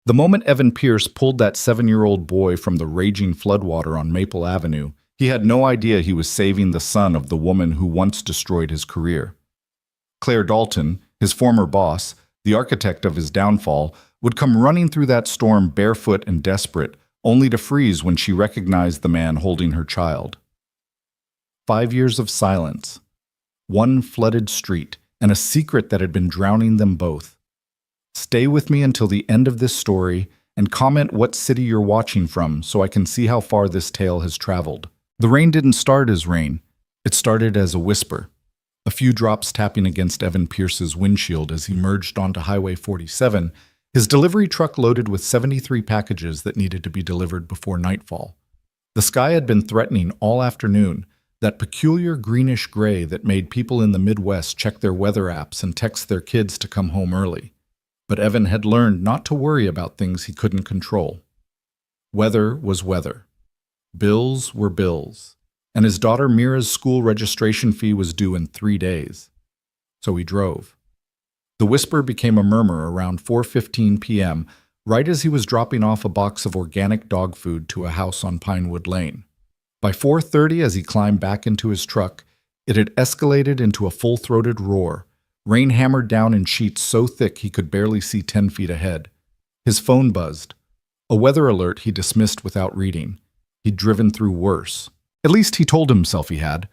The moment Evan Pierce pulled that 7-year-old boy from the raging floodwater on Maple Avenue, he had no idea he was saving the son of the woman who once destroyed his career. Claire Dalton, his former boss, the architect of his downfall, would come running through that storm barefoot and desperate, only to freeze when she recognized the man holding her child. 5 years of silence, one flooded street, and a secret that had been drowning them both. Stay with me until the end of this story and comment what city you're watching from so I can see how far this tale has traveled. The rain didn't start as rain. It started as a whisper. A few drops tapping against Evan Pierce's windshield as he merged onto Highway 47, his delivery truck loaded with 73 packages that needed to be delivered before nightfall. The sky had been threatening all afternoon, that peculiar greenish gray that made people in the Midwest check their weather apps and text their kids to come home early. But Evan had learned not to worry about things he couldn't control. Weather was weather. Bills were bills. And his daughter Mira's school registration fee was due in 3 days. So he drove. The whisper became a murmur around 4:15 p.m., right as he was dropping off a box of organic dog food to a house on Pinewood Lane. By 4:30, as he climbed back into his truck, it had escalated into a full-throated roar. Rain hammered down in sheets so thick he could barely see 10 feet ahead. His phone buzzed. A weather alert he dismissed without reading. He'd driven through worse. At least he told himself he had.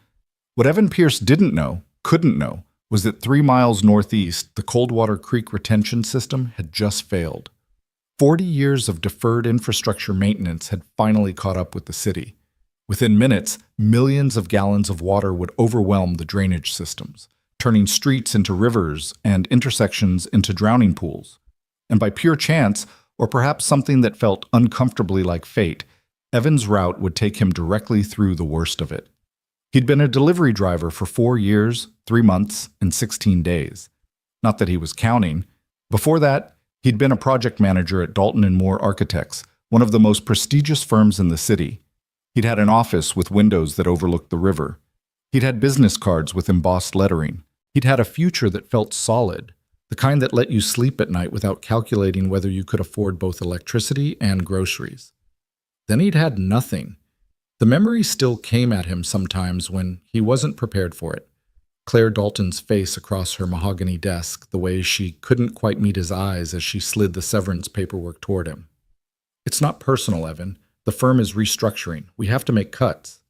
What Evan Pierce didn't know, couldn't know, was that 3 miles northeast, the Coldwater Creek retention system had just failed. 40 years of deferred infrastructure maintenance had finally caught up with the city. Within minutes, millions of gallons of water would overwhelm the drainage systems, turning streets into rivers and intersections into drowning pools. And by pure chance, or perhaps something that felt uncomfortably like fate, Evan's route would take him directly through the worst of it. He'd been a delivery driver for 4 years, 3 months, and 16 days. Not that he was counting. Before that, he'd been a project manager at Dalton & Moore Architects, one of the most prestigious firms in the city. He'd had an office with windows that overlooked the river. He'd had business cards with embossed lettering. He'd had a future that felt solid, the kind that let you sleep at night without calculating whether you could afford both electricity and groceries. Then he'd had nothing. The memory still came at him sometimes when he wasn't prepared for it. Claire Dalton's face across her mahogany desk, the way she couldn't quite meet his eyes as she slid the severance paperwork toward him. "It's not personal, Evan. The firm is restructuring. We have to make cuts."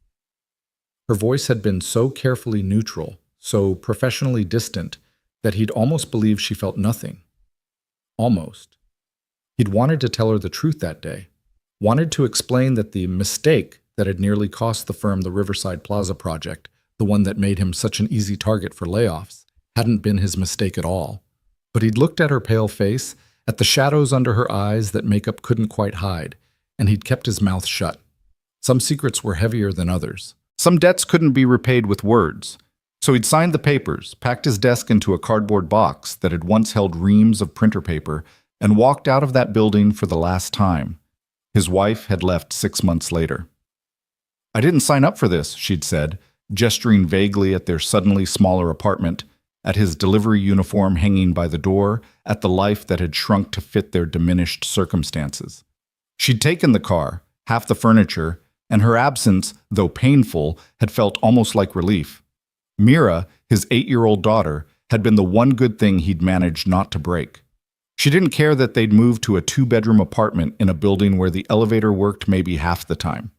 Her voice had been so carefully neutral, so professionally distant, that he'd almost believed she felt nothing. Almost. He'd wanted to tell her the truth that day. Wanted to explain that the mistake that had nearly cost the firm the Riverside Plaza project, the one that made him such an easy target for layoffs, hadn't been his mistake at all. But he'd looked at her pale face, at the shadows under her eyes that makeup couldn't quite hide, and he'd kept his mouth shut. Some secrets were heavier than others. Some debts couldn't be repaid with words. So he'd signed the papers, packed his desk into a cardboard box that had once held reams of printer paper, and walked out of that building for the last time. His wife had left 6 months later. "I didn't sign up for this," she'd said, gesturing vaguely at their suddenly smaller apartment, at his delivery uniform hanging by the door, at the life that had shrunk to fit their diminished circumstances. She'd taken the car, half the furniture, and her absence, though painful, had felt almost like relief. Mira, his 8-year-old daughter, had been the one good thing he'd managed not to break. She didn't care that they'd moved to a 2-bedroom apartment in a building where the elevator worked maybe half the time.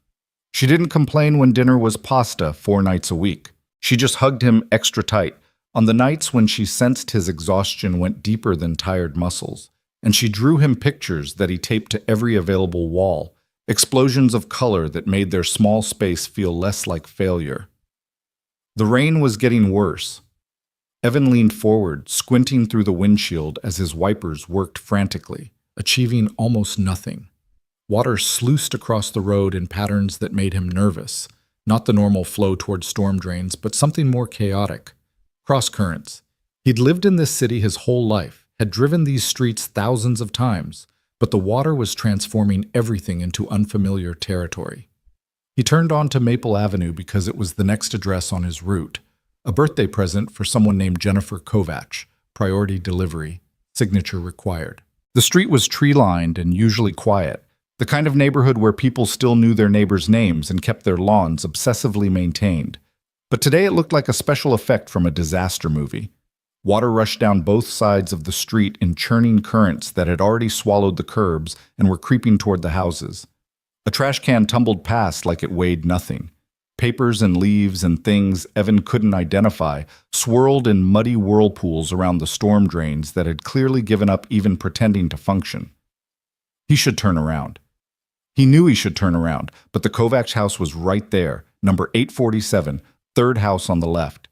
She didn't complain when dinner was pasta 4 nights a week. She just hugged him extra tight on the nights when she sensed his exhaustion went deeper than tired muscles, and she drew him pictures that he taped to every available wall, explosions of color that made their small space feel less like failure. The rain was getting worse. Evan leaned forward, squinting through the windshield as his wipers worked frantically, achieving almost nothing. Water sluiced across the road in patterns that made him nervous, not the normal flow toward storm drains, but something more chaotic. Cross currents. He'd lived in this city his whole life, had driven these streets thousands of times, but the water was transforming everything into unfamiliar territory. He turned onto Maple Avenue because it was the next address on his route, a birthday present for someone named Jennifer Kovach, priority delivery, signature required. The street was tree-lined and usually quiet, the kind of neighborhood where people still knew their neighbors' names and kept their lawns obsessively maintained. But today it looked like a special effect from a disaster movie. Water rushed down both sides of the street in churning currents that had already swallowed the curbs and were creeping toward the houses. A trash can tumbled past like it weighed nothing. Papers and leaves and things Evan couldn't identify swirled in muddy whirlpools around the storm drains that had clearly given up even pretending to function. He should turn around. He knew he should turn around, but the Kovacs house was right there, number 847, third house on the left.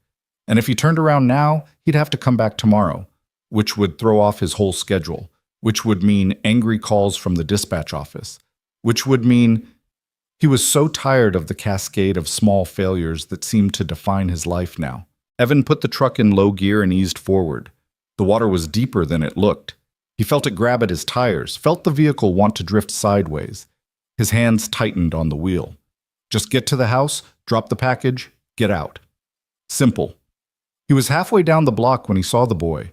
And if he turned around now, he'd have to come back tomorrow, which would throw off his whole schedule, which would mean angry calls from the dispatch office, which would mean he was so tired of the cascade of small failures that seemed to define his life now. Evan put the truck in low gear and eased forward. The water was deeper than it looked. He felt it grab at his tires, felt the vehicle want to drift sideways. His hands tightened on the wheel. Just get to the house, drop the package, get out. Simple. He was halfway down the block when he saw the boy.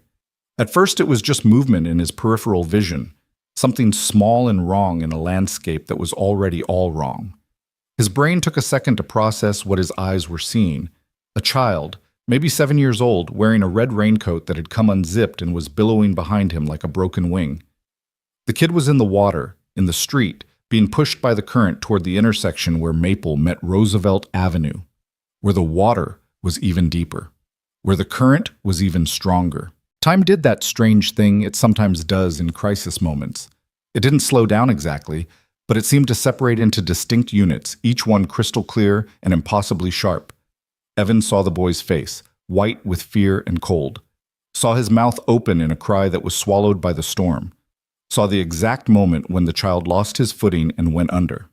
At first it was just movement in his peripheral vision, something small and wrong in a landscape that was already all wrong. His brain took a second to process what his eyes were seeing. A child, maybe 7 years old, wearing a red raincoat that had come unzipped and was billowing behind him like a broken wing. The kid was in the water, in the street, being pushed by the current toward the intersection where Maple met Roosevelt Avenue, where the water was even deeper, where the current was even stronger. Time did that strange thing it sometimes does in crisis moments. It didn't slow down exactly, but it seemed to separate into distinct units, each one crystal clear and impossibly sharp. Evan saw the boy's face, white with fear and cold. Saw his mouth open in a cry that was swallowed by the storm. Saw the exact moment when the child lost his footing and went under.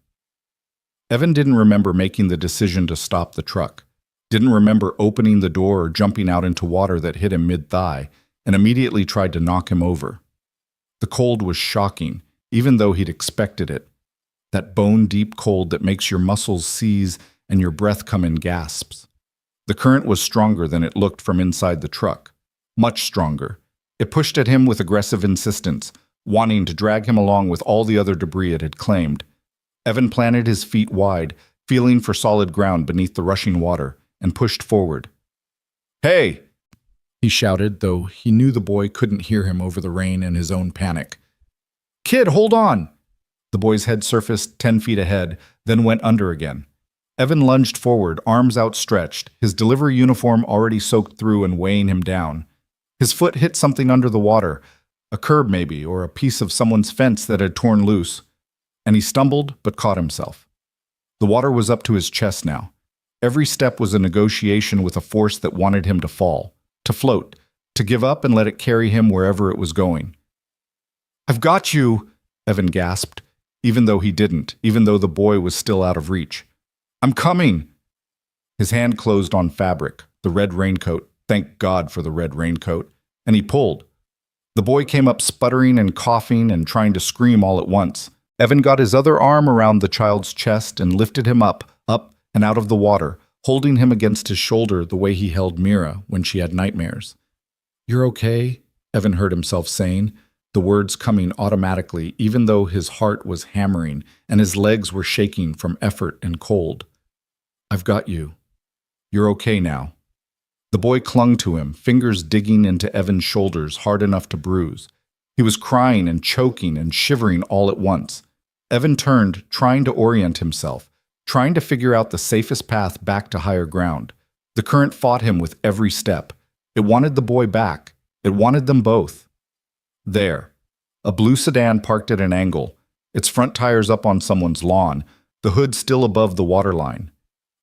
Evan didn't remember making the decision to stop the truck. Didn't remember opening the door or jumping out into water that hit him mid-thigh and immediately tried to knock him over. The cold was shocking, even though he'd expected it. That bone-deep cold that makes your muscles seize and your breath come in gasps. The current was stronger than it looked from inside the truck. Much stronger. It pushed at him with aggressive insistence, wanting to drag him along with all the other debris it had claimed. Evan planted his feet wide, feeling for solid ground beneath the rushing water, and pushed forward. "Hey!" he shouted, though he knew the boy couldn't hear him over the rain and his own panic. "Kid, hold on!" The boy's head surfaced 10 feet ahead, then went under again. Evan lunged forward, arms outstretched, his delivery uniform already soaked through and weighing him down. His foot hit something under the water, a curb maybe, or a piece of someone's fence that had torn loose, and he stumbled but caught himself. The water was up to his chest now. Every step was a negotiation with a force that wanted him to fall, to float, to give up and let it carry him wherever it was going. "I've got you," Evan gasped, even though he didn't, even though the boy was still out of reach. "I'm coming." His hand closed on fabric, the red raincoat, thank God for the red raincoat, and he pulled. The boy came up sputtering and coughing and trying to scream all at once. Evan got his other arm around the child's chest and lifted him up and out of the water, holding him against his shoulder the way he held Mira when she had nightmares. "You're okay?" Evan heard himself saying, the words coming automatically even though his heart was hammering and his legs were shaking from effort and cold. "I've got you. You're okay now." The boy clung to him, fingers digging into Evan's shoulders hard enough to bruise. He was crying and choking and shivering all at once. Evan turned, trying to orient himself, trying to figure out the safest path back to higher ground. The current fought him with every step. It wanted the boy back. It wanted them both. There. A blue sedan parked at an angle, its front tires up on someone's lawn, the hood still above the waterline.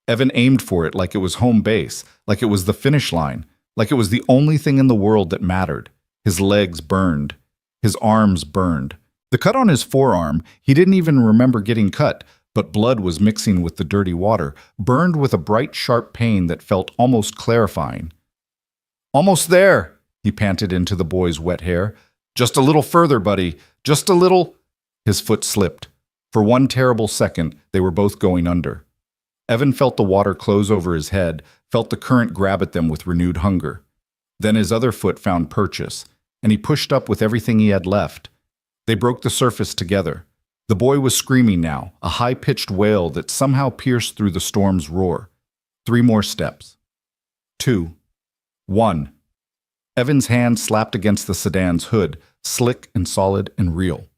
Evan aimed for it like it was home base, like it was the finish line, like it was the only thing in the world that mattered. His legs burned. His arms burned. The cut on his forearm, he didn't even remember getting cut, but blood was mixing with the dirty water, burned with a bright, sharp pain that felt almost clarifying. "Almost there," he panted into the boy's wet hair. "Just a little further, buddy. Just a little." His foot slipped. For one terrible second, they were both going under. Evan felt the water close over his head, felt the current grab at them with renewed hunger. Then his other foot found purchase, and he pushed up with everything he had left. They broke the surface together. The boy was screaming now, a high-pitched wail that somehow pierced through the storm's roar. 3 more steps. 2. 1. Evan's hand slapped against the sedan's hood, slick and solid and real.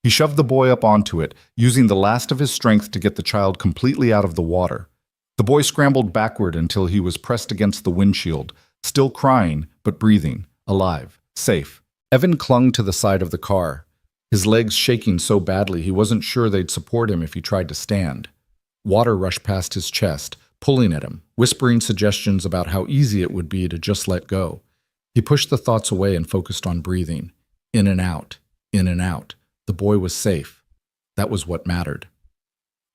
He shoved the boy up onto it, using the last of his strength to get the child completely out of the water. The boy scrambled backward until he was pressed against the windshield, still crying, but breathing, alive, safe. Evan clung to the side of the car, his legs shaking so badly he wasn't sure they'd support him if he tried to stand. Water rushed past his chest, pulling at him, whispering suggestions about how easy it would be to just let go. He pushed the thoughts away and focused on breathing. In and out, in and out. The boy was safe. That was what mattered.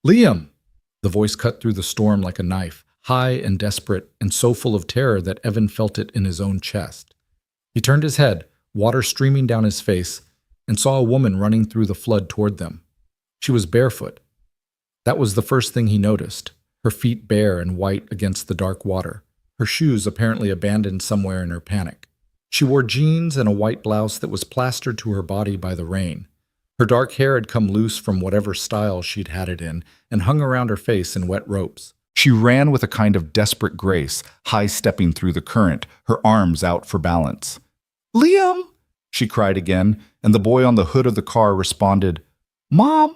"Liam!" The voice cut through the storm like a knife, high and desperate, and so full of terror that Evan felt it in his own chest. He turned his head, water streaming down his face, and saw a woman running through the flood toward them. She was barefoot. That was the first thing he noticed, her feet bare and white against the dark water, her shoes apparently abandoned somewhere in her panic. She wore jeans and a white blouse that was plastered to her body by the rain. Her dark hair had come loose from whatever style she'd had it in and hung around her face in wet ropes. She ran with a kind of desperate grace, high-stepping through the current, her arms out for balance. "Liam!" she cried again, and the boy on the hood of the car responded, "Mom!"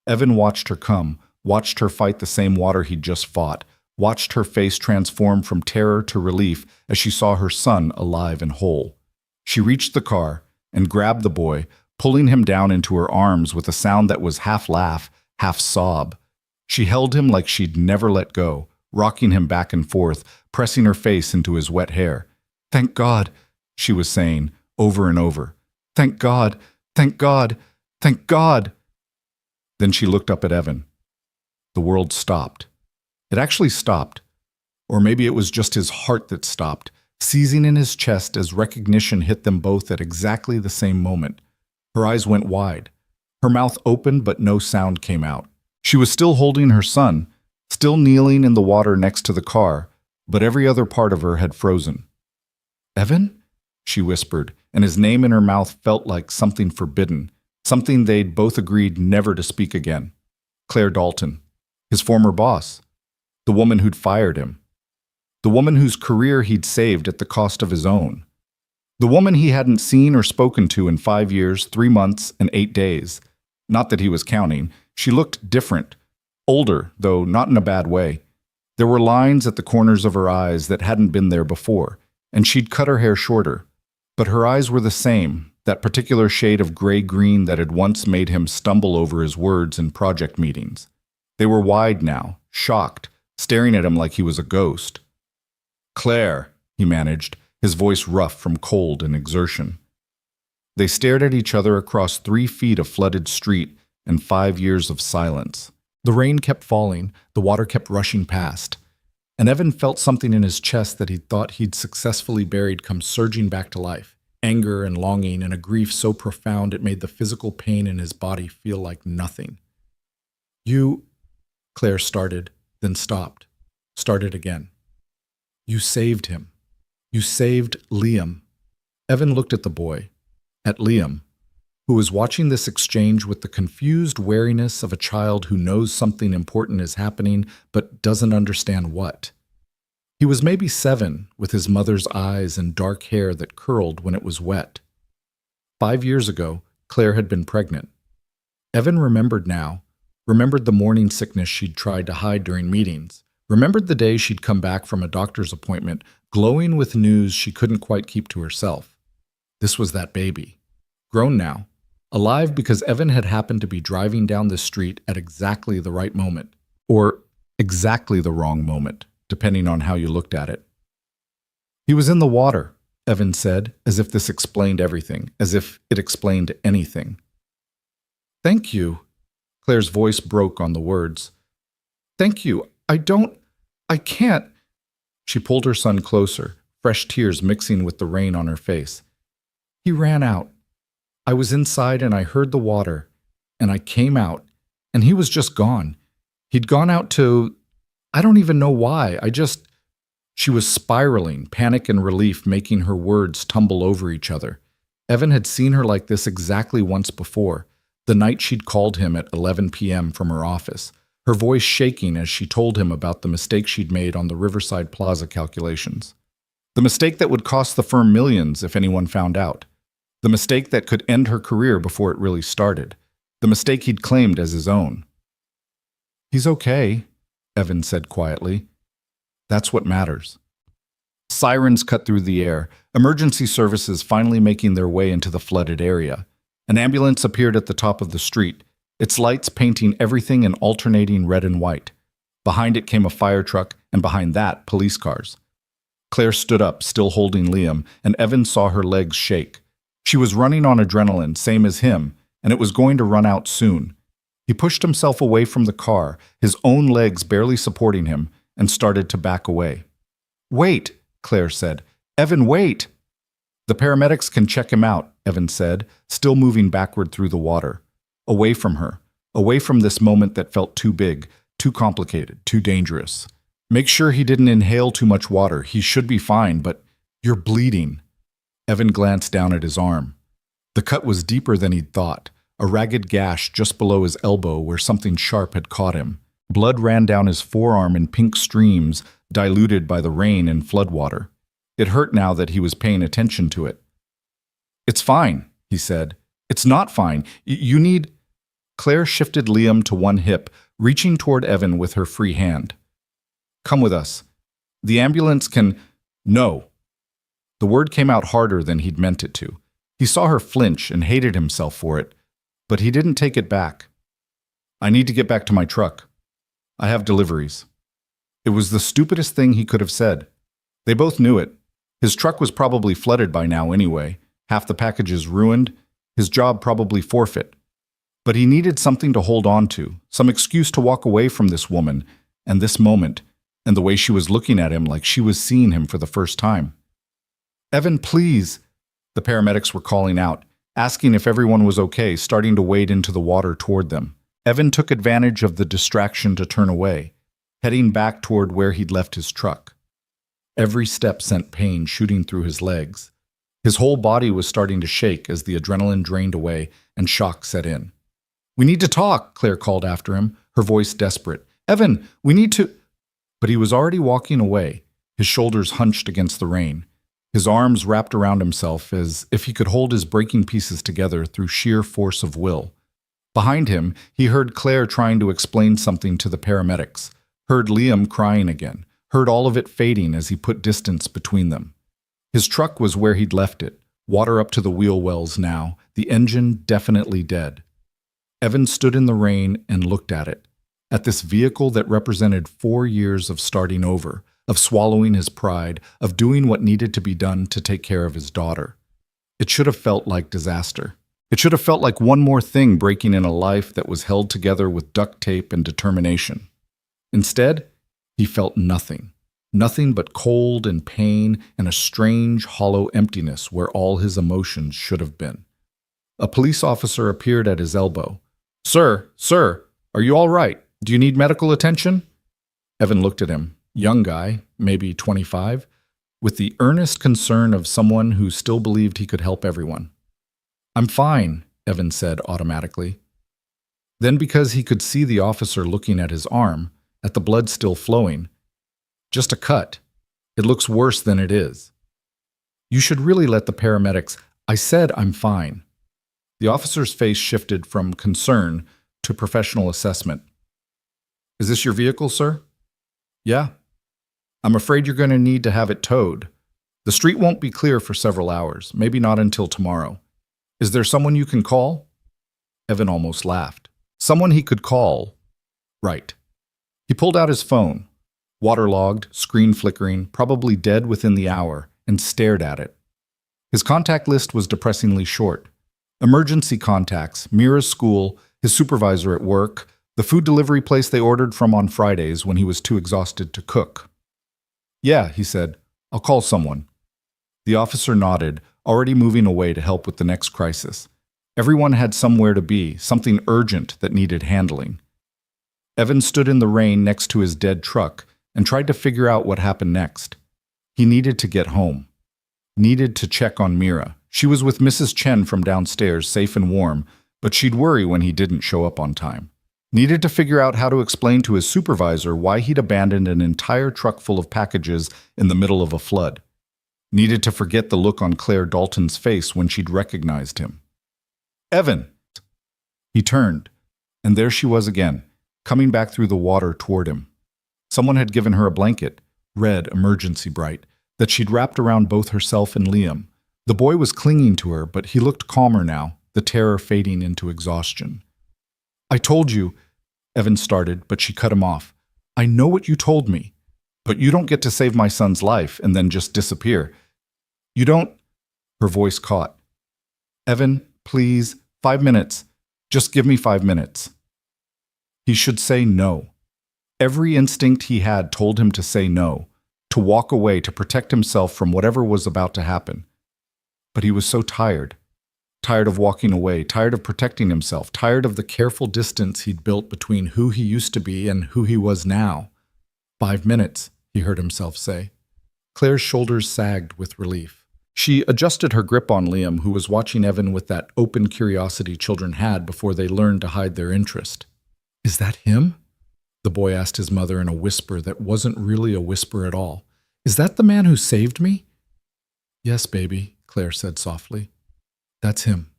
Evan watched her come, watched her fight the same water he'd just fought, watched her face transform from terror to relief as she saw her son alive and whole. She reached the car and grabbed the boy, pulling him down into her arms with a sound that was half laugh, half sob. She held him like she'd never let go, rocking him back and forth, pressing her face into his wet hair. "Thank God," she was saying, over and over. "Thank God, thank God, thank God." Then she looked up at Evan. The world stopped. It actually stopped. Or maybe it was just his heart that stopped, seizing in his chest as recognition hit them both at exactly the same moment. Her eyes went wide. Her mouth opened, but no sound came out. She was still holding her son, still kneeling in the water next to the car, but every other part of her had frozen. "Evan?" she whispered, and his name in her mouth felt like something forbidden, something they'd both agreed never to speak again. Claire Dalton, his former boss, the woman who'd fired him, the woman whose career he'd saved at the cost of his own. The woman he hadn't seen or spoken to in 5 years, 3 months, and 8 days. Not that he was counting. She looked different. Older, though not in a bad way. There were lines at the corners of her eyes that hadn't been there before, and she'd cut her hair shorter. But her eyes were the same, that particular shade of gray-green that had once made him stumble over his words in project meetings. They were wide now, shocked, staring at him like he was a ghost. "Claire," he managed, his voice rough from cold and exertion. They stared at each other across 3 feet of flooded street and 5 years of silence. The rain kept falling, the water kept rushing past, and Evan felt something in his chest that he thought he'd successfully buried come surging back to life. Anger and longing and a grief so profound it made the physical pain in his body feel like nothing. "You," Claire started, then stopped, started again. "You saved him. You saved Liam." Evan looked at the boy, at Liam, who was watching this exchange with the confused wariness of a child who knows something important is happening but doesn't understand what. He was maybe 7, with his mother's eyes and dark hair that curled when it was wet. 5 years ago, Claire had been pregnant. Evan remembered now, remembered the morning sickness she'd tried to hide during meetings, remembered the day she'd come back from a doctor's appointment, glowing with news she couldn't quite keep to herself. This was that baby. Grown now. Alive because Evan had happened to be driving down the street at exactly the right moment. Or exactly the wrong moment, depending on how you looked at it. "He was in the water," Evan said, as if this explained everything, as if it explained anything. "Thank you." Claire's voice broke on the words. "Thank you. I can't." She pulled her son closer, fresh tears mixing with the rain on her face. "He ran out. I was inside and I heard the water, and I came out, and he was just gone. He'd gone out to... I don't even know why. She was spiraling, panic and relief making her words tumble over each other. Evan had seen her like this exactly once before, the night she'd called him at 11 p.m. from her office, her voice shaking as she told him about the mistake she'd made on the Riverside Plaza calculations. The mistake that would cost the firm millions if anyone found out. The mistake that could end her career before it really started. The mistake he'd claimed as his own. "He's okay," Evan said quietly. "That's what matters." Sirens cut through the air, emergency services finally making their way into the flooded area. An ambulance appeared at the top of the street, its lights painting everything in alternating red and white. Behind it came a fire truck, and behind that, police cars. Claire stood up, still holding Liam, and Evan saw her legs shake. She was running on adrenaline, same as him, and it was going to run out soon. He pushed himself away from the car, his own legs barely supporting him, and started to back away. "Wait," Claire said. "Evan, wait!" "The paramedics can check him out," Evan said, still moving backward through the water. Away from her, away from this moment that felt too big, too complicated, too dangerous. Make sure he didn't inhale too much water. He should be fine, but you're bleeding. Evan glanced down at his arm. The cut was deeper than he'd thought, a ragged gash just below his elbow where something sharp had caught him. Blood ran down his forearm in pink streams, diluted by the rain and floodwater. It hurt now that he was paying attention to it. "It's fine," he said. "It's not fine. You need—" Claire shifted Liam to one hip, reaching toward Evan with her free hand. "Come with us. The ambulance can—" "No." The word came out harder than he'd meant it to. He saw her flinch and hated himself for it, but he didn't take it back. "I need to get back to my truck. I have deliveries." It was the stupidest thing he could have said. They both knew it. His truck was probably flooded by now anyway, half the packages ruined, his job probably forfeit. But he needed something to hold on to, some excuse to walk away from this woman, and this moment, and the way she was looking at him like she was seeing him for the first time. "Evan, please!" The paramedics were calling out, asking if everyone was okay, starting to wade into the water toward them. Evan took advantage of the distraction to turn away, heading back toward where he'd left his truck. Every step sent pain shooting through his legs. His whole body was starting to shake as the adrenaline drained away and shock set in. "We need to talk," Claire called after him, her voice desperate. "Evan, we need to—" But he was already walking away, his shoulders hunched against the rain, his arms wrapped around himself as if he could hold his breaking pieces together through sheer force of will. Behind him, he heard Claire trying to explain something to the paramedics, heard Liam crying again, heard all of it fading as he put distance between them. His truck was where he'd left it, water up to the wheel wells now, the engine definitely dead. Evan stood in the rain and looked at it, at this vehicle that represented 4 years of starting over, of swallowing his pride, of doing what needed to be done to take care of his daughter. It should have felt like disaster. It should have felt like one more thing breaking in a life that was held together with duct tape and determination. Instead, he felt nothing. Nothing but cold and pain and a strange, hollow emptiness where all his emotions should have been. A police officer appeared at his elbow. Sir, are you all right? Do you need medical attention?" Evan looked at him, young guy, maybe 25, with the earnest concern of someone who still believed he could help everyone. "I'm fine," Evan said automatically. Then, because he could see the officer looking at his arm, at the blood still flowing, "Just a cut. It looks worse than it is." "You should really let the paramedics—" "I said I'm fine." The officer's face shifted from concern to professional assessment. "Is this your vehicle, sir?" "Yeah." "I'm afraid you're going to need to have it towed. The street won't be clear for several hours, maybe not until tomorrow. Is there someone you can call?" Evan almost laughed. Someone he could call. Right. He pulled out his phone, waterlogged, screen flickering, probably dead within the hour, and stared at it. His contact list was depressingly short. Emergency contacts, Mira's school, his supervisor at work, the food delivery place they ordered from on Fridays when he was too exhausted to cook. "Yeah," he said, "I'll call someone." The officer nodded, already moving away to help with the next crisis. Everyone had somewhere to be, something urgent that needed handling. Evan stood in the rain next to his dead truck and tried to figure out what happened next. He needed to get home. Needed to check on Mira. She was with Mrs. Chen from downstairs, safe and warm, but she'd worry when he didn't show up on time. Needed to figure out how to explain to his supervisor why he'd abandoned an entire truck full of packages in the middle of a flood. Needed to forget the look on Claire Dalton's face when she'd recognized him. "Evan!" He turned, and there she was again, coming back through the water toward him. Someone had given her a blanket, red, emergency bright, that she'd wrapped around both herself and Liam. The boy was clinging to her, but he looked calmer now, the terror fading into exhaustion. "I told you," Evan started, but she cut him off. "I know what you told me, but you don't get to save my son's life and then just disappear. You don't—" Her voice caught. "Evan, please, 5 minutes. Just give me 5 minutes." He should say no. Every instinct he had told him to say no, to walk away, to protect himself from whatever was about to happen. But he was so tired. Tired of walking away, tired of protecting himself, tired of the careful distance he'd built between who he used to be and who he was now. 5 minutes, he heard himself say. Claire's shoulders sagged with relief. She adjusted her grip on Liam, who was watching Evan with that open curiosity children had before they learned to hide their interest. "Is that him?" the boy asked his mother in a whisper that wasn't really a whisper at all. "Is that the man who saved me?" "Yes, baby," Claire said softly. "That's him."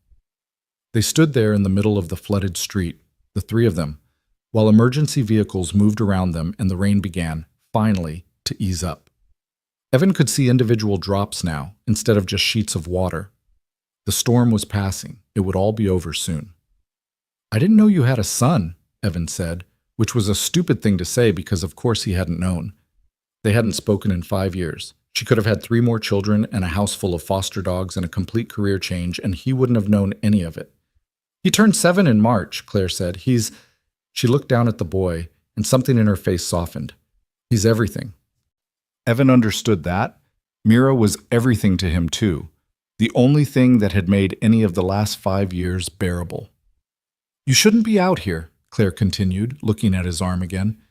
They stood there in the middle of the flooded street, the three of them, while emergency vehicles moved around them and the rain began, finally, to ease up. Evan could see individual drops now, instead of just sheets of water. The storm was passing. It would all be over soon. "I didn't know you had a son," Evan said, which was a stupid thing to say because of course he hadn't known. They hadn't spoken in 5 years. She could have had 3 more children and a house full of foster dogs and a complete career change, and he wouldn't have known any of it. "He turned 7 in March," Claire said. She looked down at the boy, and something in her face softened. "He's everything." Evan understood that. Mira was everything to him too. The only thing that had made any of the last 5 years bearable. "You shouldn't be out here," Claire continued, looking at his arm again.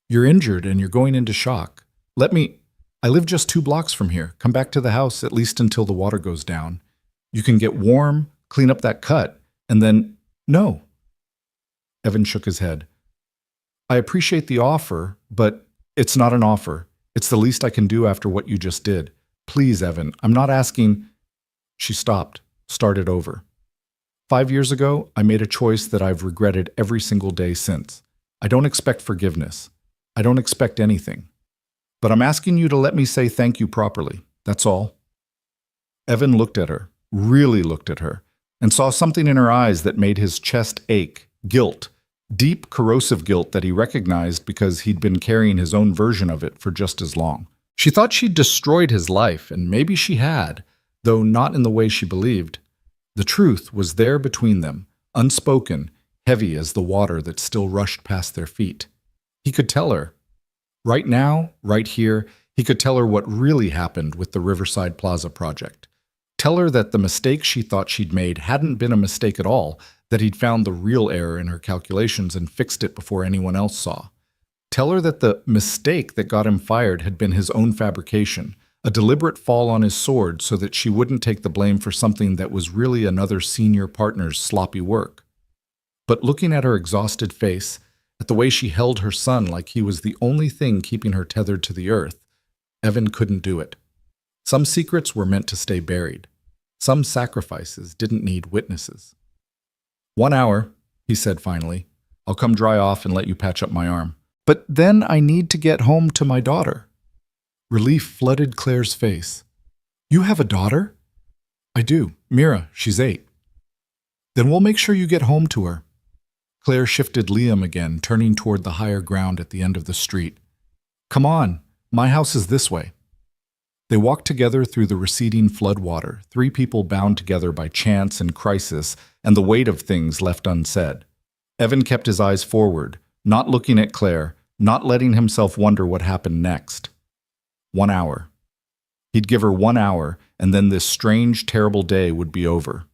"You're injured and you're going into shock. I live just 2 blocks from here. Come back to the house, at least until the water goes down. You can get warm, clean up that cut, and then—" "No." Evan shook his head. "I appreciate the offer, but it's not an offer. It's the least I can do after what you just did. Please, Evan, I'm not asking—" She stopped, started over. 5 years ago, I made a choice that I've regretted every single day since. I don't expect forgiveness. I don't expect anything. But I'm asking you to let me say thank you properly. That's all." Evan looked at her, really looked at her, and saw something in her eyes that made his chest ache. Guilt. Deep, corrosive guilt that he recognized because he'd been carrying his own version of it for just as long. She thought she'd destroyed his life, and maybe she had, though not in the way she believed. The truth was there between them, unspoken, heavy as the water that still rushed past their feet. He could tell her. Right now, right here, he could tell her what really happened with the Riverside Plaza project. Tell her that the mistake she thought she'd made hadn't been a mistake at all, that he'd found the real error in her calculations and fixed it before anyone else saw. Tell her that the mistake that got him fired had been his own fabrication, a deliberate fall on his sword so that she wouldn't take the blame for something that was really another senior partner's sloppy work. But looking at her exhausted face, at the way she held her son like he was the only thing keeping her tethered to the earth, Evan couldn't do it. Some secrets were meant to stay buried. Some sacrifices didn't need witnesses. 1 hour, he said finally. I'll come dry off and let you patch up my arm. But then I need to get home to my daughter. Relief flooded Claire's face. You have a daughter? I do. Mira, she's 8. Then we'll make sure you get home to her. Claire shifted Liam again, turning toward the higher ground at the end of the street. Come on, my house is this way. They walked together through the receding floodwater, 3 people bound together by chance and crisis and the weight of things left unsaid. Evan kept his eyes forward, not looking at Claire, not letting himself wonder what happened next. 1 hour. He'd give her 1 hour, and then this strange, terrible day would be over.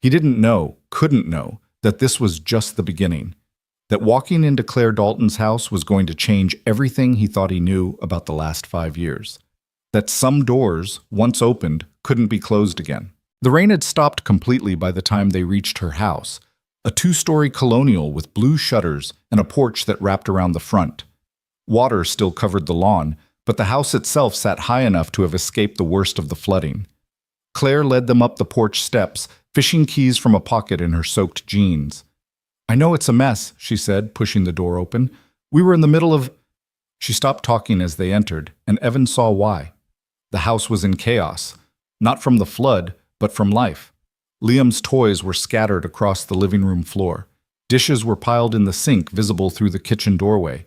He didn't know, couldn't know, that this was just the beginning, that walking into Claire Dalton's house was going to change everything he thought he knew about the last 5 years, that some doors, once opened, couldn't be closed again. The rain had stopped completely by the time they reached her house, a two-story colonial with blue shutters and a porch that wrapped around the front. Water still covered the lawn, but the house itself sat high enough to have escaped the worst of the flooding. Claire led them up the porch steps, fishing keys from a pocket in her soaked jeans. "I know it's a mess," she said, pushing the door open. "We were in the middle of—" She stopped talking as they entered, and Evan saw why. The house was in chaos, not from the flood, but from life. Liam's toys were scattered across the living room floor. Dishes were piled in the sink, visible through the kitchen doorway.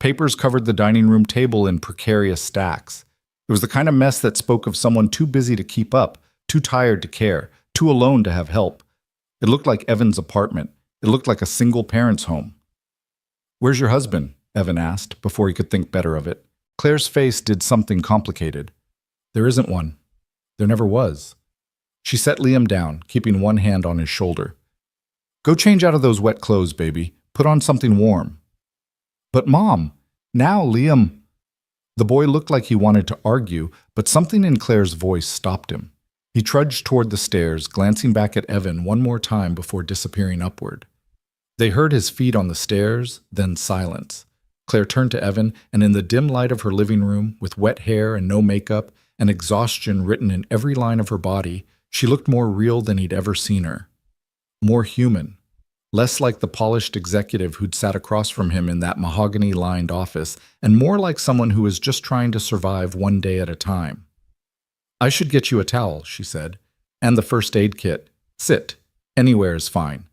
Papers covered the dining room table in precarious stacks. It was the kind of mess that spoke of someone too busy to keep up, too tired to care, too alone to have help. It looked like Evan's apartment. It looked like a single parent's home. "Where's your husband?" Evan asked, before he could think better of it. Claire's face did something complicated. "There isn't one. There never was." She set Liam down, keeping one hand on his shoulder. "Go change out of those wet clothes, baby. Put on something warm." "But Mom, now Liam—" The boy looked like he wanted to argue, but something in Claire's voice stopped him. He trudged toward the stairs, glancing back at Evan one more time before disappearing upward. They heard his feet on the stairs, then silence. Claire turned to Evan, and in the dim light of her living room, with wet hair and no makeup, and exhaustion written in every line of her body, she looked more real than he'd ever seen her. More human. Less like the polished executive who'd sat across from him in that mahogany-lined office, and more like someone who was just trying to survive one day at a time. "I should get you a towel," she said, "and the first aid kit. Sit. Anywhere is fine."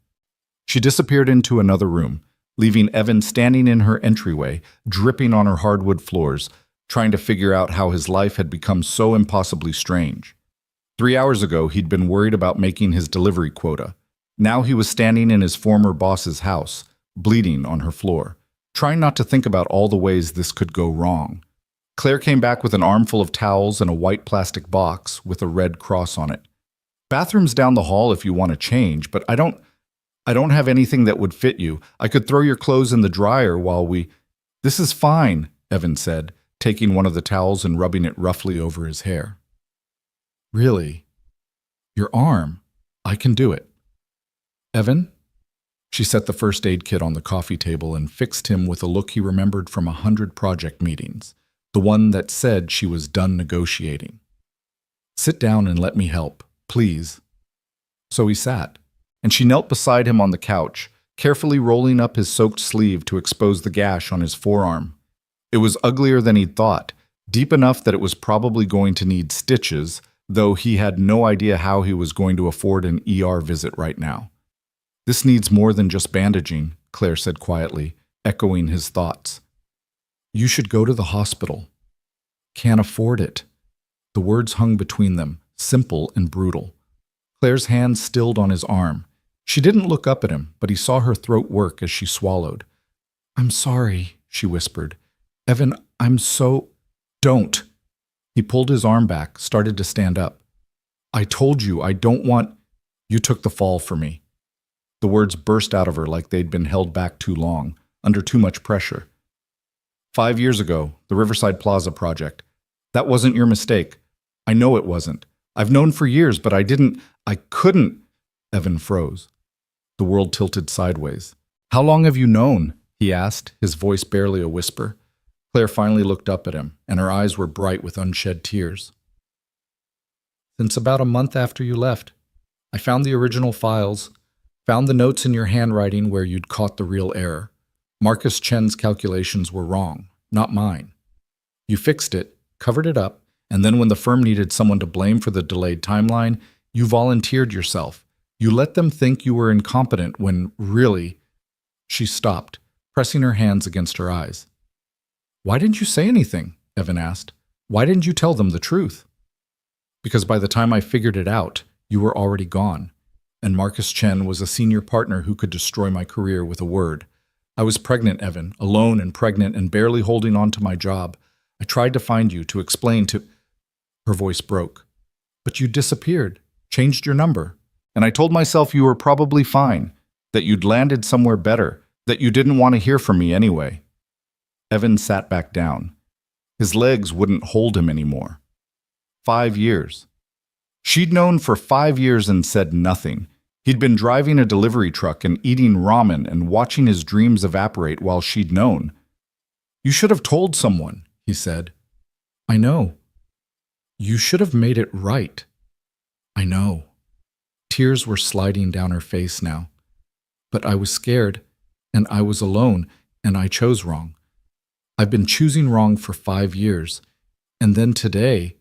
She disappeared into another room, leaving Evan standing in her entryway, dripping on her hardwood floors, trying to figure out how his life had become so impossibly strange. 3 hours ago, he'd been worried about making his delivery quota. Now he was standing in his former boss's house, bleeding on her floor, trying not to think about all the ways this could go wrong. Claire came back with an armful of towels and a white plastic box with a red cross on it. "Bathroom's down the hall if you want to change, but I don't have anything that would fit you. I could throw your clothes in the dryer while we—" "This is fine," Evan said, taking one of the towels and rubbing it roughly over his hair. "Really? Your arm? I can do it." "Evan?" She set the first aid kit on the coffee table and fixed him with a look he remembered from 100 project meetings, the one that said she was done negotiating. "Sit down and let me help, please." So he sat, and she knelt beside him on the couch, carefully rolling up his soaked sleeve to expose the gash on his forearm. It was uglier than he'd thought, deep enough that it was probably going to need stitches, though he had no idea how he was going to afford an ER visit right now. "This needs more than just bandaging," Claire said quietly, echoing his thoughts. "You should go to the hospital." "Can't afford it." The words hung between them, simple and brutal. Claire's hand stilled on his arm. She didn't look up at him, but he saw her throat work as she swallowed. "I'm sorry," she whispered. "Evan, I'm so—" "Don't." He pulled his arm back, started to stand up. "I told you I don't want—" "You took the fall for me." The words burst out of her like they'd been held back too long, under too much pressure. 5 years ago, the Riverside Plaza project. That wasn't your mistake. I know it wasn't. I've known for years, but I couldn't. Evan froze. The world tilted sideways. "How long have you known?" he asked, his voice barely a whisper. Claire finally looked up at him, and her eyes were bright with unshed tears. "Since about a month after you left. I found the original files, found the notes in your handwriting where you'd caught the real error. Marcus Chen's calculations were wrong, not mine. You fixed it, covered it up, and then when the firm needed someone to blame for the delayed timeline, you volunteered yourself. You let them think you were incompetent when really—" She stopped, pressing her hands against her eyes. "Why didn't you say anything?" Evan asked. "Why didn't you tell them the truth?" "Because by the time I figured it out, you were already gone. And Marcus Chen was a senior partner who could destroy my career with a word. I was pregnant, Evan, alone and pregnant and barely holding on to my job. I tried to find you, to explain to—" Her voice broke. "But you disappeared, changed your number. And I told myself you were probably fine, that you'd landed somewhere better, that you didn't want to hear from me anyway." Evan sat back down. His legs wouldn't hold him anymore. 5 years. She'd known for 5 years and said nothing. He'd been driving a delivery truck and eating ramen and watching his dreams evaporate while she'd known. "You should have told someone," he said. "I know." "You should have made it right." "I know." Tears were sliding down her face now. "But I was scared, and I was alone, and I chose wrong. I've been choosing wrong for 5 years, and then today—"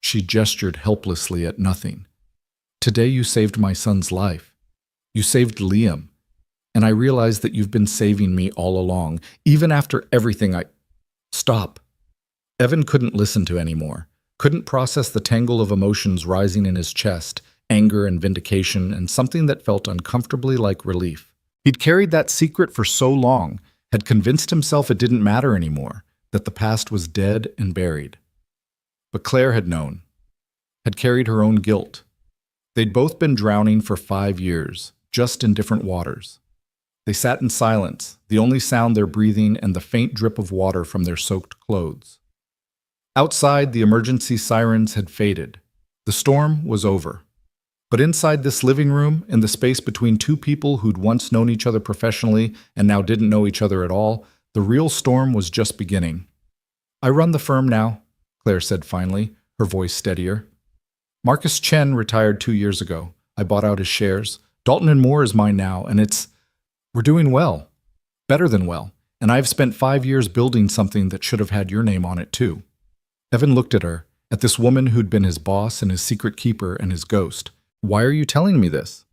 She gestured helplessly at nothing. "Today you saved my son's life. You saved Liam. And I realize that you've been saving me all along, even after everything I—" "Stop." Evan couldn't listen to anymore, couldn't process the tangle of emotions rising in his chest, anger and vindication, and something that felt uncomfortably like relief. He'd carried that secret for so long, had convinced himself it didn't matter anymore, that the past was dead and buried. But Claire had known, had carried her own guilt. They'd both been drowning for 5 years, just in different waters. They sat in silence, the only sound their breathing and the faint drip of water from their soaked clothes. Outside, the emergency sirens had faded. The storm was over. But inside this living room, in the space between two people who'd once known each other professionally and now didn't know each other at all, the real storm was just beginning. "I run the firm now," Claire said finally, her voice steadier. "Marcus Chen retired 2 years ago. I bought out his shares. Dalton and Moore is mine now, and we're doing well. Better than well. And I've spent 5 years building something that should have had your name on it too." Evan looked at her, at this woman who'd been his boss and his secret keeper and his ghost. "Why are you telling me this?"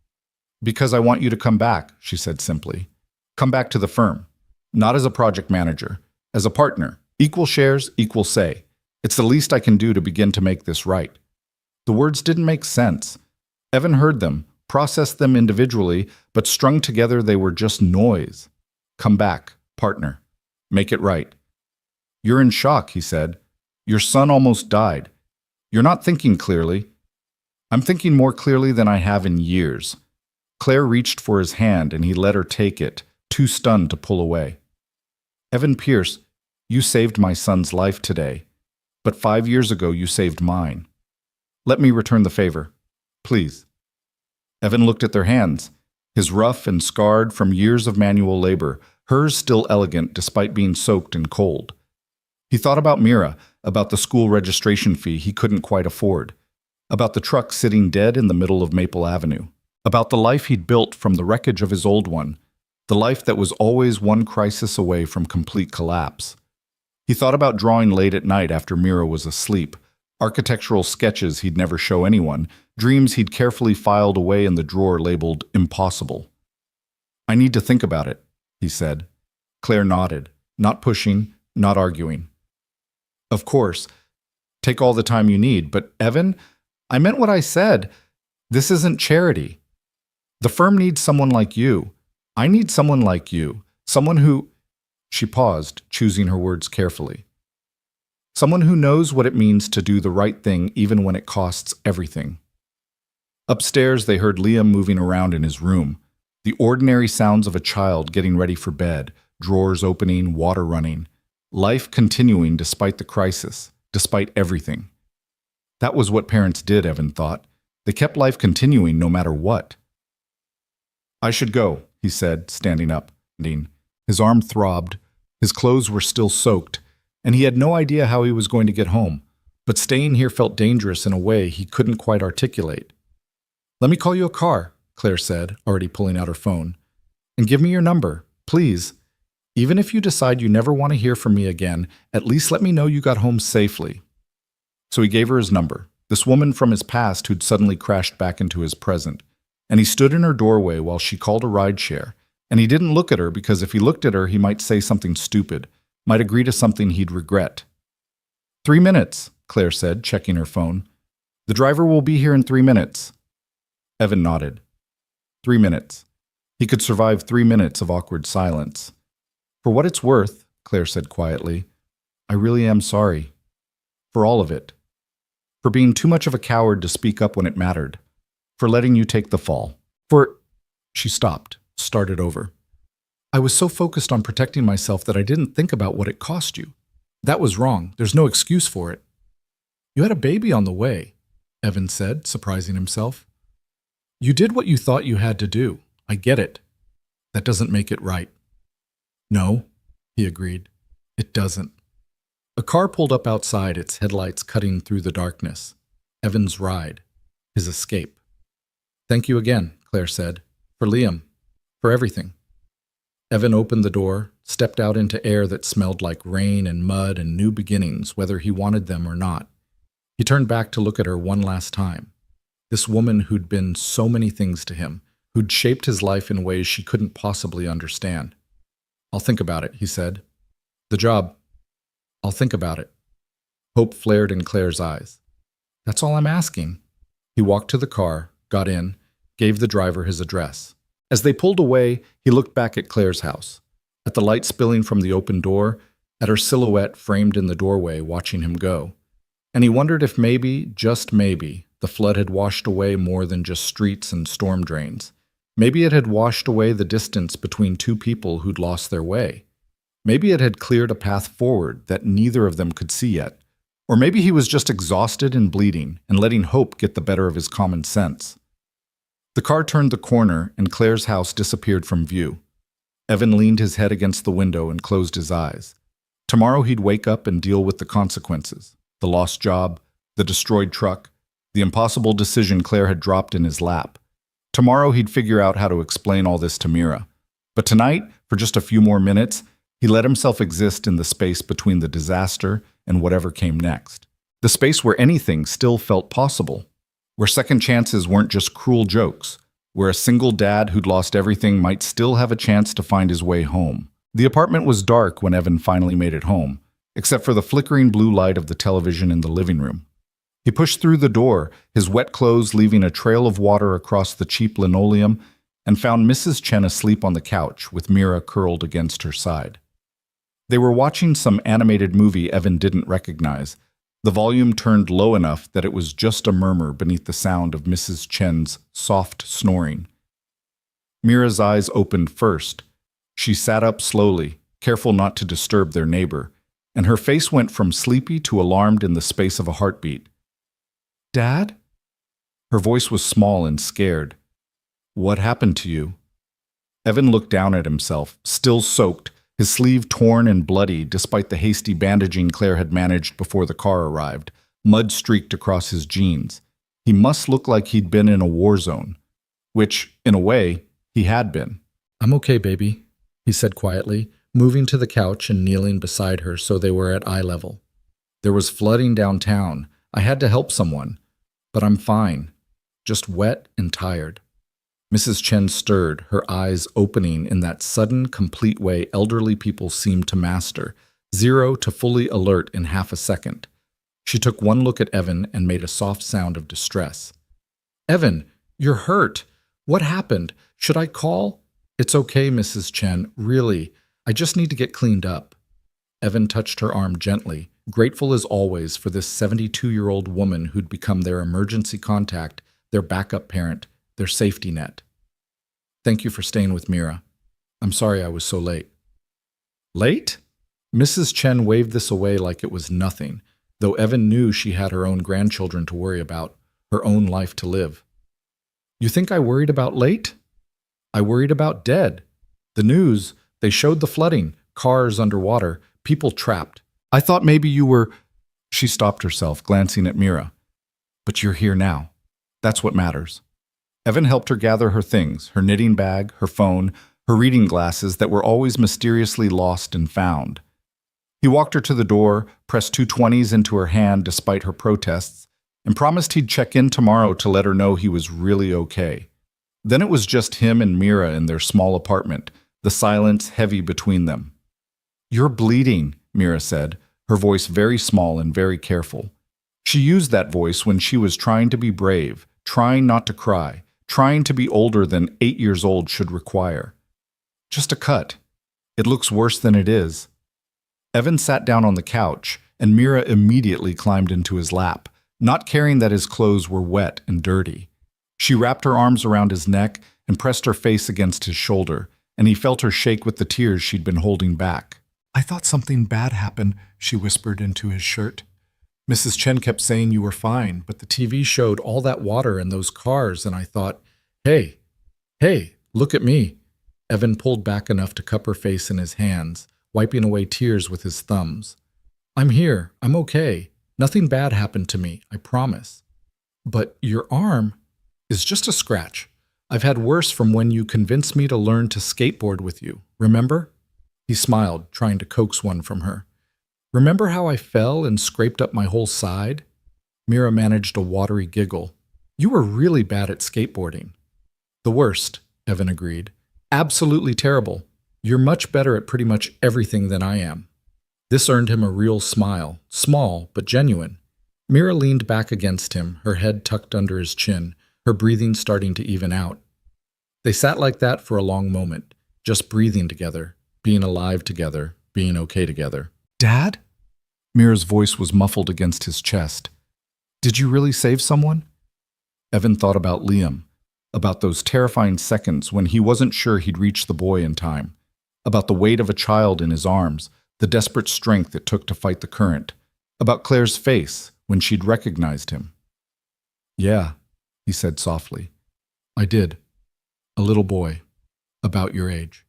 "Because I want you to come back," she said simply. "Come back to the firm. Not as a project manager, as a partner. Equal shares, equal say. It's the least I can do to begin to make this right." The words didn't make sense. Evan heard them, processed them individually, but strung together they were just noise. "Come back, partner. Make it right." "You're in shock," he said. "Your son almost died. You're not thinking clearly." "I'm thinking more clearly than I have in years." Claire reached for his hand and he let her take it, too stunned to pull away. "Evan Pierce, you saved my son's life today, but 5 years ago you saved mine. Let me return the favor, please." Evan looked at their hands, his rough and scarred from years of manual labor, hers still elegant despite being soaked and cold. He thought about Mira, about the school registration fee he couldn't quite afford, about the truck sitting dead in the middle of Maple Avenue, about the life he'd built from the wreckage of his old one, the life that was always one crisis away from complete collapse. He thought about drawing late at night after Mira was asleep, architectural sketches he'd never show anyone, dreams he'd carefully filed away in the drawer labeled impossible. "I need to think about it," he said. Claire nodded, not pushing, not arguing. "Of course. Take all the time you need, but Evan, I meant what I said. This isn't charity. The firm needs someone like you. I need someone like you. Someone who—" She paused, choosing her words carefully. "Someone who knows what it means to do the right thing even when it costs everything." Upstairs, they heard Liam moving around in his room, the ordinary sounds of a child getting ready for bed, drawers opening, water running, life continuing despite the crisis, despite everything. That was what parents did, Evan thought. They kept life continuing no matter what. "I should go," he said, standing up. His arm throbbed, his clothes were still soaked, and he had no idea how he was going to get home, but staying here felt dangerous in a way he couldn't quite articulate. "Let me call you a car," Claire said, already pulling out her phone. "And give me your number, please. Even if you decide you never want to hear from me again, at least let me know you got home safely." So he gave her his number, this woman from his past who'd suddenly crashed back into his present, and he stood in her doorway while she called a rideshare, and he didn't look at her because if he looked at her he might say something stupid, might agree to something he'd regret. 3 minutes, Claire said, checking her phone. "The driver will be here in 3 minutes." Evan nodded. 3 minutes. He could survive 3 minutes of awkward silence. "For what it's worth," Claire said quietly, "I really am sorry. For all of it. For being too much of a coward to speak up when it mattered. For letting you take the fall. For—" She stopped, started over. "I was so focused on protecting myself that I didn't think about what it cost you. That was wrong. There's no excuse for it. You had a baby on the way. Evan said, surprising himself. You did what you thought you had to do. I get it. That doesn't make it right. No, he agreed. It doesn't. A car pulled up outside, its headlights cutting through the darkness. Evan's ride. His escape. Thank you again, Claire said. For Liam. For everything. Evan opened the door, stepped out into air that smelled like rain and mud and new beginnings, whether he wanted them or not. He turned back to look at her one last time. This woman who'd been so many things to him, who'd shaped his life in ways she couldn't possibly understand. I'll think about it, he said. The job. I'll think about it. Hope flared in Claire's eyes. That's all I'm asking. He walked to the car, got in, gave the driver his address. As they pulled away, he looked back at Claire's house, at the light spilling from the open door, at her silhouette framed in the doorway watching him go. And he wondered if maybe, just maybe, the flood had washed away more than just streets and storm drains. Maybe it had washed away the distance between two people who'd lost their way. Maybe it had cleared a path forward that neither of them could see yet. Or maybe he was just exhausted and bleeding and letting hope get the better of his common sense. The car turned the corner and Claire's house disappeared from view. Evan leaned his head against the window and closed his eyes. Tomorrow he'd wake up and deal with the consequences. The lost job, the destroyed truck, the impossible decision Claire had dropped in his lap. Tomorrow he'd figure out how to explain all this to Mira. But tonight, for just a few more minutes, he let himself exist in the space between the disaster and whatever came next. The space where anything still felt possible. Where second chances weren't just cruel jokes. Where a single dad who'd lost everything might still have a chance to find his way home. The apartment was dark when Evan finally made it home, except for the flickering blue light of the television in the living room. He pushed through the door, his wet clothes leaving a trail of water across the cheap linoleum, and found Mrs. Chen asleep on the couch with Mira curled against her side. They were watching some animated movie Evan didn't recognize. The volume turned low enough that it was just a murmur beneath the sound of Mrs. Chen's soft snoring. Mira's eyes opened first. She sat up slowly, careful not to disturb their neighbor, and her face went from sleepy to alarmed in the space of a heartbeat. Dad? Her voice was small and scared. What happened to you? Evan looked down at himself, still soaked, his sleeve torn and bloody despite the hasty bandaging Claire had managed before the car arrived, mud streaked across his jeans. He must look like he'd been in a war zone, which, in a way, he had been. I'm okay, baby, he said quietly, moving to the couch and kneeling beside her so they were at eye level. There was flooding downtown. I had to help someone, but I'm fine, just wet and tired. Mrs. Chen stirred, her eyes opening in that sudden, complete way elderly people seemed to master, 0 to fully alert in half a second. She took one look at Evan and made a soft sound of distress. Evan, you're hurt. What happened? Should I call? It's okay, Mrs. Chen, really. I just need to get cleaned up. Evan touched her arm gently, grateful as always for this 72-year-old woman who'd become their emergency contact, their backup parent, their safety net. Thank you for staying with Mira. I'm sorry I was so late. Late? Mrs. Chen waved this away like it was nothing, though Evan knew she had her own grandchildren to worry about, her own life to live. You think I worried about late? I worried about dead. The news, they showed the flooding, cars underwater, people trapped. I thought maybe you were... She stopped herself, glancing at Mira. But you're here now. That's what matters. Evan helped her gather her things, her knitting bag, her phone, her reading glasses that were always mysteriously lost and found. He walked her to the door, pressed 220s into her hand despite her protests, and promised he'd check in tomorrow to let her know he was really okay. Then it was just him and Mira in their small apartment, the silence heavy between them. You're bleeding, Mira said, her voice very small and very careful. She used that voice when she was trying to be brave, trying not to cry, trying to be older than 8 years old should require. Just a cut. It looks worse than it is. Evan sat down on the couch, and Mira immediately climbed into his lap, not caring that his clothes were wet and dirty. She wrapped her arms around his neck and pressed her face against his shoulder, and he felt her shake with the tears she'd been holding back. I thought something bad happened, she whispered into his shirt. Mrs. Chen kept saying you were fine, but the TV showed all that water and those cars, and I thought, hey, hey, look at me. Evan pulled back enough to cup her face in his hands, wiping away tears with his thumbs. I'm here. I'm okay. Nothing bad happened to me, I promise. But your arm is just a scratch. I've had worse from when you convinced me to learn to skateboard with you. Remember? He smiled, trying to coax one from her. Remember how I fell and scraped up my whole side? Mira managed a watery giggle. You were really bad at skateboarding. The worst, Evan agreed. Absolutely terrible. You're much better at pretty much everything than I am. This earned him a real smile, small but genuine. Mira leaned back against him, her head tucked under his chin, her breathing starting to even out. They sat like that for a long moment, just breathing together, being alive together, being okay together. Dad? Mira's voice was muffled against his chest. Did you really save someone? Evan thought about Liam, about those terrifying seconds when he wasn't sure he'd reach the boy in time, about the weight of a child in his arms, the desperate strength it took to fight the current, about Claire's face when she'd recognized him. Yeah, he said softly. I did. A little boy, about your age.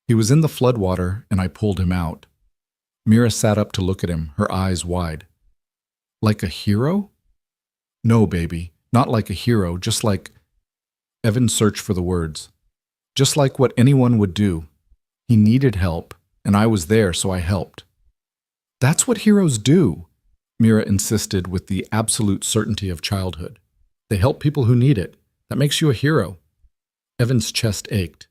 He was in the floodwater and I pulled him out. Mira sat up to look at him, her eyes wide. Like a hero? No, baby, not like a hero, just like... Evan searched for the words. Just like what anyone would do. He needed help, and I was there, so I helped. That's what heroes do, Mira insisted with the absolute certainty of childhood. They help people who need it. That makes you a hero. Evan's chest ached.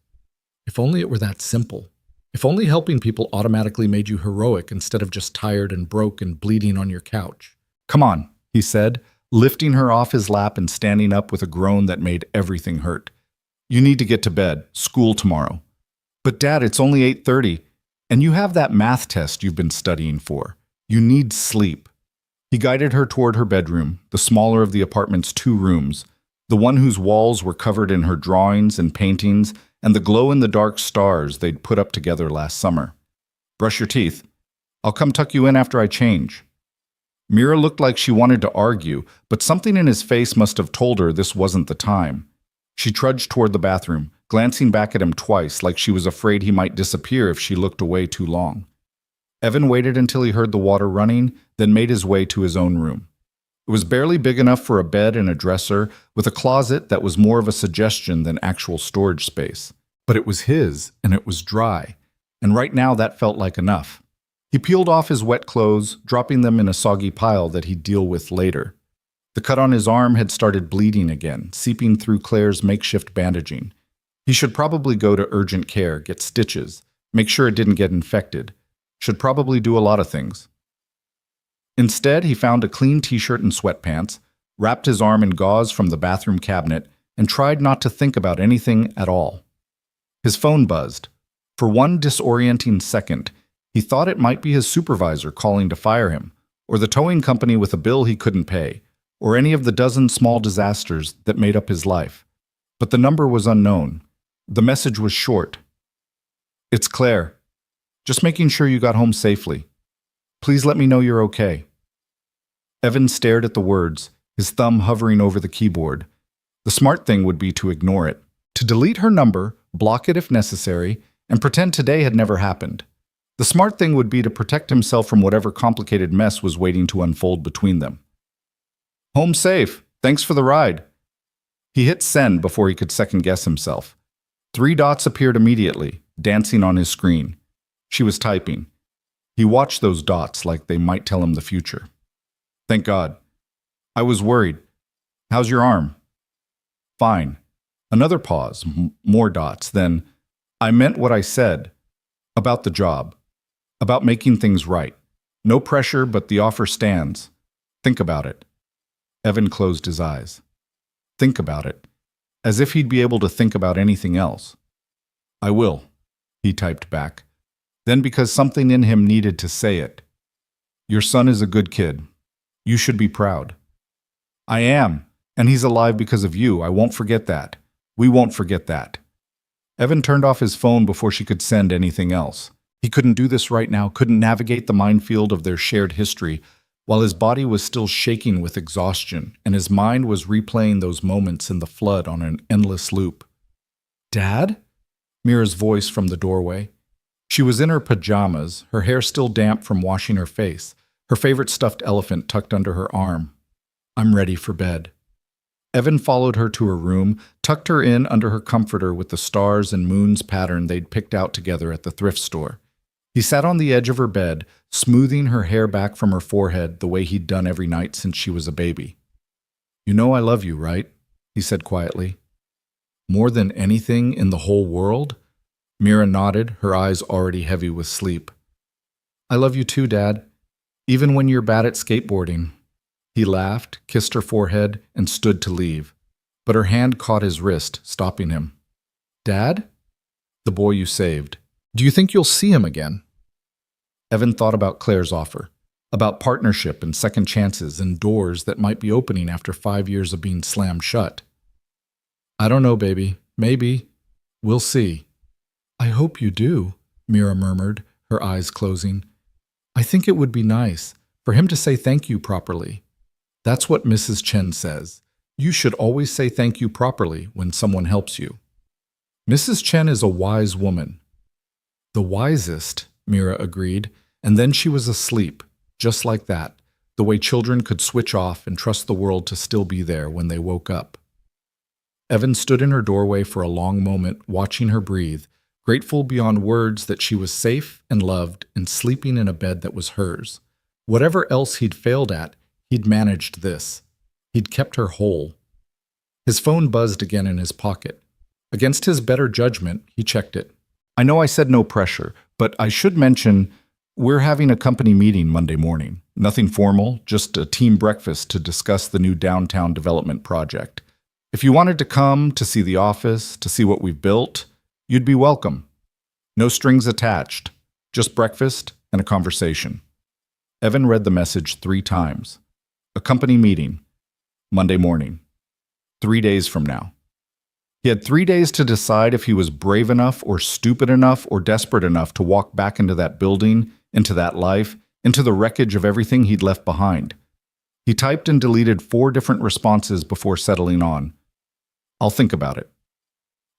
If only it were that simple. If only helping people automatically made you heroic instead of just tired and broke and bleeding on your couch. Come on, he said, lifting her off his lap and standing up with a groan that made everything hurt. You need to get to bed. School tomorrow. But Dad, it's only 8:30, and you have that math test you've been studying for. You need sleep. He guided her toward her bedroom, the smaller of the apartment's 2 rooms, the one whose walls were covered in her drawings and paintings and the glow-in-the-dark stars they'd put up together last summer. Brush your teeth. I'll come tuck you in after I change. Mira looked like she wanted to argue, but something in his face must have told her this wasn't the time. She trudged toward the bathroom, glancing back at him twice like she was afraid he might disappear if she looked away too long. Evan waited until he heard the water running, then made his way to his own room. It was barely big enough for a bed and a dresser, with a closet that was more of a suggestion than actual storage space. But it was his, and it was dry, and right now that felt like enough. He peeled off his wet clothes, dropping them in a soggy pile that he'd deal with later. The cut on his arm had started bleeding again, seeping through Claire's makeshift bandaging. He should probably go to urgent care, get stitches, make sure it didn't get infected. Should probably do a lot of things. Instead, he found a clean t-shirt and sweatpants, wrapped his arm in gauze from the bathroom cabinet, and tried not to think about anything at all. His phone buzzed. For one disorienting second, he thought it might be his supervisor calling to fire him, or the towing company with a bill he couldn't pay, or any of the dozen small disasters that made up his life. But the number was unknown. The message was short. It's Claire. Just making sure you got home safely. Please let me know you're okay. Evan stared at the words, his thumb hovering over the keyboard. The smart thing would be to ignore it, to delete her number, block it if necessary, and pretend today had never happened. The smart thing would be to protect himself from whatever complicated mess was waiting to unfold between them. Home safe. Thanks for the ride. He hit send before he could second-guess himself. 3 dots appeared immediately, dancing on his screen. She was typing. He watched those dots like they might tell him the future. Thank God. I was worried. How's your arm? Fine. Another pause, more dots, then, I meant what I said. About the job. About making things right. No pressure, but the offer stands. Think about it. Evan closed his eyes. Think about it. As if he'd be able to think about anything else. I will, he typed back. Then because something in him needed to say it. Your son is a good kid. You should be proud. I am, and he's alive because of you. I won't forget that. We won't forget that. Evan turned off his phone before she could send anything else. He couldn't do this right now, couldn't navigate the minefield of their shared history while his body was still shaking with exhaustion and his mind was replaying those moments in the flood on an endless loop. "Dad?" Mira's voice from the doorway. She was in her pajamas, her hair still damp from washing her face, her favorite stuffed elephant tucked under her arm. "I'm ready for bed." Evan followed her to her room, tucked her in under her comforter with the stars and moons pattern they'd picked out together at the thrift store. He sat on the edge of her bed, smoothing her hair back from her forehead the way he'd done every night since she was a baby. "You know I love you, right?" he said quietly. "More than anything in the whole world?" Mira nodded, her eyes already heavy with sleep. "I love you too, Dad, even when you're bad at skateboarding." He laughed, kissed her forehead, and stood to leave. But her hand caught his wrist, stopping him. "Dad?" "The boy you saved. Do you think you'll see him again?" Evan thought about Claire's offer, about partnership and second chances and doors that might be opening after 5 years of being slammed shut. "I don't know, baby. Maybe. We'll see." "I hope you do," Mira murmured, her eyes closing. "I think it would be nice for him to say thank you properly. That's what Mrs. Chen says. You should always say thank you properly when someone helps you." "Mrs. Chen is a wise woman." "The wisest," Mira agreed, and then she was asleep, just like that, the way children could switch off and trust the world to still be there when they woke up. Evan stood in her doorway for a long moment, watching her breathe, grateful beyond words that she was safe and loved and sleeping in a bed that was hers. Whatever else he'd failed at, he'd managed this. He'd kept her whole. His phone buzzed again in his pocket. Against his better judgment, he checked it. "I know I said no pressure, but I should mention we're having a company meeting Monday morning. Nothing formal, just a team breakfast to discuss the new downtown development project. If you wanted to come to see the office, to see what we've built, you'd be welcome. No strings attached, just breakfast and a conversation." Evan read the message 3 times. A company meeting, Monday morning, 3 days from now. He had 3 days to decide if he was brave enough or stupid enough or desperate enough to walk back into that building, into that life, into the wreckage of everything he'd left behind. He typed and deleted 4 different responses before settling on. "I'll think about it."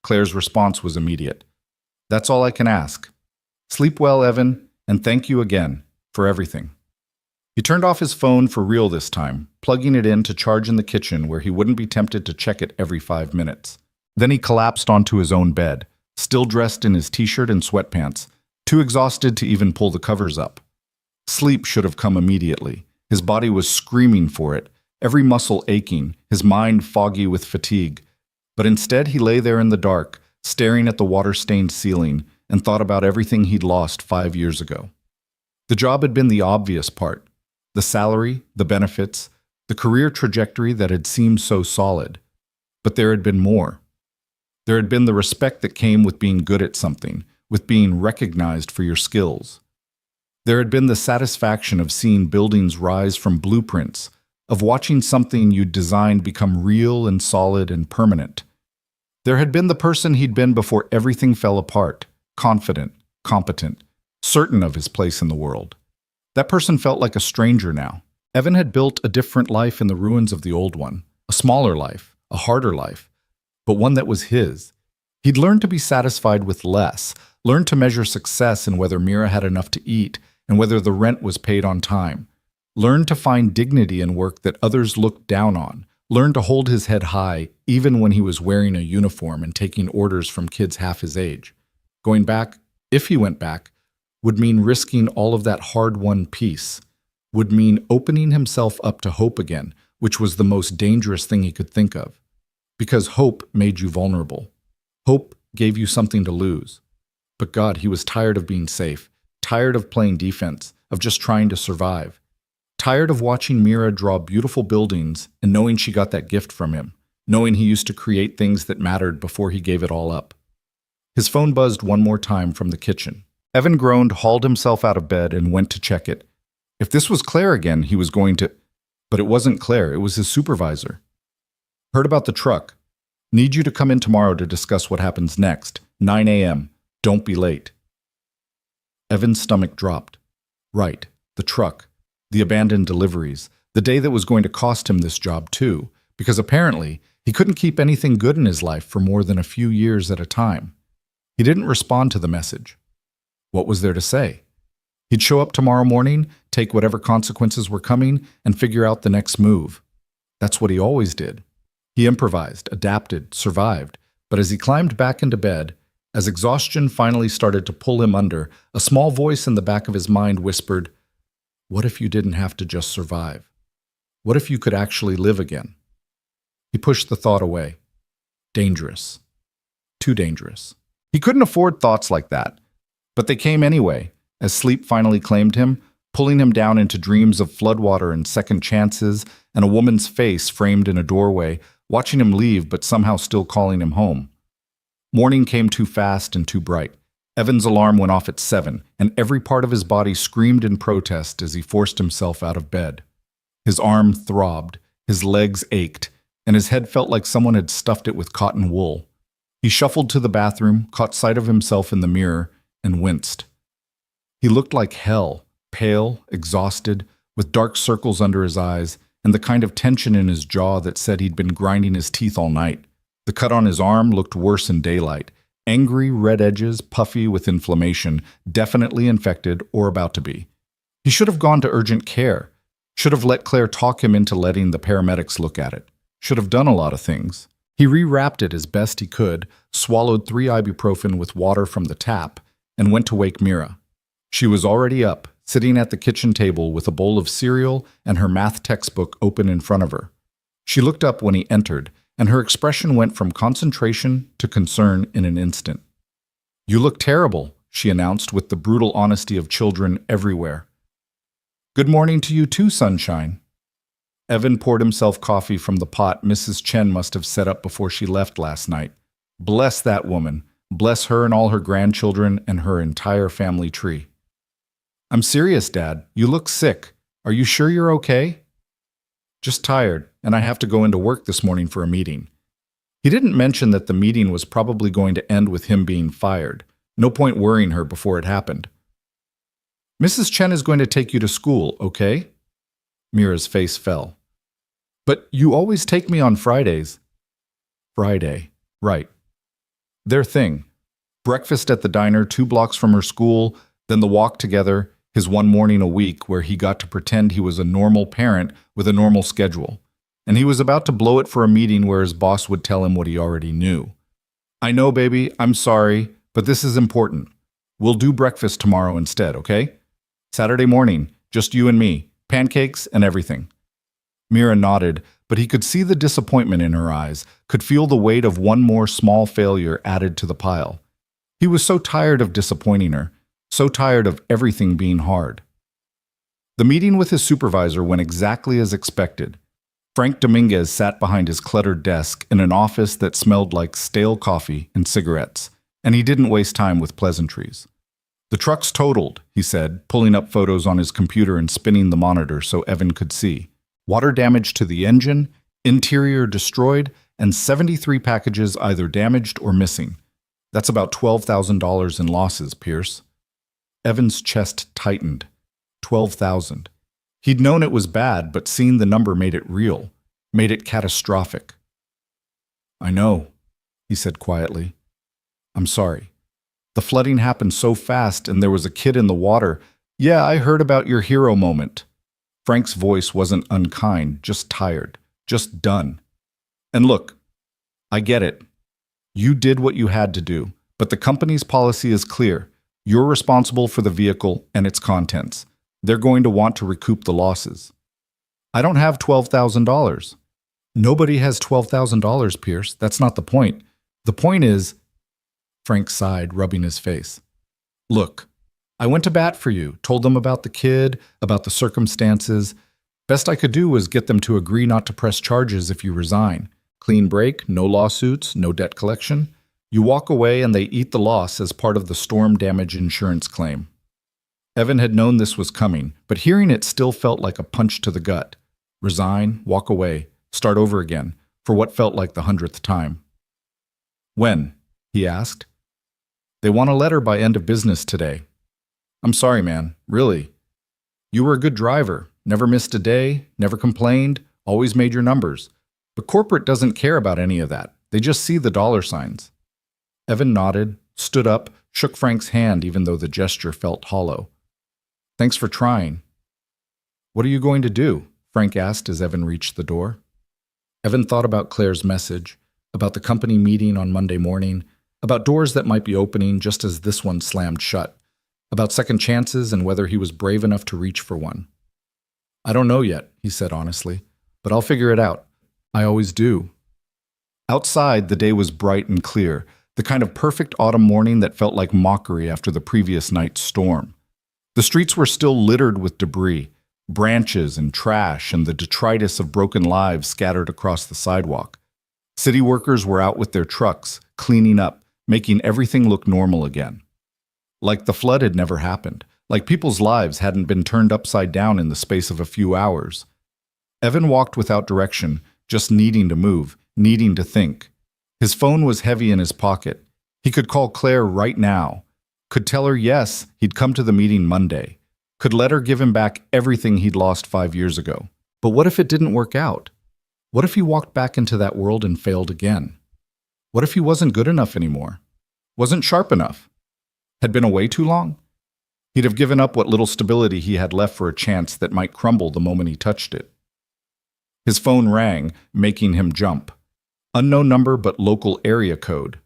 Claire's response was immediate. "That's all I can ask. Sleep well, Evan, and thank you again for everything." He turned off his phone for real this time, plugging it in to charge in the kitchen where he wouldn't be tempted to check it every 5 minutes. Then he collapsed onto his own bed, still dressed in his t-shirt and sweatpants, too exhausted to even pull the covers up. Sleep should have come immediately. His body was screaming for it, every muscle aching, his mind foggy with fatigue. But instead he lay there in the dark, staring at the water-stained ceiling, and thought about everything he'd lost 5 years ago. The job had been the obvious part. The salary, the benefits, the career trajectory that had seemed so solid. But there had been more. There had been the respect that came with being good at something, with being recognized for your skills. There had been the satisfaction of seeing buildings rise from blueprints, of watching something you'd designed become real and solid and permanent. There had been the person he'd been before everything fell apart, confident, competent, certain of his place in the world. That person felt like a stranger now. Evan had built a different life in the ruins of the old one, a smaller life, a harder life, but one that was his. He'd learned to be satisfied with less, learned to measure success in whether Mira had enough to eat and whether the rent was paid on time, learned to find dignity in work that others looked down on, learned to hold his head high even when he was wearing a uniform and taking orders from kids half his age. Going back, if he went back, would mean risking all of that hard-won peace, would mean opening himself up to hope again, which was the most dangerous thing he could think of. Because hope made you vulnerable. Hope gave you something to lose. But God, he was tired of being safe, tired of playing defense, of just trying to survive. Tired of watching Mira draw beautiful buildings and knowing she got that gift from him, knowing he used to create things that mattered before he gave it all up. His phone buzzed one more time from the kitchen. Evan groaned, hauled himself out of bed, and went to check it. If this was Claire again, he was going to... But it wasn't Claire, it was his supervisor. "Heard about the truck. Need you to come in tomorrow to discuss what happens next. 9 a.m. Don't be late." Evan's stomach dropped. Right, the truck. the abandoned deliveries, the day that was going to cost him this job too, because apparently he couldn't keep anything good in his life for more than a few years at a time. He didn't respond to the message. What was there to say? He'd show up tomorrow morning, take whatever consequences were coming, and figure out the next move. That's what he always did. He improvised, adapted, survived, but as he climbed back into bed, as exhaustion finally started to pull him under, a small voice in the back of his mind whispered, "What if you didn't have to just survive? What if you could actually live again?" He pushed the thought away. Dangerous. Too dangerous. He couldn't afford thoughts like that, but they came anyway, as sleep finally claimed him, pulling him down into dreams of floodwater and second chances and a woman's face framed in a doorway, watching him leave but somehow still calling him home. Morning came too fast and too bright. Evan's alarm went off at 7, and every part of his body screamed in protest as he forced himself out of bed. His arm throbbed, his legs ached, and his head felt like someone had stuffed it with cotton wool. He shuffled to the bathroom, caught sight of himself in the mirror, and winced. He looked like hell, pale, exhausted, with dark circles under his eyes, and the kind of tension in his jaw that said he'd been grinding his teeth all night. The cut on his arm looked worse in daylight. Angry red edges, puffy with inflammation, definitely infected or about to be. He should have gone to urgent care. Should have let Claire talk him into letting the paramedics look at it. Should have done a lot of things. He rewrapped it as best he could, swallowed 3 ibuprofen with water from the tap, and went to wake Mira. She was already up, sitting at the kitchen table with a bowl of cereal and her math textbook open in front of her. She looked up when he entered, and her expression went from concentration to concern in an instant. "You look terrible," she announced with the brutal honesty of children everywhere. "Good morning to you too, sunshine." Evan poured himself coffee from the pot Mrs. Chen must have set up before she left last night. Bless that woman. Bless her and all her grandchildren and her entire family tree. "I'm serious, Dad. You look sick. Are you sure you're okay?" "Just tired, and I have to go into work this morning for a meeting." He didn't mention that the meeting was probably going to end with him being fired. No point worrying her before it happened. "Mrs. Chen is going to take you to school, okay?" Mira's face fell. "But you always take me on Fridays." "Friday, right. Their thing. Breakfast at the diner 2 blocks from her school, then the walk together, his one morning a week where he got to pretend he was a normal parent with a normal schedule. And he was about to blow it for a meeting where his boss would tell him what he already knew. "I know, baby, I'm sorry, but this is important. We'll do breakfast tomorrow instead, okay? Saturday morning, just you and me, pancakes and everything." Mira nodded, but he could see the disappointment in her eyes, could feel the weight of one more small failure added to the pile. He was so tired of disappointing her, so tired of everything being hard. The meeting with his supervisor went exactly as expected. Frank Dominguez sat behind his cluttered desk in an office that smelled like stale coffee and cigarettes, and he didn't waste time with pleasantries. "The truck's totaled," he said, pulling up photos on his computer and spinning the monitor so Evan could see. "Water damage to the engine, interior destroyed, and 73 packages either damaged or missing. That's about $12,000 in losses, Pierce." Evan's chest tightened. 12,000. He'd known it was bad, but seeing the number made it real, made it catastrophic. "I know," he said quietly. "I'm sorry. The flooding happened so fast and there was a kid in the water. Yeah, I heard about your hero moment." Frank's voice wasn't unkind, just tired, just done. "And look, I get it. You did what you had to do, but the company's policy is clear. You're responsible for the vehicle and its contents. They're going to want to recoup the losses." "I don't have $12,000. "Nobody has $12,000, Pierce. That's not the point. The point is," Frank sighed, rubbing his face. "Look, I went to bat for you, told them about the kid, about the circumstances. Best I could do was get them to agree not to press charges if you resign. Clean break, no lawsuits, no debt collection. You walk away and they eat the loss as part of the storm damage insurance claim." Evan had known this was coming, but hearing it still felt like a punch to the gut. Resign, walk away, start over again, for what felt like the 100th time. "When?" he asked. "They want a letter by end of business today." "I'm sorry, man, really. You were a good driver. Never missed a day, never complained, always made your numbers. But corporate doesn't care about any of that. They just see the dollar signs. Evan nodded, stood up, shook Frank's hand even though the gesture felt hollow. Thanks for trying. What are you going to do? Frank asked as Evan reached the door. Evan thought about Claire's message, about the company meeting on Monday morning, about doors that might be opening just as this one slammed shut, about second chances and whether he was brave enough to reach for one. I don't know yet, he said honestly, but I'll figure it out. I always do. Outside, the day was bright and clear, the kind of perfect autumn morning that felt like mockery after the previous night's storm. The streets were still littered with debris, branches and trash and the detritus of broken lives scattered across the sidewalk. City workers were out with their trucks, cleaning up, making everything look normal again. Like the flood had never happened, like people's lives hadn't been turned upside down in the space of a few hours. Evan walked without direction, just needing to move, needing to think. His phone was heavy in his pocket. He could call Claire right now, could tell her yes, he'd come to the meeting Monday, could let her give him back everything he'd lost 5 years ago. But what if it didn't work out? What if he walked back into that world and failed again? What if he wasn't good enough anymore? Wasn't sharp enough? Had been away too long? He'd have given up what little stability he had left for a chance that might crumble the moment he touched it. His phone rang, making him jump. Unknown number but local area code.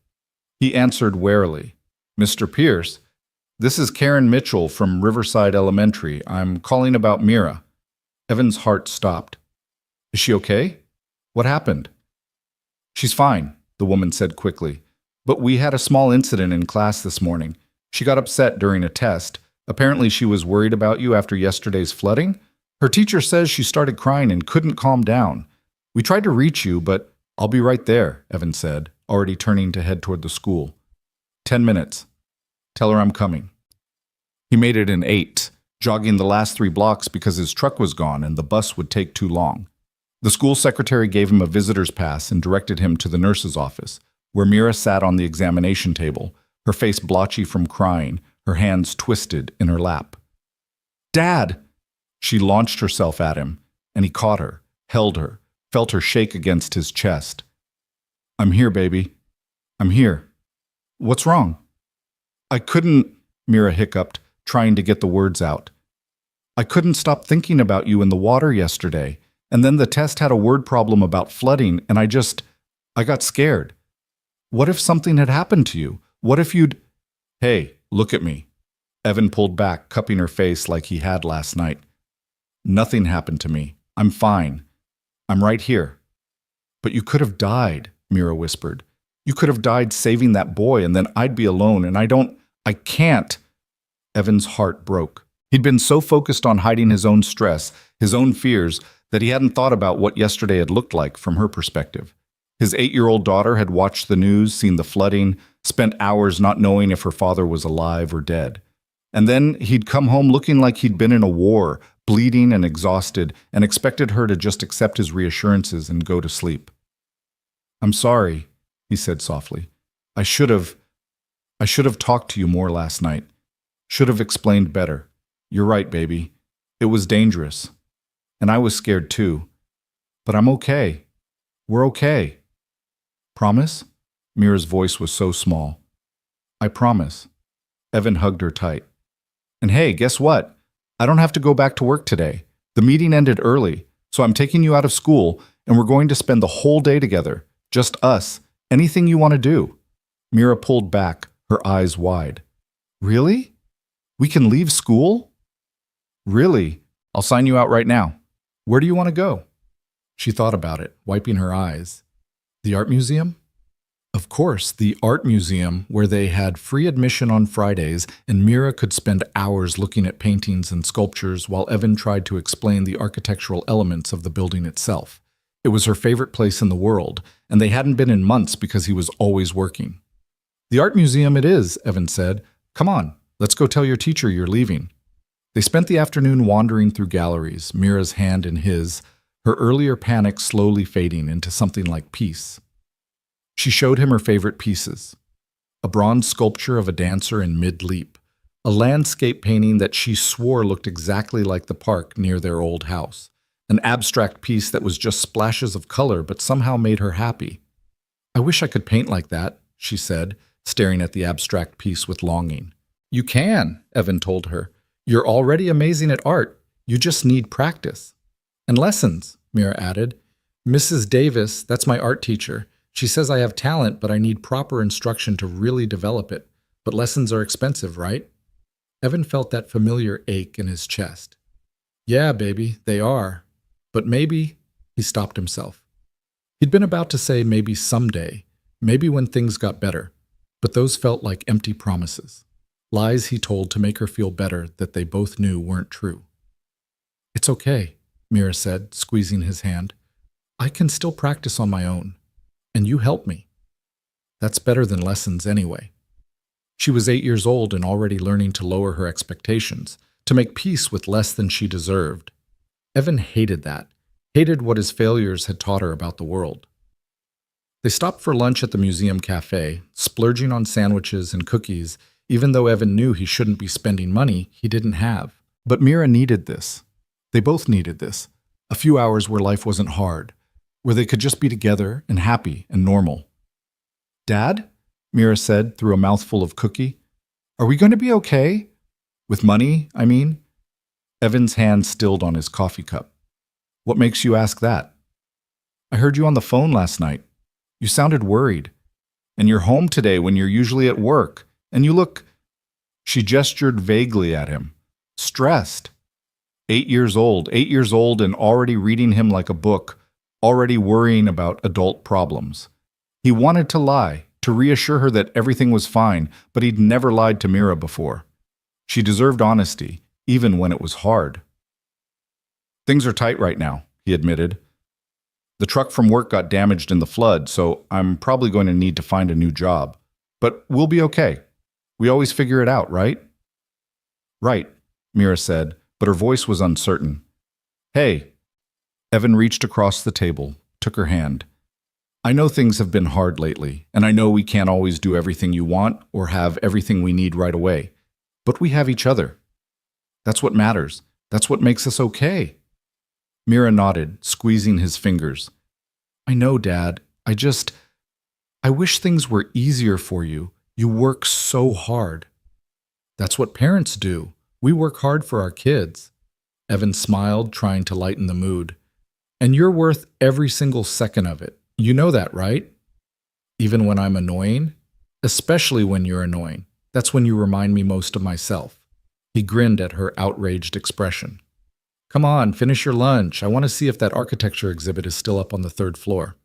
He answered warily. Mr. Pierce, this is Karen Mitchell from Riverside Elementary. I'm calling about Mira. Evan's heart stopped. Is she okay? What happened? She's fine, the woman said quickly. But we had a small incident in class this morning. She got upset during a test. Apparently she was worried about you after yesterday's flooding. Her teacher says she started crying and couldn't calm down. We tried to reach you, but I'll be right there, Evan said, already turning to head toward the school. 10 minutes. Tell her I'm coming. He made it in 8, jogging the last 3 blocks because his truck was gone and the bus would take too long. The school secretary gave him a visitor's pass and directed him to the nurse's office, where Mira sat on the examination table, her face blotchy from crying, her hands twisted in her lap. Dad! She launched herself at him, and he caught her, held her, felt her shake against his chest. I'm here, baby. I'm here. What's wrong? I couldn't, Mira hiccuped, trying to get the words out. I couldn't stop thinking about you in the water yesterday, and then the test had a word problem about flooding, and I got scared. What if something had happened to you? What if you'd... Hey, look at me. Evan pulled back, cupping her face like he had last night. Nothing happened to me. I'm fine. I'm right here. But you could have died, Mira whispered. You could have died saving that boy, and then I'd be alone, and I can't. Evan's heart broke. He'd been so focused on hiding his own stress, his own fears, that he hadn't thought about what yesterday had looked like from her perspective. His 8-year-old daughter had watched the news, seen the flooding, spent hours not knowing if her father was alive or dead. And then he'd come home looking like he'd been in a war, bleeding and exhausted, and expected her to just accept his reassurances and go to sleep. I'm sorry, he said softly. I should have talked to you more last night. Should have explained better. You're right, baby. It was dangerous. And I was scared too. But I'm okay. We're okay. Promise? Mira's voice was so small. I promise. Evan hugged her tight. And hey, guess what? I don't have to go back to work today. The meeting ended early, so I'm taking you out of school, and we're going to spend the whole day together. Just us. Anything you want to do. Mira pulled back, her eyes wide. Really? We can leave school? Really? I'll sign you out right now. Where do you want to go? She thought about it, wiping her eyes. The art museum? Of course, the art museum, where they had free admission on Fridays, and Mira could spend hours looking at paintings and sculptures while Evan tried to explain the architectural elements of the building itself. It was her favorite place in the world, and they hadn't been in months because he was always working. The art museum it is, Evan said. Come on, let's go tell your teacher you're leaving. They spent the afternoon wandering through galleries, Mira's hand in his, her earlier panic slowly fading into something like peace. She showed him her favorite pieces. A bronze sculpture of a dancer in mid-leap, a landscape painting that she swore looked exactly like the park near their old house, an abstract piece that was just splashes of color but somehow made her happy. "I wish I could paint like that," she said, staring at the abstract piece with longing. "You can," Evan told her. "You're already amazing at art. You just need practice." "And lessons," Mira added. "Mrs. Davis, that's my art teacher. She says I have talent, but I need proper instruction to really develop it. But lessons are expensive, right?" Evan felt that familiar ache in his chest. "Yeah, baby, they are. But maybe," he stopped himself. He'd been about to say maybe someday, maybe when things got better, but those felt like empty promises. Lies he told to make her feel better that they both knew weren't true. "It's okay," Mira said, squeezing his hand. "I can still practice on my own. And you help me. That's better than lessons anyway." She was 8 years old and already learning to lower her expectations, to make peace with less than she deserved. Evan hated that, hated what his failures had taught her about the world. They stopped for lunch at the museum cafe, splurging on sandwiches and cookies, even though Evan knew he shouldn't be spending money he didn't have. But Mira needed this. They both needed this. A few hours where life wasn't hard, where they could just be together and happy and normal. "Dad?" Mira said through a mouthful of cookie. "Are we going to be okay? With money, I mean?" Evan's hand stilled on his coffee cup. "What makes you ask that?" "I heard you on the phone last night. You sounded worried. And you're home today when you're usually at work. And you look—" She gestured vaguely at him. "Stressed. 8 years old and already reading him like a book, already worrying about adult problems. He wanted to lie, to reassure her that everything was fine, but he'd never lied to Mira before. She deserved honesty, even when it was hard. "Things are tight right now," he admitted. "The truck from work got damaged in the flood, so I'm probably going to need to find a new job. But we'll be okay. We always figure it out, right?" "Right," Mira said, but her voice was uncertain. "Hey." Evan reached across the table, took her hand. "I know things have been hard lately, and I know we can't always do everything you want or have everything we need right away. But we have each other. That's what matters. That's what makes us okay." Mira nodded, squeezing his fingers. "I know, Dad. I wish things were easier for you. You work so hard." "That's what parents do. We work hard for our kids." Evan smiled, trying to lighten the mood. "And you're worth every single second of it. You know that, right? Even when I'm annoying? Especially when you're annoying. That's when you remind me most of myself." He grinned at her outraged expression. "Come on, finish your lunch. I want to see if that architecture exhibit is still up on the 3rd floor."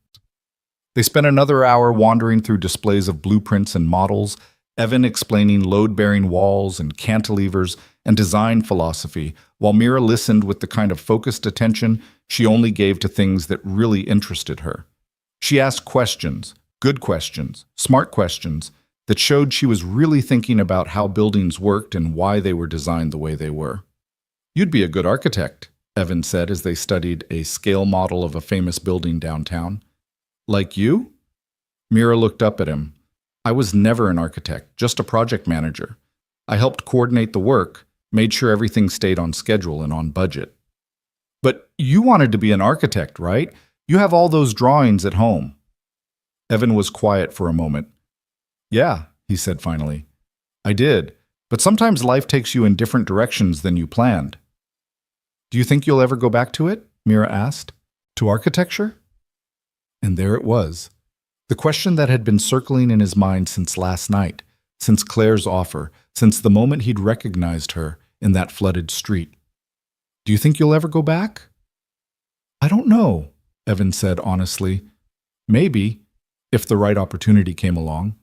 They spent another hour wandering through displays of blueprints and models, Evan explaining load-bearing walls and cantilevers and design philosophy, while Mira listened with the kind of focused attention she only gave to things that really interested her. She asked questions, good questions, smart questions, that showed she was really thinking about how buildings worked and why they were designed the way they were. "You'd be a good architect," Evan said as they studied a scale model of a famous building downtown. "Like you?" Mira looked up at him. "I was never an architect, just a project manager. I helped coordinate the work, made sure everything stayed on schedule and on budget." "But you wanted to be an architect, right? You have all those drawings at home." Evan was quiet for a moment. "Yeah," he said finally. "I did, but sometimes life takes you in different directions than you planned." "Do you think you'll ever go back to it?" Mira asked. "To architecture?" And there it was. The question that had been circling in his mind since last night, since Claire's offer, since the moment he'd recognized her in that flooded street. "Do you think you'll ever go back?" "I don't know," Evan said honestly. "Maybe, if the right opportunity came along."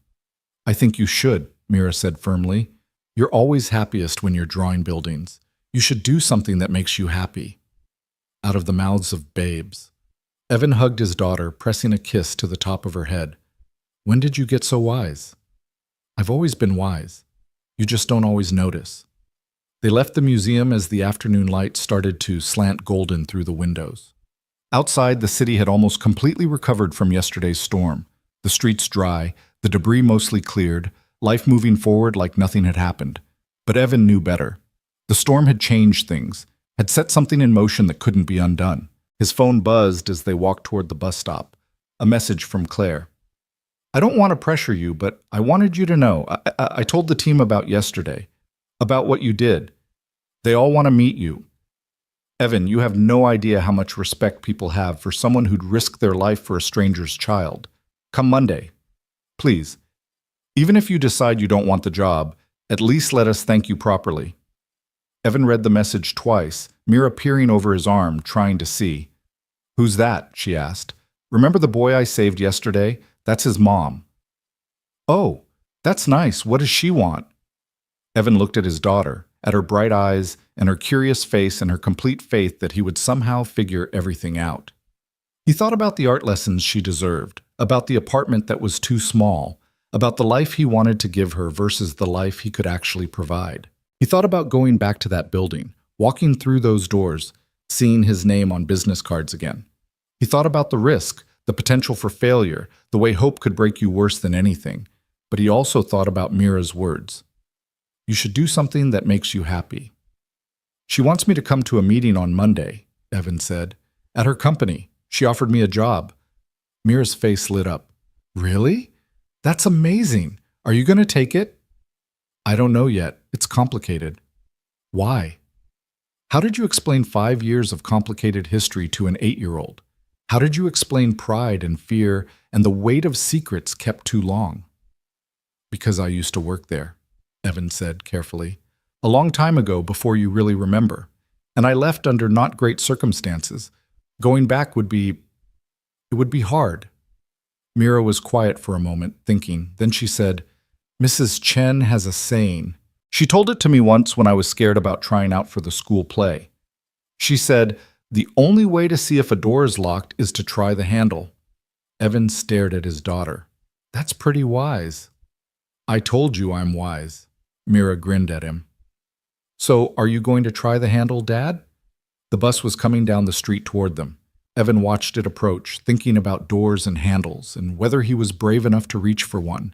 "I think you should," Mira said firmly. "You're always happiest when you're drawing buildings. You should do something that makes you happy." Out of the mouths of babes. Evan hugged his daughter, pressing a kiss to the top of her head. "When did you get so wise?" "I've always been wise. You just don't always notice." They left the museum as the afternoon light started to slant golden through the windows. Outside, the city had almost completely recovered from yesterday's storm. The streets dry, the debris mostly cleared, life moving forward like nothing had happened. But Evan knew better. The storm had changed things, had set something in motion that couldn't be undone. His phone buzzed as they walked toward the bus stop. A message from Claire. I don't want to pressure you, but I wanted you to know. I told the team about yesterday, about what you did. They all want to meet you. Evan, you have no idea how much respect people have for someone who'd risk their life for a stranger's child. Come Monday. Please. Even if you decide you don't want the job, at least let us thank you properly. Evan read the message twice, Mira peering over his arm, trying to see. Who's that? She asked. Remember the boy I saved yesterday? That's his mom. Oh, that's nice. What does she want? Evan looked at his daughter, at her bright eyes and her curious face and her complete faith that he would somehow figure everything out. He thought about the art lessons she deserved, about the apartment that was too small, about the life he wanted to give her versus the life he could actually provide. He thought about going back to that building, walking through those doors, seeing his name on business cards again. He thought about the risk, the potential for failure, the way hope could break you worse than anything. But he also thought about Mira's words. You should do something that makes you happy. She wants me to come to a meeting on Monday, Evan said. At her company. She offered me a job. Mira's face lit up. Really? That's amazing. Are you going to take it? I don't know yet. It's complicated. Why? How did you explain 5 years of complicated history to an 8-year-old? How did you explain pride and fear and the weight of secrets kept too long? Because I used to work there, Evan said carefully. A long time ago, before you really remember. And I left under not great circumstances. Going back would be hard. Mira was quiet for a moment, thinking. Then she said, Mrs. Chen has a saying. She told it to me once when I was scared about trying out for the school play. She said, the only way to see if a door is locked is to try the handle. Evan stared at his daughter. That's pretty wise. I told you I'm wise. Mira grinned at him. So, are you going to try the handle, Dad? The bus was coming down the street toward them. Evan watched it approach, thinking about doors and handles, and whether he was brave enough to reach for one.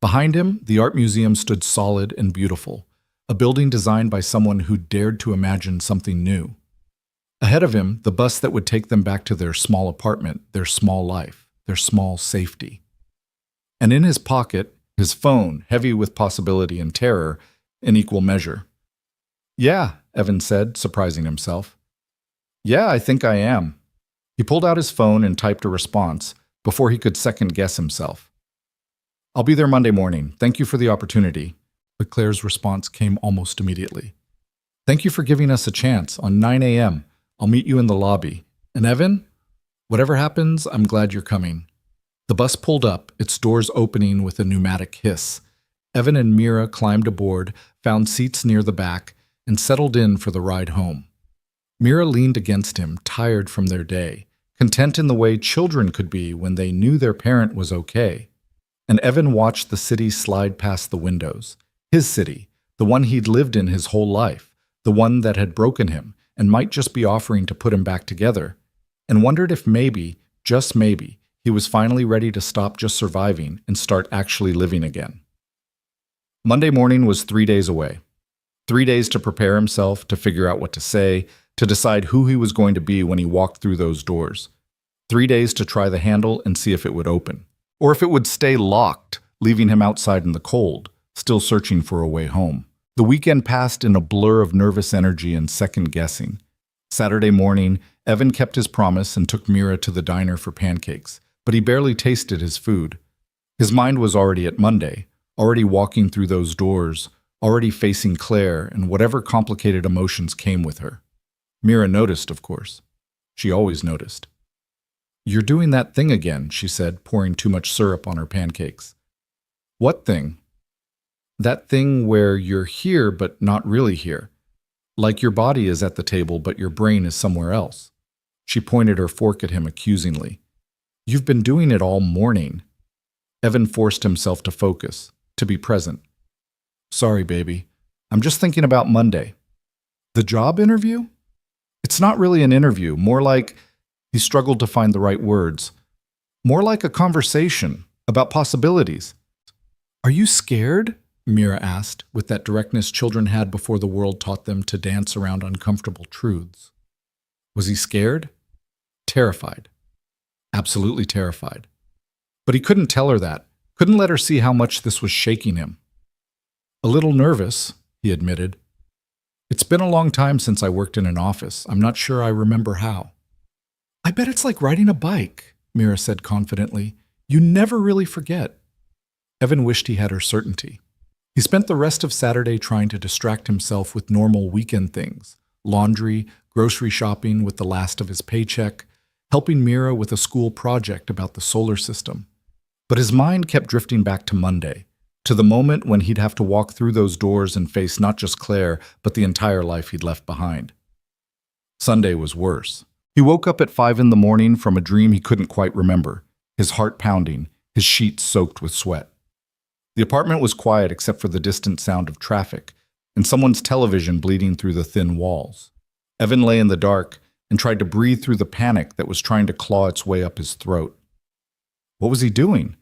Behind him, the art museum stood solid and beautiful, a building designed by someone who dared to imagine something new. Ahead of him, the bus that would take them back to their small apartment, their small life, their small safety. And in his pocket, his phone, heavy with possibility and terror, in equal measure. Yeah, Evan said, surprising himself. Yeah, I think I am. He pulled out his phone and typed a response before he could second-guess himself. I'll be there Monday morning. Thank you for the opportunity. But Claire's response came almost immediately. Thank you for giving us a chance. On 9 a.m., I'll meet you in the lobby. And Evan, whatever happens, I'm glad you're coming. The bus pulled up, its doors opening with a pneumatic hiss. Evan and Mira climbed aboard, found seats near the back, and settled in for the ride home. Mira leaned against him, tired from their day, content in the way children could be when they knew their parent was okay. And Evan watched the city slide past the windows. His city, the one he'd lived in his whole life, the one that had broken him and might just be offering to put him back together, and wondered if maybe, just maybe, he was finally ready to stop just surviving and start actually living again. Monday morning was 3 days away. 3 days to prepare himself, to figure out what to say, to decide who he was going to be when he walked through those doors. 3 days to try the handle and see if it would open. Or if it would stay locked, leaving him outside in the cold, still searching for a way home. The weekend passed in a blur of nervous energy and second-guessing. Saturday morning, Evan kept his promise and took Mira to the diner for pancakes, but he barely tasted his food. His mind was already at Monday, already walking through those doors, already facing Claire and whatever complicated emotions came with her. Mira noticed, of course. She always noticed. You're doing that thing again, she said, pouring too much syrup on her pancakes. What thing? That thing where you're here but not really here. Like your body is at the table but your brain is somewhere else. She pointed her fork at him accusingly. You've been doing it all morning. Evan forced himself to focus, to be present. Sorry, baby. I'm just thinking about Monday. The job interview? It's not really an interview, more like, he struggled to find the right words, more like a conversation about possibilities. Are you scared? Mira asked, with that directness children had before the world taught them to dance around uncomfortable truths. Was he scared? Terrified. Absolutely terrified. But he couldn't tell her that, couldn't let her see how much this was shaking him. A little nervous, he admitted. It's been a long time since I worked in an office. I'm not sure I remember how. I bet it's like riding a bike, Mira said confidently. You never really forget. Evan wished he had her certainty. He spent the rest of Saturday trying to distract himself with normal weekend things, laundry, grocery shopping with the last of his paycheck, helping Mira with a school project about the solar system. But his mind kept drifting back to Monday, to the moment when he'd have to walk through those doors and face not just Claire, but the entire life he'd left behind. Sunday was worse. He woke up at 5 in the morning from a dream he couldn't quite remember, his heart pounding, his sheets soaked with sweat. The apartment was quiet except for the distant sound of traffic and someone's television bleeding through the thin walls. Evan lay in the dark and tried to breathe through the panic that was trying to claw its way up his throat. What was he doing?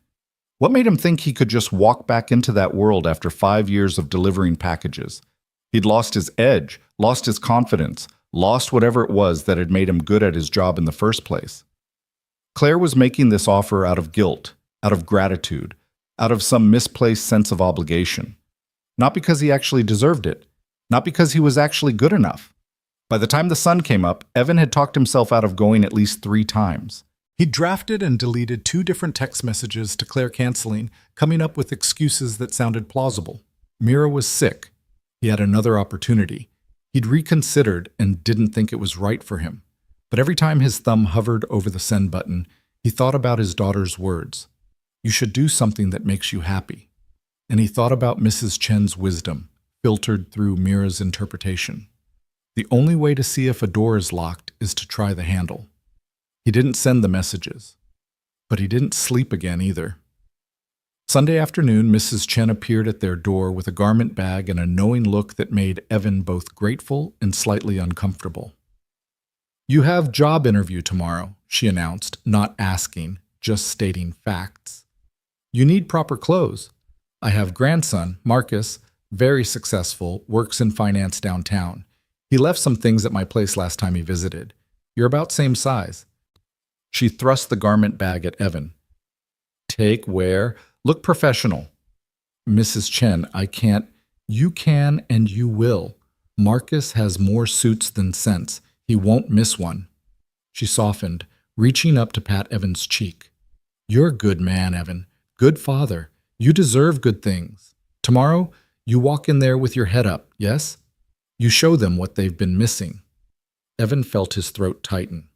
What made him think he could just walk back into that world after 5 years of delivering packages? He'd lost his edge, lost his confidence, lost whatever it was that had made him good at his job in the first place. Claire was making this offer out of guilt, out of gratitude, out of some misplaced sense of obligation. Not because he actually deserved it, not because he was actually good enough. By the time the sun came up, Evan had talked himself out of going at least 3 times. He'd drafted and deleted 2 different text messages to Claire canceling, coming up with excuses that sounded plausible. Mira was sick. He had another opportunity. He'd reconsidered and didn't think it was right for him. But every time his thumb hovered over the send button, he thought about his daughter's words. You should do something that makes you happy. And he thought about Mrs. Chen's wisdom, filtered through Mira's interpretation. The only way to see if a door is locked is to try the handle. He didn't send the messages, but he didn't sleep again either. Sunday afternoon, Mrs. Chen appeared at their door with a garment bag and a knowing look that made Evan both grateful and slightly uncomfortable. You have job interview tomorrow, she announced, not asking, just stating facts. You need proper clothes. I have grandson, Marcus, very successful, works in finance downtown. He left some things at my place last time he visited. You're about same size. She thrust the garment bag at Evan. Take, wear, look professional. Mrs. Chen, I can't. You can and you will. Marcus has more suits than sense. He won't miss one. She softened, reaching up to pat Evan's cheek. You're a good man, Evan. Good father. You deserve good things. Tomorrow, you walk in there with your head up, yes? You show them what they've been missing. Evan felt his throat tighten.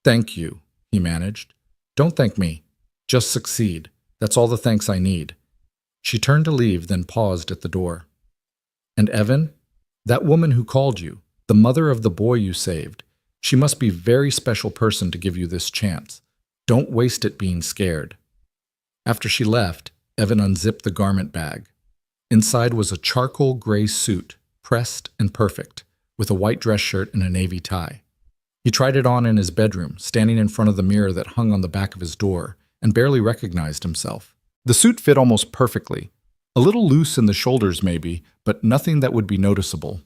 Thank you, he managed. Don't thank me. Just succeed. That's all the thanks I need. She turned to leave, then paused at the door. And Evan, that woman who called you, the mother of the boy you saved, she must be a very special person to give you this chance. Don't waste it being scared. After she left, Evan unzipped the garment bag. Inside was a charcoal gray suit, pressed and perfect, with a white dress shirt and a navy tie. He tried it on in his bedroom, standing in front of the mirror that hung on the back of his door, and barely recognized himself. The suit fit almost perfectly. A little loose in the shoulders maybe, but nothing that would be noticeable.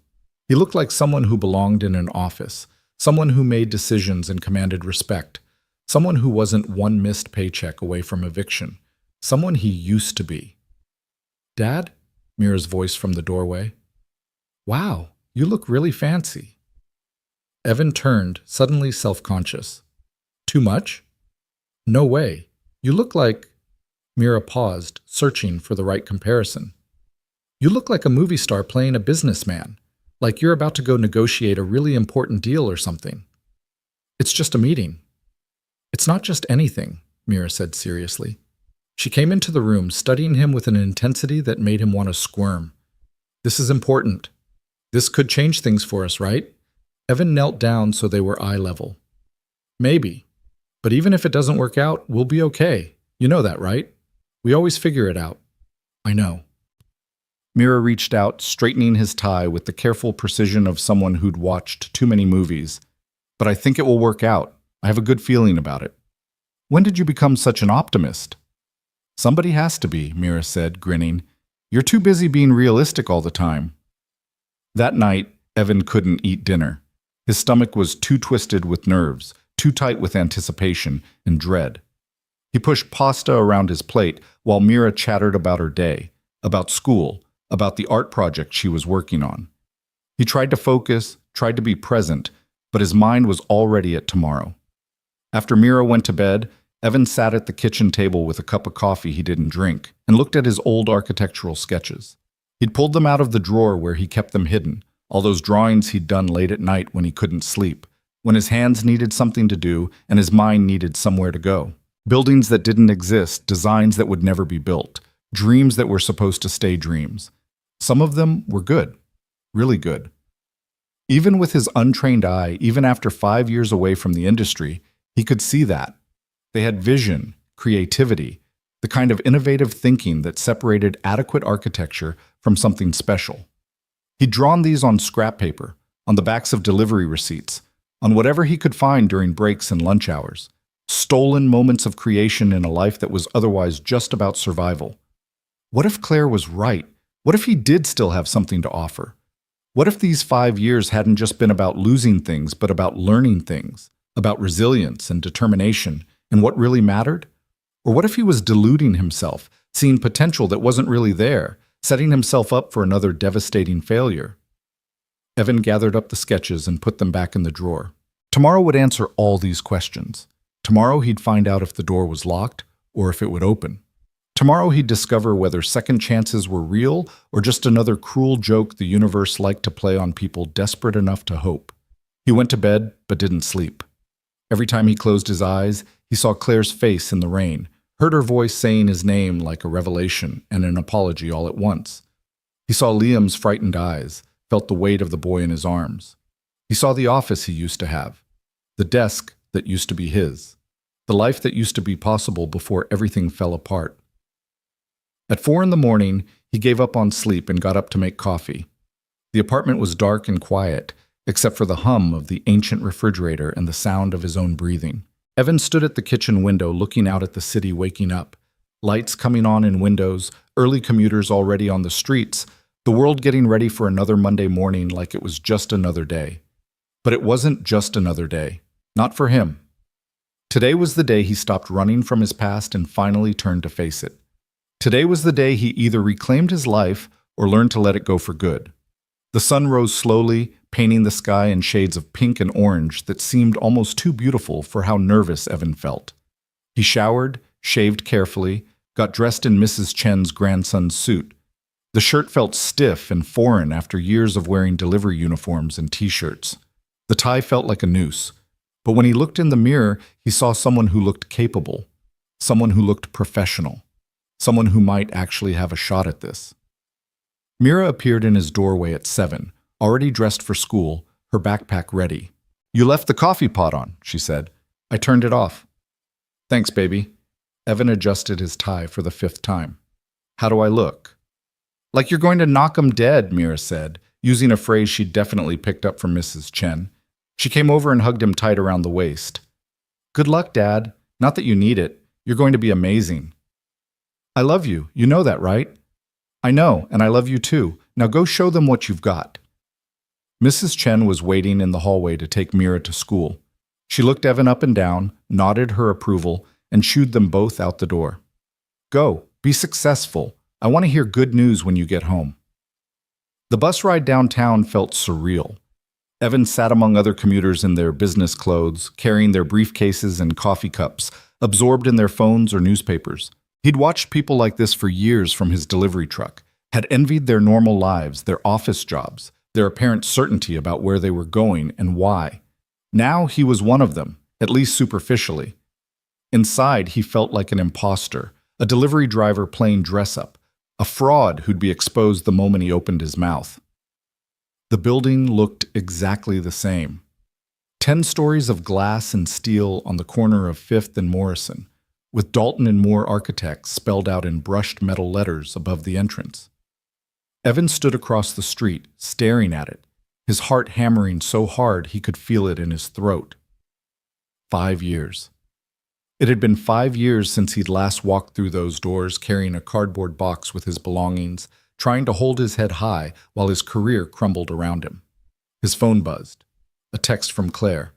He looked like someone who belonged in an office, someone who made decisions and commanded respect, someone who wasn't one missed paycheck away from eviction, someone he used to be. Dad? Mira's voice from the doorway. Wow, you look really fancy. Evan turned, suddenly self-conscious. Too much? No way. You look like... Mira paused, searching for the right comparison. You look like a movie star playing a businessman, like you're about to go negotiate a really important deal or something. It's just a meeting. It's not just anything, Mira said seriously. She came into the room, studying him with an intensity that made him want to squirm. This is important. This could change things for us, right? Evan knelt down so they were eye level. Maybe. But even if it doesn't work out, we'll be okay. You know that, right? We always figure it out. I know. Mira reached out, straightening his tie with the careful precision of someone who'd watched too many movies. But I think it will work out. I have a good feeling about it. When did you become such an optimist? Somebody has to be, Mira said, grinning. You're too busy being realistic all the time. That night, Evan couldn't eat dinner. His stomach was too twisted with nerves, too tight with anticipation and dread. He pushed pasta around his plate while Mira chattered about her day, about school, about the art project she was working on. He tried to focus, tried to be present, but his mind was already at tomorrow. After Mira went to bed, Evan sat at the kitchen table with a cup of coffee he didn't drink and looked at his old architectural sketches. He'd pulled them out of the drawer where he kept them hidden, all those drawings he'd done late at night when he couldn't sleep, when his hands needed something to do and his mind needed somewhere to go. Buildings that didn't exist, designs that would never be built, dreams that were supposed to stay dreams. Some of them were good, really good. Even with his untrained eye, even after 5 years away from the industry, he could see that. They had vision, creativity, the kind of innovative thinking that separated adequate architecture from something special. He'd drawn these on scrap paper, on the backs of delivery receipts, on whatever he could find during breaks and lunch hours. Stolen moments of creation in a life that was otherwise just about survival. What if Claire was right? What if he did still have something to offer? What if these 5 years hadn't just been about losing things, but about learning things, about resilience and determination, and what really mattered? Or what if he was deluding himself, seeing potential that wasn't really there, setting himself up for another devastating failure? Evan gathered up the sketches and put them back in the drawer. Tomorrow would answer all these questions. Tomorrow he'd find out if the door was locked or if it would open. Tomorrow he'd discover whether second chances were real or just another cruel joke the universe liked to play on people desperate enough to hope. He went to bed but didn't sleep. Every time he closed his eyes, he saw Claire's face in the rain, heard her voice saying his name like a revelation and an apology all at once. He saw Liam's frightened eyes, felt the weight of the boy in his arms. He saw the office he used to have, the desk that used to be his, the life that used to be possible before everything fell apart. At 4 a.m, he gave up on sleep and got up to make coffee. The apartment was dark and quiet, except for the hum of the ancient refrigerator and the sound of his own breathing. Evan stood at the kitchen window looking out at the city waking up. Lights coming on in windows, early commuters already on the streets, the world getting ready for another Monday morning like it was just another day. But it wasn't just another day. Not for him. Today was the day he stopped running from his past and finally turned to face it. Today was the day he either reclaimed his life or learned to let it go for good. The sun rose slowly, painting the sky in shades of pink and orange that seemed almost too beautiful for how nervous Evan felt. He showered, shaved carefully, got dressed in Mrs. Chen's grandson's suit. The shirt felt stiff and foreign after years of wearing delivery uniforms and t-shirts. The tie felt like a noose. But when he looked in the mirror, he saw someone who looked capable, someone who looked professional, someone who might actually have a shot at this. Mira appeared in his doorway at 7, already dressed for school, her backpack ready. "You left the coffee pot on," she said. "I turned it off." "Thanks, baby." Evan adjusted his tie for the 5th time. "How do I look?" "Like you're going to knock 'em dead," Mira said, using a phrase she'd definitely picked up from Mrs. Chen. She came over and hugged him tight around the waist. "Good luck, Dad. Not that you need it. You're going to be amazing." "I love you. You know that, right?" "I know, and I love you too. Now go show them what you've got." Mrs. Chen was waiting in the hallway to take Mira to school. She looked Evan up and down, nodded her approval, and shooed them both out the door. "Go. Be successful. I want to hear good news when you get home." The bus ride downtown felt surreal. Evan sat among other commuters in their business clothes, carrying their briefcases and coffee cups, absorbed in their phones or newspapers. He'd watched people like this for years from his delivery truck, had envied their normal lives, their office jobs, their apparent certainty about where they were going and why. Now he was one of them, at least superficially. Inside, he felt like an imposter, a delivery driver playing dress-up, a fraud who'd be exposed the moment he opened his mouth. The building looked exactly the same. 10 stories of glass and steel on the corner of 5th and Morrison, with Dalton and Moore Architects spelled out in brushed metal letters above the entrance. Evan stood across the street, staring at it, his heart hammering so hard he could feel it in his throat. 5 years. It had been 5 years since he'd last walked through those doors carrying a cardboard box with his belongings, trying to hold his head high while his career crumbled around him. His phone buzzed. A text from Claire.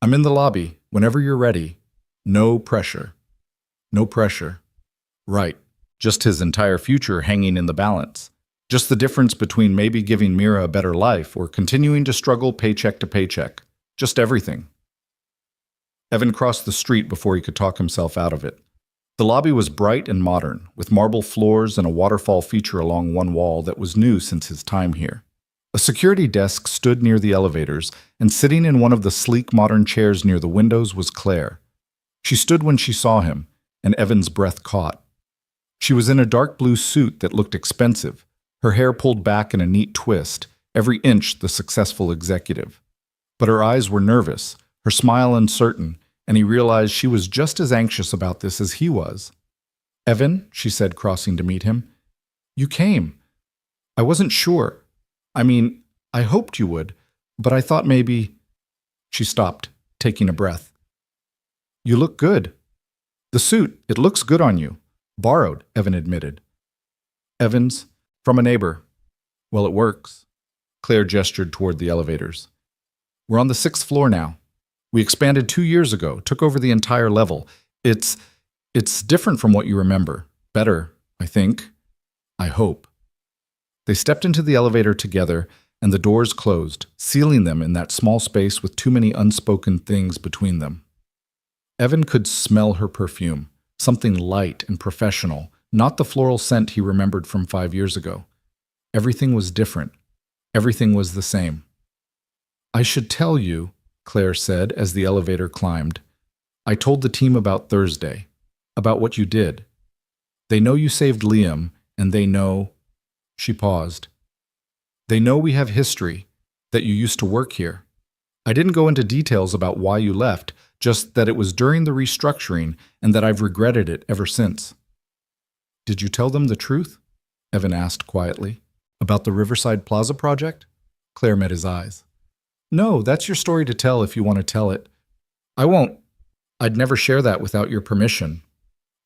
"I'm in the lobby. Whenever you're ready. No pressure." No pressure. Right. Just his entire future hanging in the balance. Just the difference between maybe giving Mira a better life or continuing to struggle paycheck to paycheck. Just everything. Evan crossed the street before he could talk himself out of it. The lobby was bright and modern, with marble floors and a waterfall feature along one wall that was new since his time here. A security desk stood near the elevators, and sitting in one of the sleek modern chairs near the windows was Claire. She stood when she saw him, and Evan's breath caught. She was in a dark blue suit that looked expensive, her hair pulled back in a neat twist, every inch the successful executive. But her eyes were nervous, her smile uncertain, and he realized she was just as anxious about this as he was. "Evan," she said, crossing to meet him, "you came. I wasn't sure. I mean, I hoped you would, but I thought maybe—" She stopped, taking a breath. "You look good. The suit, it looks good on you." "Borrowed," Evan admitted. "Evans, from a neighbor." "Well, it works." Claire gestured toward the elevators. "We're on the 6th floor now. We expanded 2 years ago, took over the entire level. It's different from what you remember. Better, I think. I hope." They stepped into the elevator together, and the doors closed, sealing them in that small space with too many unspoken things between them. Evan could smell her perfume, something light and professional, not the floral scent he remembered from 5 years ago. Everything was different. Everything was the same. "I should tell you," Claire said as the elevator climbed. "I told the team about Thursday, about what you did. They know you saved Liam, and they know—" She paused. "They know we have history, that you used to work here. I didn't go into details about why you left, just that it was during the restructuring and that I've regretted it ever since." "Did you tell them the truth?" Evan asked quietly. "About the Riverside Plaza project?" Claire met his eyes. "No, that's your story to tell if you want to tell it. I won't. I'd never share that without your permission."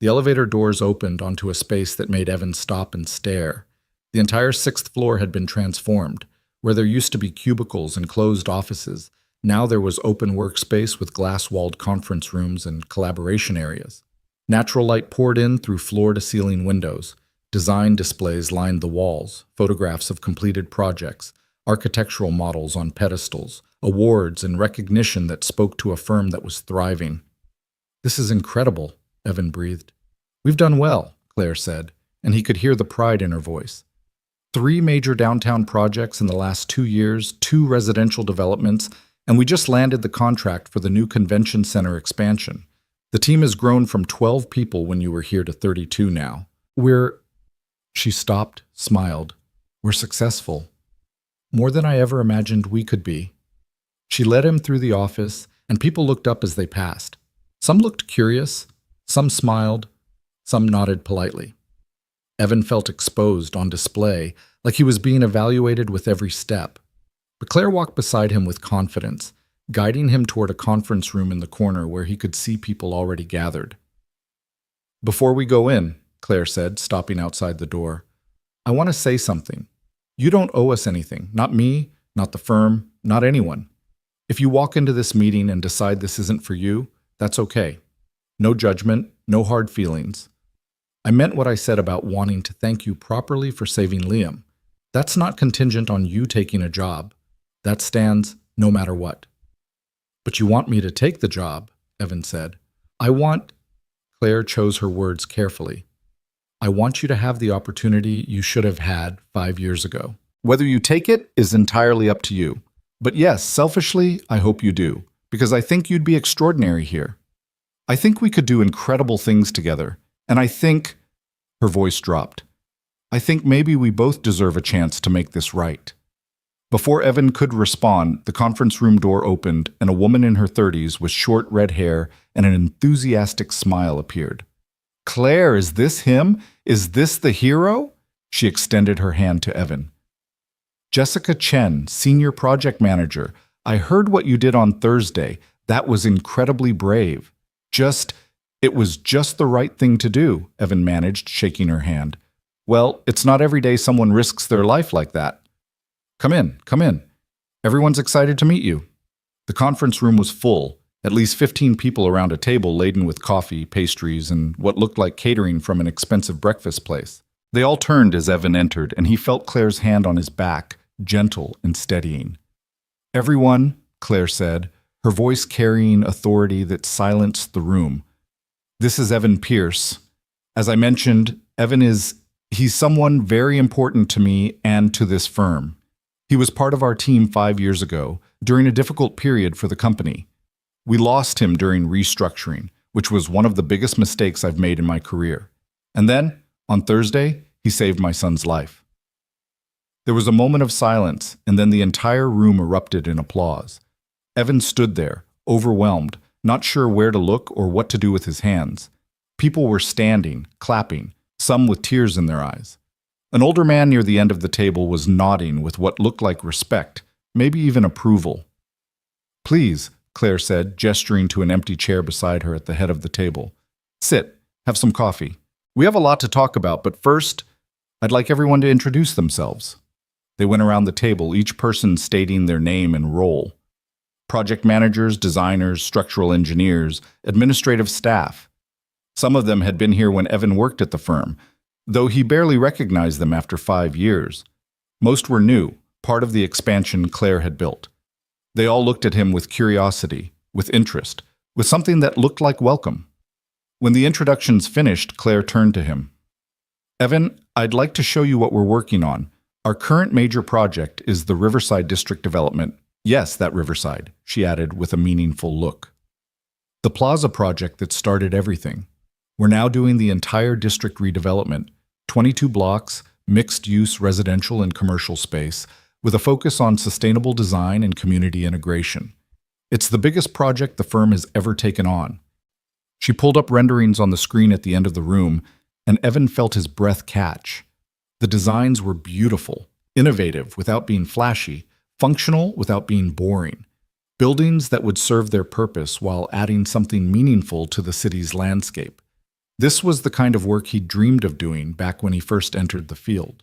The elevator doors opened onto a space that made Evan stop and stare. The entire 6th floor had been transformed. Where there used to be cubicles and closed offices, now there was open workspace with glass-walled conference rooms and collaboration areas. Natural light poured in through floor-to-ceiling windows. Design displays lined the walls, photographs of completed projects, architectural models on pedestals, awards and recognition that spoke to a firm that was thriving. "This is incredible," Evan breathed. "We've done well," Claire said, and he could hear the pride in her voice. 3 major downtown projects in the last 2 years, 2 residential developments, and we just landed the contract for the new convention center expansion. The team has grown from 12 people when you were here to 32 now. She stopped, smiled. "We're successful. More than I ever imagined we could be." She led him through the office, and people looked up as they passed. Some looked curious, some smiled, some nodded politely. Evan felt exposed, on display, like he was being evaluated with every step. But Claire walked beside him with confidence, guiding him toward a conference room in the corner where he could see people already gathered. "Before we go in," Claire said, stopping outside the door, "I want to say something. You don't owe us anything, not me, not the firm, not anyone. If you walk into this meeting and decide this isn't for you, that's okay. No judgment, no hard feelings. I meant what I said about wanting to thank you properly for saving Liam. That's not contingent on you taking a job. That stands no matter what." "But you want me to take the job," Evan said. Claire chose her words carefully. "I want you to have the opportunity you should have had 5 years ago. Whether you take it is entirely up to you. But yes, selfishly, I hope you do, because I think you'd be extraordinary here. I think we could do incredible things together, and I think—" Her voice dropped. "I think maybe we both deserve a chance to make this right." Before Evan could respond, the conference room door opened, and a woman in her 30s with short red hair and an enthusiastic smile appeared. "Claire, is this him? Is this the hero?" She extended her hand to Evan. "Jessica Chen, Senior Project Manager. I heard what you did on Thursday. That was incredibly brave. It was just the right thing to do," Evan managed, shaking her hand. Well, it's not every day someone risks their life like that. Come in, come in. Everyone's excited to meet you. The conference room was full, at least 15 people around a table laden with coffee, pastries, and what looked like catering from an expensive breakfast place. They all turned as Evan entered, and he felt Claire's hand on his back, gentle and steadying. Everyone, Claire said, her voice carrying authority that silenced the room. This is Evan Pierce. As I mentioned, he's someone very important to me and to this firm. He was part of our team 5 years ago, during a difficult period for the company. We lost him during restructuring, which was one of the biggest mistakes I've made in my career. And then, on Thursday, he saved my son's life. There was a moment of silence, and then the entire room erupted in applause. Evan stood there, overwhelmed, not sure where to look or what to do with his hands. People were standing, clapping, some with tears in their eyes. An older man near the end of the table was nodding with what looked like respect, maybe even approval. Please, Claire said, gesturing to an empty chair beside her at the head of the table. Sit, have some coffee. We have a lot to talk about, but first, I'd like everyone to introduce themselves. They went around the table, each person stating their name and role. Project managers, designers, structural engineers, administrative staff. Some of them had been here when Evan worked at the firm, though he barely recognized them after 5 years. Most were new, part of the expansion Claire had built. They all looked at him with curiosity, with interest, with something that looked like welcome. When the introductions finished, Claire turned to him. Evan, I'd like to show you what we're working on. Our current major project is the Riverside District Development. Yes, that Riverside, she added with a meaningful look. The Plaza project that started everything. We're now doing the entire district redevelopment, 22 blocks, mixed-use residential and commercial space, with a focus on sustainable design and community integration. It's the biggest project the firm has ever taken on. She pulled up renderings on the screen at the end of the room, and Evan felt his breath catch. The designs were beautiful, innovative without being flashy, functional without being boring. Buildings that would serve their purpose while adding something meaningful to the city's landscape. This was the kind of work he dreamed of doing back when he first entered the field.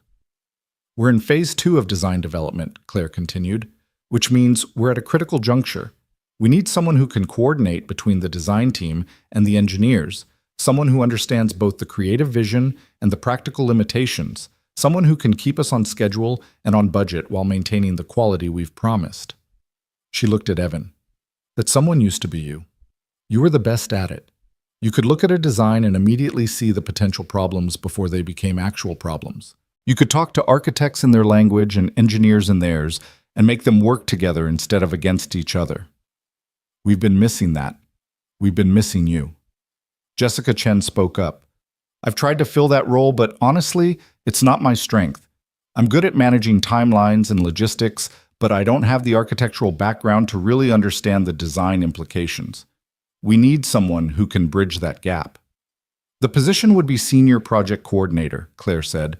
We're in phase 2 of design development, Claire continued, which means we're at a critical juncture. We need someone who can coordinate between the design team and the engineers, someone who understands both the creative vision and the practical limitations, someone who can keep us on schedule and on budget while maintaining the quality we've promised. She looked at Evan. That someone used to be you. You were the best at it. You could look at a design and immediately see the potential problems before they became actual problems. You could talk to architects in their language and engineers in theirs and make them work together instead of against each other. We've been missing that. We've been missing you. Jessica Chen spoke up. I've tried to fill that role, but honestly, it's not my strength. I'm good at managing timelines and logistics, but I don't have the architectural background to really understand the design implications. We need someone who can bridge that gap. The position would be Senior Project Coordinator, Claire said,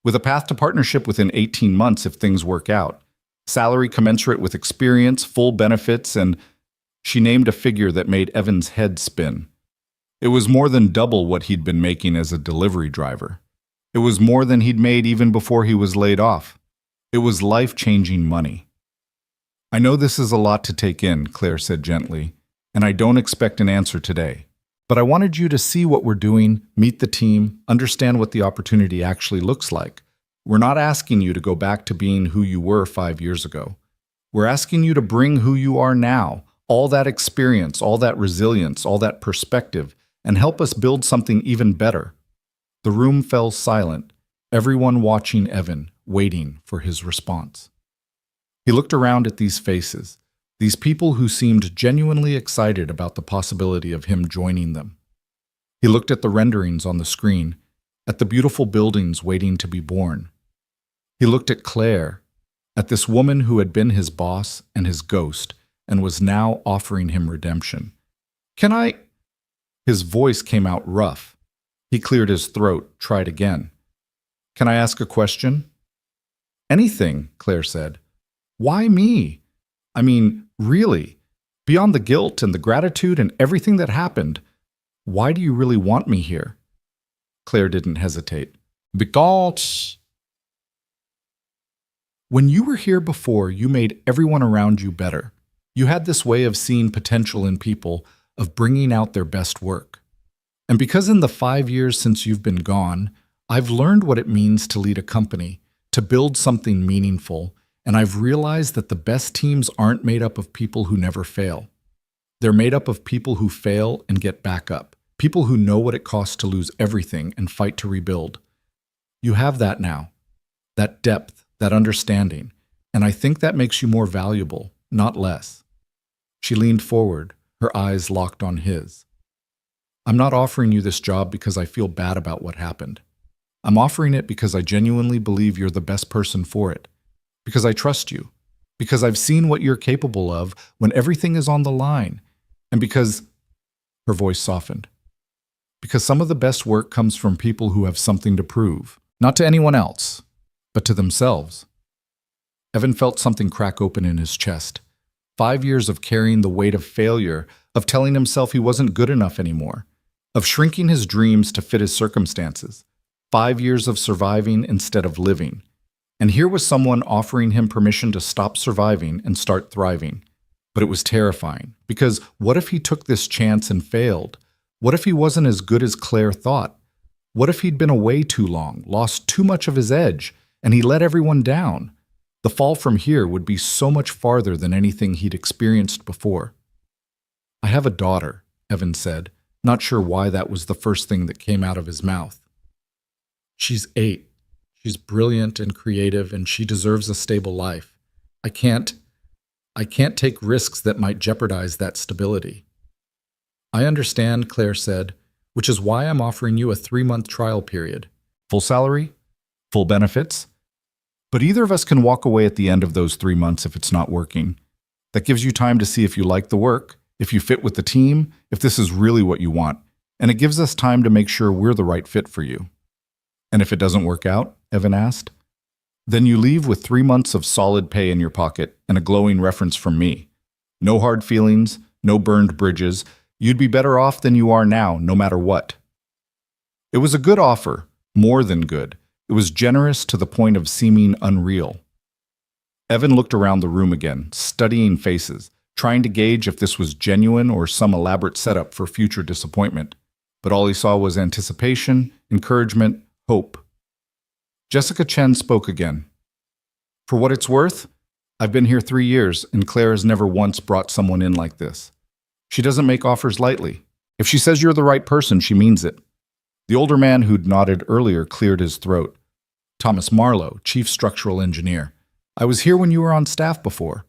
with a path to partnership within 18 months if things work out. Salary commensurate with experience, full benefits, and she named a figure that made Evan's head spin. It was more than double what he'd been making as a delivery driver. It was more than he'd made even before he was laid off. It was life-changing money. I know this is a lot to take in, Claire said gently, and I don't expect an answer today. But I wanted you to see what we're doing, meet the team, understand what the opportunity actually looks like. We're not asking you to go back to being who you were 5 years ago. We're asking you to bring who you are now, all that experience, all that resilience, all that perspective, and help us build something even better. The room fell silent, everyone watching Evan, waiting for his response. He looked around at these faces, these people who seemed genuinely excited about the possibility of him joining them. He looked at the renderings on the screen, at the beautiful buildings waiting to be born. He looked at Claire, at this woman who had been his boss and his ghost, and was now offering him redemption. Can I? His voice came out rough. He cleared his throat, tried again. Can I ask a question? Anything, Claire said. Why me? I mean, really, beyond the guilt and the gratitude and everything that happened, why do you really want me here? Claire didn't hesitate. Because when you were here before, you made everyone around you better. You had this way of seeing potential in people, of bringing out their best work. And because in the 5 years since you've been gone, I've learned what it means to lead a company, to build something meaningful, and I've realized that the best teams aren't made up of people who never fail. They're made up of people who fail and get back up, people who know what it costs to lose everything and fight to rebuild. You have that now, that depth, that understanding, and I think that makes you more valuable, not less. She leaned forward, her eyes locked on his. I'm not offering you this job because I feel bad about what happened. I'm offering it because I genuinely believe you're the best person for it, because I trust you, because I've seen what you're capable of when everything is on the line, and because, her voice softened, because some of the best work comes from people who have something to prove, not to anyone else, but to themselves. Evan felt something crack open in his chest. 5 years of carrying the weight of failure, of telling himself he wasn't good enough anymore, of shrinking his dreams to fit his circumstances. 5 years of surviving instead of living. And here was someone offering him permission to stop surviving and start thriving. But it was terrifying, because what if he took this chance and failed? What if he wasn't as good as Claire thought? What if he'd been away too long, lost too much of his edge, and he let everyone down? The fall from here would be so much farther than anything he'd experienced before. I have a daughter, Evan said, not sure why that was the first thing that came out of his mouth. She's 8. She's brilliant and creative, and she deserves a stable life. I can't take risks that might jeopardize that stability. I understand, Claire said, which is why I'm offering you a 3-month trial period. Full salary? Full benefits? But either of us can walk away at the end of those 3 months if it's not working. That gives you time to see if you like the work, if you fit with the team, if this is really what you want, and it gives us time to make sure we're the right fit for you. And if it doesn't work out, Evan asked, then you leave with 3 months of solid pay in your pocket and a glowing reference from me. No hard feelings, no burned bridges. You'd be better off than you are now, no matter what. It was a good offer, more than good. It was generous to the point of seeming unreal. Evan looked around the room again, studying faces, trying to gauge if this was genuine or some elaborate setup for future disappointment. But all he saw was anticipation, encouragement, hope. Jessica Chen spoke again. For what it's worth, I've been here 3 years, and Claire has never once brought someone in like this. She doesn't make offers lightly. If she says you're the right person, she means it. The older man who'd nodded earlier cleared his throat. Thomas Marlowe, Chief Structural Engineer. I was here when you were on staff before.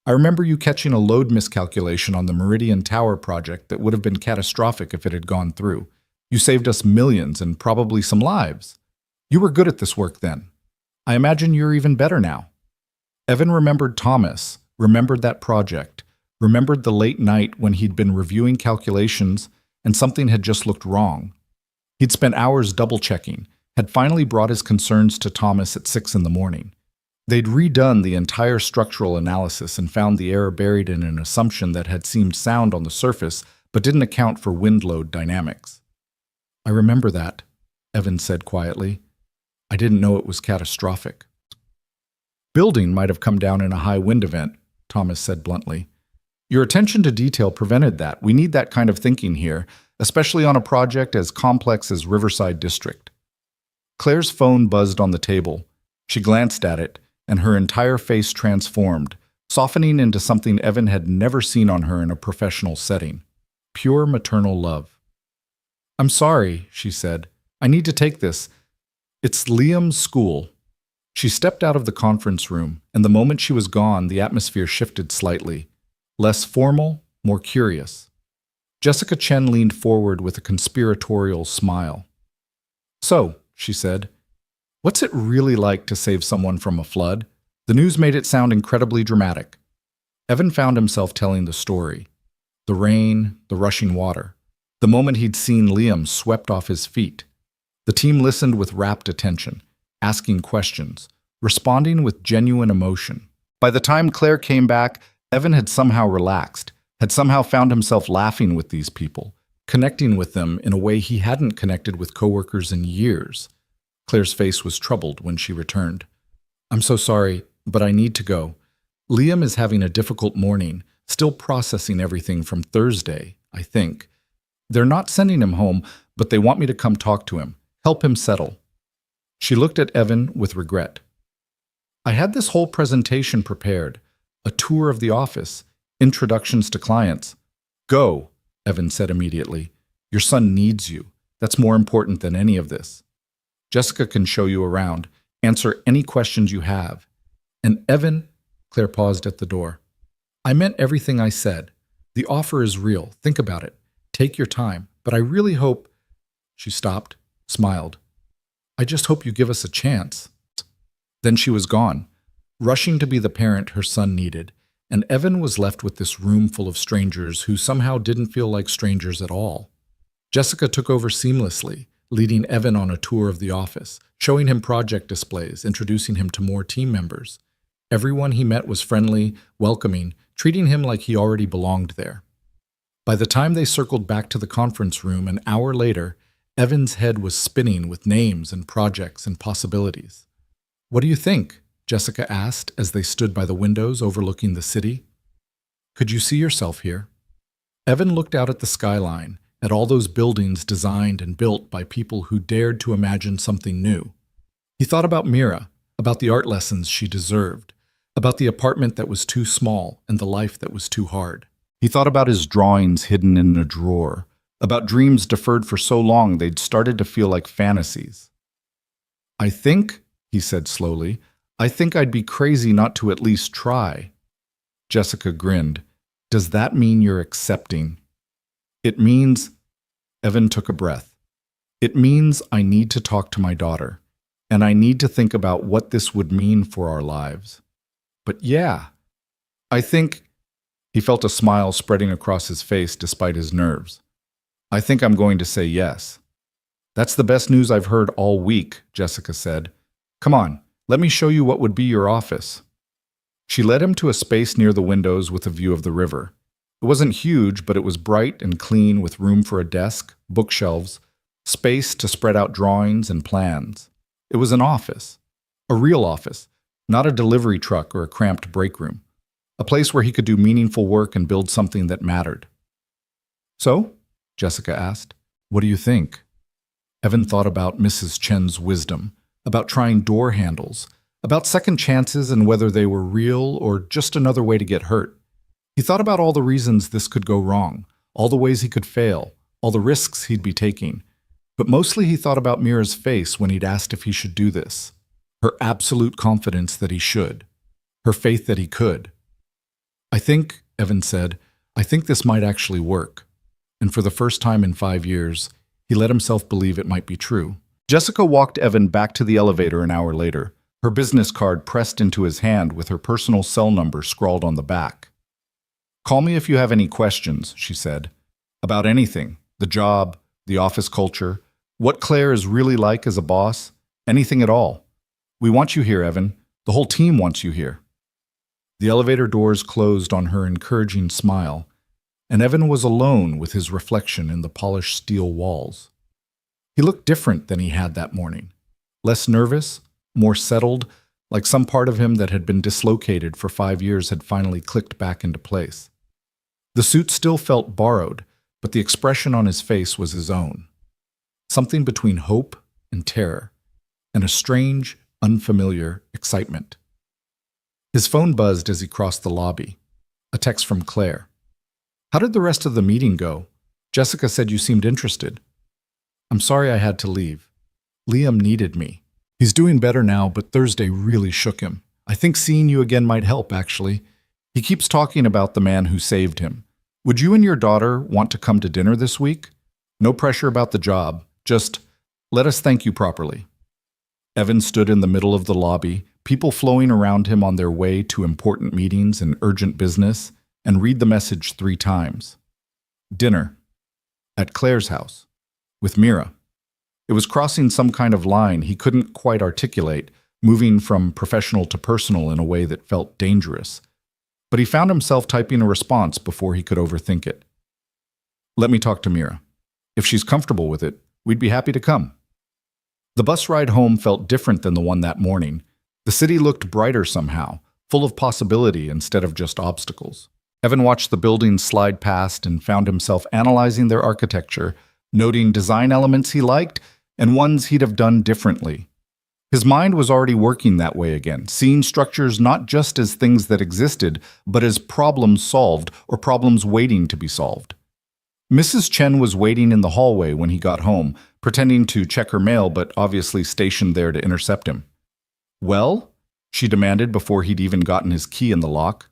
I remember you catching a load miscalculation on the Meridian Tower project that would have been catastrophic if it had gone through. You saved us millions and probably some lives. You were good at this work then. I imagine you're even better now. Evan remembered Thomas, remembered that project, remembered the late night when he'd been reviewing calculations and something had just looked wrong. He'd spent hours double-checking, had finally brought his concerns to Thomas at 6 in the morning. They'd redone the entire structural analysis and found the error buried in an assumption that had seemed sound on the surface but didn't account for wind load dynamics. I remember that, Evan said quietly. I didn't know it was catastrophic. Building might have come down in a high wind event, Thomas said bluntly. Your attention to detail prevented that. We need that kind of thinking here, especially on a project as complex as Riverside District. Claire's phone buzzed on the table. She glanced at it, and her entire face transformed, softening into something Evan had never seen on her in a professional setting. Pure maternal love. I'm sorry, she said. I need to take this. It's Liam's school. She stepped out of the conference room, and the moment she was gone, the atmosphere shifted slightly. Less formal, more curious. Jessica Chen leaned forward with a conspiratorial smile. So, she said, what's it really like to save someone from a flood? The news made it sound incredibly dramatic. Evan found himself telling the story. The rain, the rushing water. The moment he'd seen Liam swept off his feet. The team listened with rapt attention, asking questions, responding with genuine emotion. By the time Claire came back, Evan had somehow relaxed, had somehow found himself laughing with these people, connecting with them in a way he hadn't connected with coworkers in years. Claire's face was troubled when she returned. I'm so sorry, but I need to go. Liam is having a difficult morning, still processing everything from Thursday, I think. They're not sending him home, but they want me to come talk to him, help him settle. She looked at Evan with regret. I had this whole presentation prepared, a tour of the office, introductions to clients. Go, Evan said immediately. Your son needs you. That's more important than any of this. Jessica can show you around, answer any questions you have. And Evan, Claire paused at the door. I meant everything I said. The offer is real. Think about it. Take your time. But I really hope... She stopped, smiled. I just hope you give us a chance. Then she was gone, rushing to be the parent her son needed, and Evan was left with this room full of strangers who somehow didn't feel like strangers at all. Jessica took over seamlessly, leading Evan on a tour of the office, showing him project displays, introducing him to more team members. Everyone he met was friendly, welcoming, treating him like he already belonged there. By the time they circled back to the conference room an hour later, Evan's head was spinning with names and projects and possibilities. What do you think? Jessica asked as they stood by the windows overlooking the city. Could you see yourself here? Evan looked out at the skyline, at all those buildings designed and built by people who dared to imagine something new. He thought about Mira, about the art lessons she deserved, about the apartment that was too small and the life that was too hard. He thought about his drawings hidden in a drawer, about dreams deferred for so long they'd started to feel like fantasies. I think, he said slowly, I think I'd be crazy not to at least try. Jessica grinned. Does that mean you're accepting? It means, Evan took a breath. It means I need to talk to my daughter, and I need to think about what this would mean for our lives. But yeah, I think, he felt a smile spreading across his face despite his nerves. I think I'm going to say yes. That's the best news I've heard all week, Jessica said. Come on, let me show you what would be your office. She led him to a space near the windows with a view of the river. It wasn't huge, but it was bright and clean with room for a desk, bookshelves, space to spread out drawings and plans. It was an office, a real office, not a delivery truck or a cramped break room, a place where he could do meaningful work and build something that mattered. So? Jessica asked. What do you think? Evan thought about Mrs. Chen's wisdom, about trying door handles, about second chances and whether they were real or just another way to get hurt. He thought about all the reasons this could go wrong, all the ways he could fail, all the risks he'd be taking. But mostly he thought about Mira's face when he'd asked if he should do this, her absolute confidence that he should, her faith that he could. I think, Evan said, I think this might actually work. And for the first time in 5 years, he let himself believe it might be true. Jessica walked Evan back to the elevator an hour later, her business card pressed into his hand with her personal cell number scrawled on the back. Call me if you have any questions, she said. About anything, the job, the office culture, what Claire is really like as a boss, anything at all. We want you here, Evan. The whole team wants you here. The elevator doors closed on her encouraging smile, and Evan was alone with his reflection in the polished steel walls. He looked different than he had that morning, less nervous, more settled, like some part of him that had been dislocated for 5 years had finally clicked back into place. The suit still felt borrowed, but the expression on his face was his own. Something between hope and terror, and a strange, unfamiliar excitement. His phone buzzed as he crossed the lobby. A text from Claire. How did the rest of the meeting go? Jessica said you seemed interested. I'm sorry I had to leave. Liam needed me. He's doing better now, but Thursday really shook him. I think seeing you again might help, actually. He keeps talking about the man who saved him. Would you and your daughter want to come to dinner this week? No pressure about the job. Just let us thank you properly. Evan stood in the middle of the lobby, people flowing around him on their way to important meetings and urgent business, and read the message 3 times. Dinner. At Claire's house. With Mira. It was crossing some kind of line he couldn't quite articulate, moving from professional to personal in a way that felt dangerous. But he found himself typing a response before he could overthink it. Let me talk to Mira. If she's comfortable with it, we'd be happy to come. The bus ride home felt different than the one that morning. The city looked brighter somehow, full of possibility instead of just obstacles. Evan watched the buildings slide past and found himself analyzing their architecture, noting design elements he liked and ones he'd have done differently. His mind was already working that way again, seeing structures not just as things that existed, but as problems solved or problems waiting to be solved. Mrs. Chen was waiting in the hallway when he got home, pretending to check her mail but obviously stationed there to intercept him. "Well?" she demanded before he'd even gotten his key in the lock.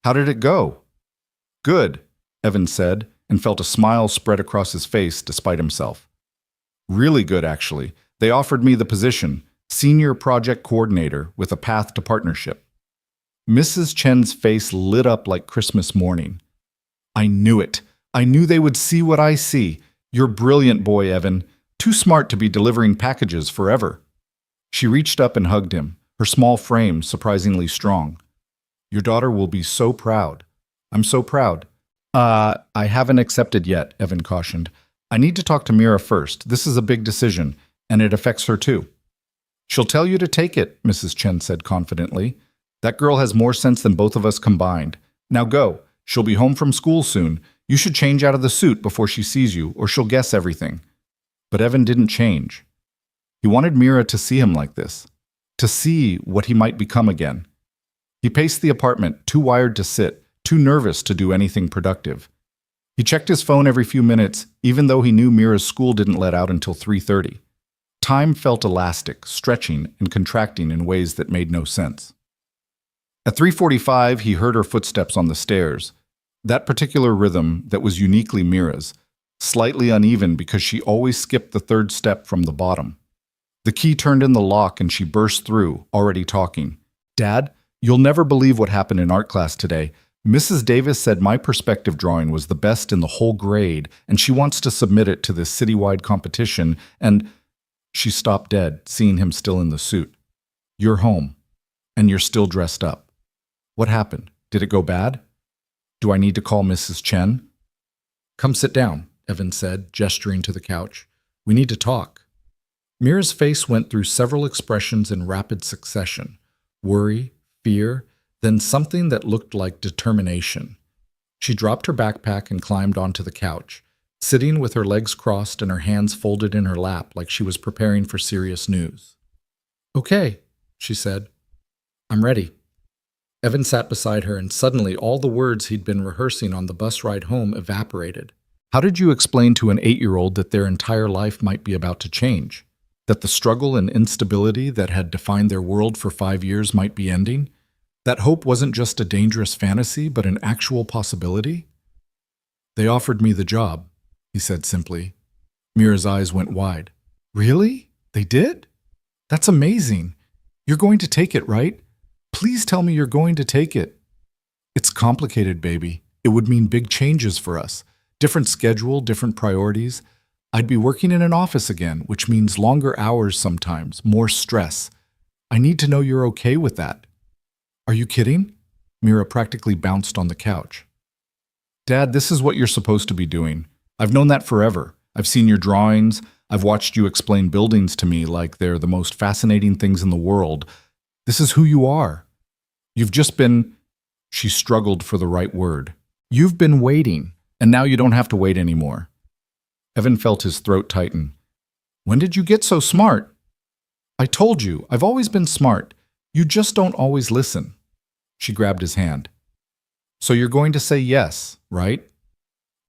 "How did it go?" "Good," Evan said, and felt a smile spread across his face despite himself. "Really good, actually. They offered me the position, senior project coordinator with a path to partnership." Mrs. Chen's face lit up like Christmas morning. "I knew it. I knew they would see what I see. You're brilliant, boy, Evan. Too smart to be delivering packages forever." She reached up and hugged him, her small frame surprisingly strong. "Your daughter will be so proud." "I'm so proud." I haven't accepted yet," Evan cautioned. "I need to talk to Mira first. This is a big decision, and it affects her too." "She'll tell you to take it," Mrs. Chen said confidently. "That girl has more sense than both of us combined. Now go. She'll be home from school soon. You should change out of the suit before she sees you, or she'll guess everything." But Evan didn't change. He wanted Mira to see him like this, to see what he might become again. He paced the apartment, too wired to sit, too nervous to do anything productive. He checked his phone every few minutes, even though he knew Mira's school didn't let out until 3:30. Time felt elastic, stretching and contracting in ways that made no sense. At 3:45, he heard her footsteps on the stairs. That particular rhythm that was uniquely Mira's, slightly uneven because she always skipped the third step from the bottom. The key turned in the lock and she burst through, already talking. "Dad, you'll never believe what happened in art class today. Mrs. Davis said my perspective drawing was the best in the whole grade, and she wants to submit it to this citywide competition, and—" She stopped dead, seeing him still in the suit. "You're home, and you're still dressed up. What happened? Did it go bad? Do I need to call Mrs. Chen?" "Come sit down," Evan said, gesturing to the couch. "We need to talk." Mira's face went through several expressions in rapid succession: worry, fear, then something that looked like determination. She dropped her backpack and climbed onto the couch, sitting with her legs crossed and her hands folded in her lap like she was preparing for serious news. "Okay," she said. "I'm ready." Evan sat beside her, and suddenly all the words he'd been rehearsing on the bus ride home evaporated. How did you explain to an 8-year-old that their entire life might be about to change? That the struggle and instability that had defined their world for 5 years might be ending? That hope wasn't just a dangerous fantasy, but an actual possibility? "They offered me the job," he said simply. Mira's eyes went wide. "Really? They did? That's amazing. You're going to take it, right? Please tell me you're going to take it." "It's complicated, baby. It would mean big changes for us. Different schedule, different priorities. I'd be working in an office again, which means longer hours sometimes, more stress. I need to know you're okay with that." "Are you kidding?" Mira practically bounced on the couch. "Dad, this is what you're supposed to be doing. I've known that forever. I've seen your drawings. I've watched you explain buildings to me like they're the most fascinating things in the world. This is who you are. You've just been—" She struggled for the right word. "You've been waiting, and now you don't have to wait anymore." Evan felt his throat tighten. "When did you get so smart?" "I told you, I've always been smart. You just don't always listen." She grabbed his hand. "So you're going to say yes, right?"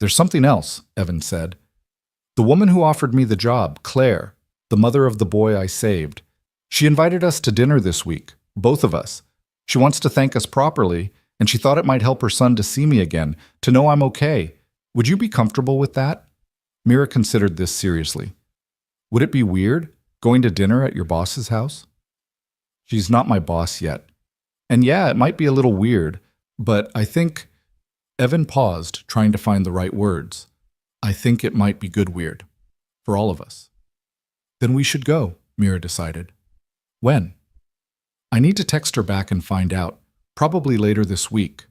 "There's something else," Evan said. "The woman who offered me the job, Claire, the mother of the boy I saved, she invited us to dinner this week, both of us. She wants to thank us properly, and she thought it might help her son to see me again, to know I'm okay. Would you be comfortable with that?" Mira considered this seriously. "Would it be weird, going to dinner at your boss's house?" "She's not my boss yet. And yeah, it might be a little weird, but I think—" Evan paused, trying to find the right words. "I think it might be good weird. For all of us." "Then we should go," Mira decided. "When?" "I need to text her back and find out. Probably later this week."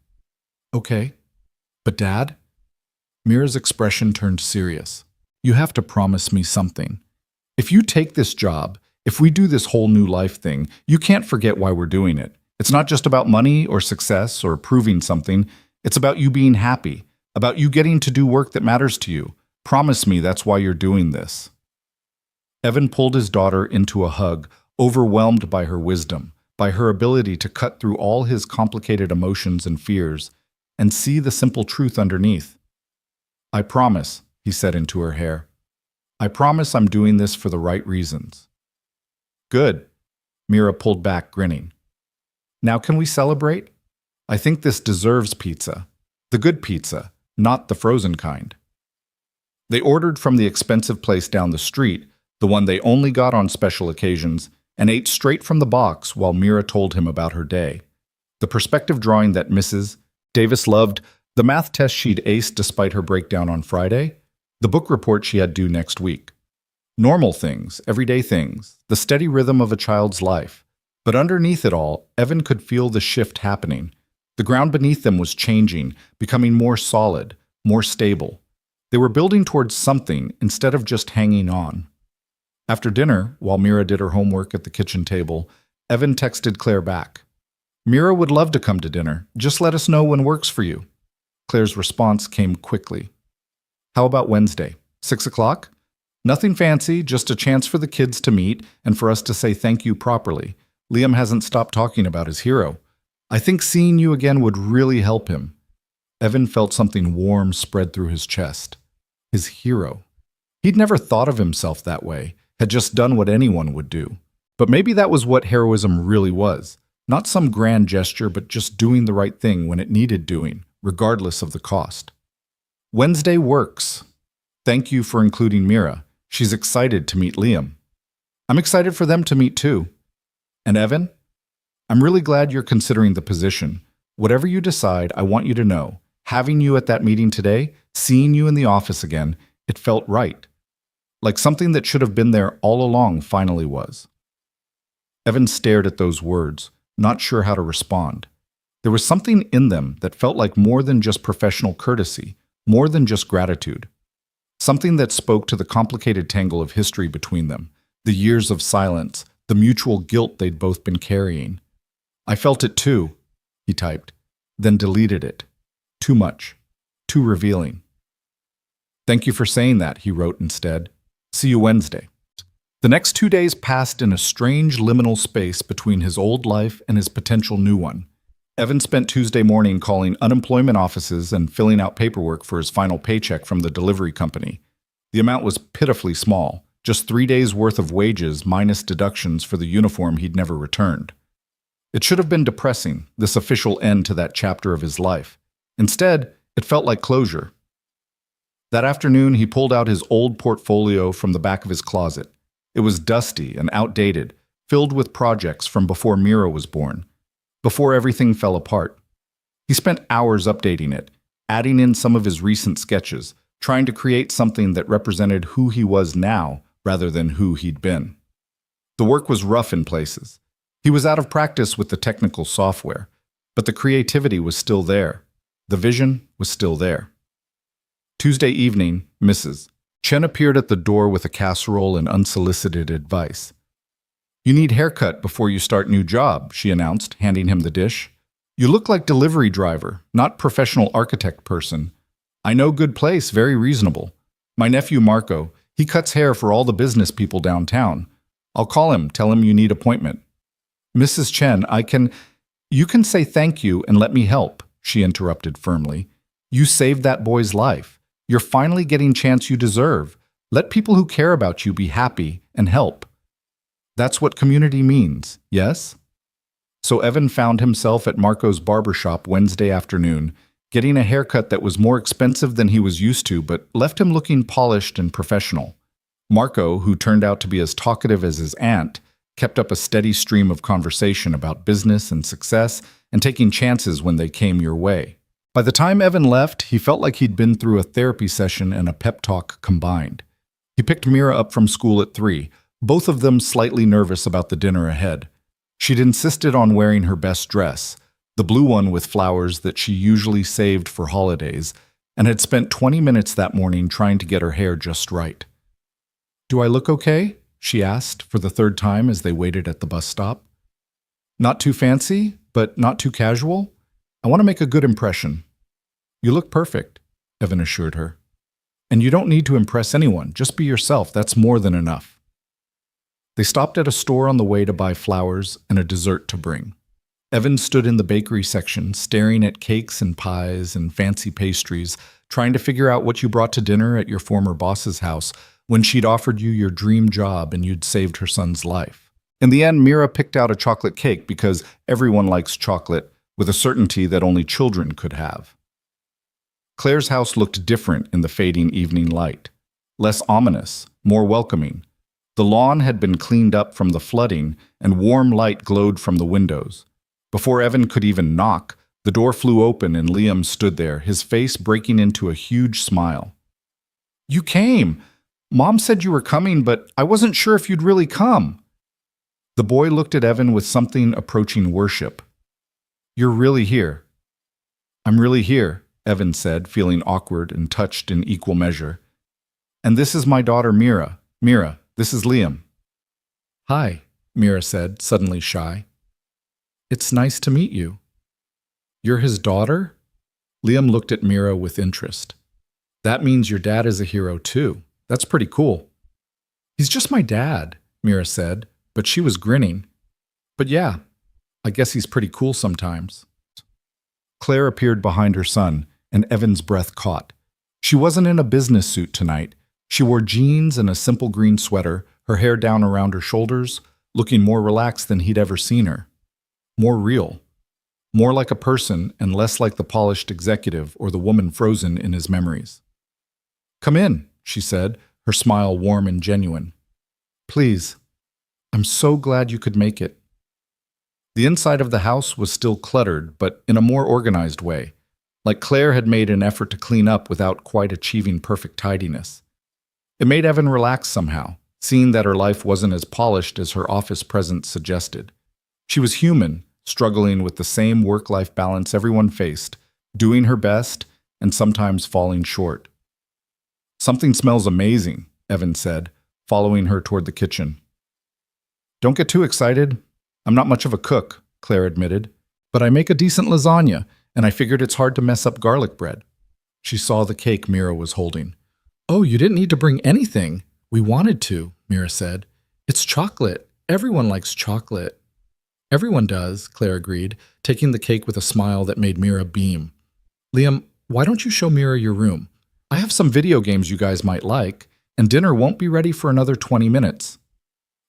"Okay. But Dad?" Mira's expression turned serious. "You have to promise me something. If you take this job, if we do this whole new life thing, you can't forget why we're doing it. It's not just about money or success or proving something. It's about you being happy, about you getting to do work that matters to you. Promise me that's why you're doing this." Evan pulled his daughter into a hug, overwhelmed by her wisdom, by her ability to cut through all his complicated emotions and fears and see the simple truth underneath. "I promise," he said into her hair. "I promise I'm doing this for the right reasons." "Good." Mira pulled back, grinning. "Now can we celebrate? I think this deserves pizza. The good pizza, not the frozen kind." They ordered from the expensive place down the street, the one they only got on special occasions, and ate straight from the box while Mira told him about her day. The perspective drawing that Mrs. Davis loved, the math test she'd aced despite her breakdown on Friday, the book report she had due next week. Normal things, everyday things, the steady rhythm of a child's life. But underneath it all, Evan could feel the shift happening. The ground beneath them was changing, becoming more solid, more stable. They were building towards something instead of just hanging on. After dinner, while Mira did her homework at the kitchen table, Evan texted Claire back. "Mira would love to come to dinner. Just let us know when works for you." Claire's response came quickly. "How about Wednesday? 6 o'clock? Nothing fancy, just a chance for the kids to meet and for us to say thank you properly. Liam hasn't stopped talking about his hero. I think seeing you again would really help him." Evan felt something warm spread through his chest. His hero. He'd never thought of himself that way, had just done what anyone would do. But maybe that was what heroism really was. Not some grand gesture, but just doing the right thing when it needed doing, regardless of the cost. "Wednesday works. Thank you for including Mira. She's excited to meet Liam. I'm excited for them to meet too. And Evan, I'm really glad you're considering the position. Whatever you decide, I want you to know, having you at that meeting today, seeing you in the office again, it felt right. Like something that should have been there all along finally was." Evan stared at those words, not sure how to respond. There was something in them that felt like more than just professional courtesy, more than just gratitude. Something that spoke to the complicated tangle of history between them, the years of silence, the mutual guilt they'd both been carrying. "I felt it too," he typed, then deleted it. Too much. Too revealing. "Thank you for saying that," he wrote instead. "See you Wednesday." The next 2 days passed in a strange liminal space between his old life and his potential new one. Evan spent Tuesday morning calling unemployment offices and filling out paperwork for his final paycheck from the delivery company. The amount was pitifully small, just 3 days' worth of wages minus deductions for the uniform he'd never returned. It should have been depressing, this official end to that chapter of his life. Instead, it felt like closure. That afternoon, he pulled out his old portfolio from the back of his closet. It was dusty and outdated, filled with projects from before Mira was born, before everything fell apart. He spent hours updating it, adding in some of his recent sketches, trying to create something that represented who he was now rather than who he'd been. The work was rough in places. He was out of practice with the technical software, but the creativity was still there. The vision was still there. Tuesday evening, Mrs. Chen appeared at the door with a casserole and unsolicited advice. "You need haircut before you start new job," she announced, handing him the dish. "You look like delivery driver, not professional architect person. I know good place, very reasonable. My nephew Marco, he cuts hair for all the business people downtown. I'll call him, tell him you need appointment." "Mrs. Chen, You can say thank you and let me help," she interrupted firmly. "You saved that boy's life. You're finally getting chance you deserve. Let people who care about you be happy and help. That's what community means, yes?" So Evan found himself at Marco's barbershop Wednesday afternoon, getting a haircut that was more expensive than he was used to, but left him looking polished and professional. Marco, who turned out to be as talkative as his aunt, kept up a steady stream of conversation about business and success and taking chances when they came your way. By the time Evan left, he felt like he'd been through a therapy session and a pep talk combined. He picked Mira up from school at 3, both of them slightly nervous about the dinner ahead. She'd insisted on wearing her best dress, the blue one with flowers that she usually saved for holidays, and had spent 20 minutes that morning trying to get her hair just right. "Do I look okay?" she asked for the third time as they waited at the bus stop. Not too fancy, but not too casual? I want to make a good impression. You look perfect, Evan assured her. And you don't need to impress anyone, just be yourself, that's more than enough. They stopped at a store on the way to buy flowers and a dessert to bring. Evan stood in the bakery section, staring at cakes and pies and fancy pastries, trying to figure out what you brought to dinner at your former boss's house when she'd offered you your dream job and you'd saved her son's life. In the end, Mira picked out a chocolate cake because everyone likes chocolate with a certainty that only children could have. Claire's house looked different in the fading evening light, less ominous, more welcoming. The lawn had been cleaned up from the flooding, and warm light glowed from the windows. Before Evan could even knock, the door flew open and Liam stood there, his face breaking into a huge smile. You came! Mom said you were coming, but I wasn't sure if you'd really come. The boy looked at Evan with something approaching worship. You're really here. I'm really here, Evan said, feeling awkward and touched in equal measure. And this is my daughter, Mira. Mira, this is Liam. Hi, Mira said, suddenly shy. It's nice to meet you. You're his daughter? Liam looked at Mira with interest. That means your dad is a hero too. That's pretty cool. He's just my dad, Mira said, but she was grinning. But yeah, I guess he's pretty cool sometimes. Claire appeared behind her son, and Evan's breath caught. She wasn't in a business suit tonight. She wore jeans and a simple green sweater, her hair down around her shoulders, looking more relaxed than he'd ever seen her. More real. More like a person and less like the polished executive or the woman frozen in his memories. Come in, she said, her smile warm and genuine. Please. I'm so glad you could make it. The inside of the house was still cluttered, but in a more organized way, like Claire had made an effort to clean up without quite achieving perfect tidiness. It made Evan relax somehow, seeing that her life wasn't as polished as her office presence suggested. She was human, struggling with the same work-life balance everyone faced, doing her best and sometimes falling short. Something smells amazing, Evan said, following her toward the kitchen. Don't get too excited. I'm not much of a cook, Claire admitted, but I make a decent lasagna, and I figured it's hard to mess up garlic bread. She saw the cake Mira was holding. Oh, you didn't need to bring anything. We wanted to, Mira said. It's chocolate. Everyone likes chocolate. Everyone does, Claire agreed, taking the cake with a smile that made Mira beam. Liam, why don't you show Mira your room? I have some video games you guys might like, and dinner won't be ready for another 20 minutes.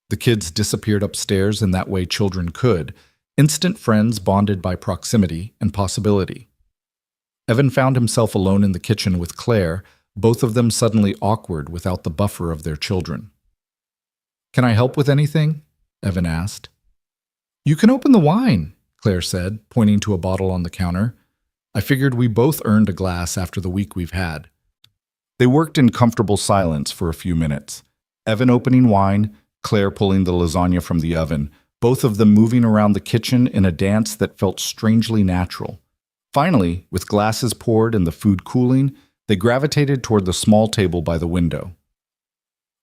The kids disappeared upstairs in that way children could, instant friends bonded by proximity and possibility. Evan found himself alone in the kitchen with Claire, both of them suddenly awkward without the buffer of their children. Can I help with anything? Evan asked. You can open the wine, Claire said, pointing to a bottle on the counter. I figured we both earned a glass after the week we've had. They worked in comfortable silence for a few minutes, Evan opening wine, Claire pulling the lasagna from the oven, both of them moving around the kitchen in a dance that felt strangely natural. Finally, with glasses poured and the food cooling, they gravitated toward the small table by the window.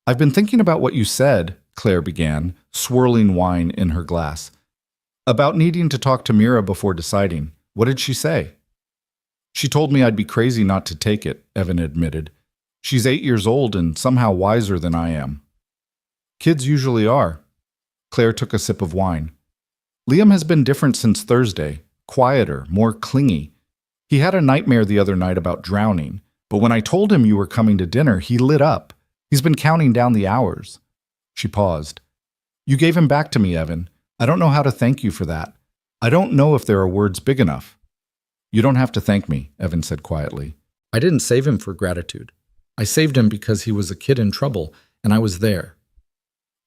I've been thinking about what you said, Claire began, swirling wine in her glass. About needing to talk to Mira before deciding. What did she say? She told me I'd be crazy not to take it, Evan admitted. She's 8 years old and somehow wiser than I am. Kids usually are. Claire took a sip of wine. Liam has been different since Thursday, quieter, more clingy. He had a nightmare the other night about drowning, but when I told him you were coming to dinner, he lit up. He's been counting down the hours. She paused. You gave him back to me, Evan. I don't know how to thank you for that. I don't know if there are words big enough. You don't have to thank me, Evan said quietly. I didn't save him for gratitude. I saved him because he was a kid in trouble, and I was there.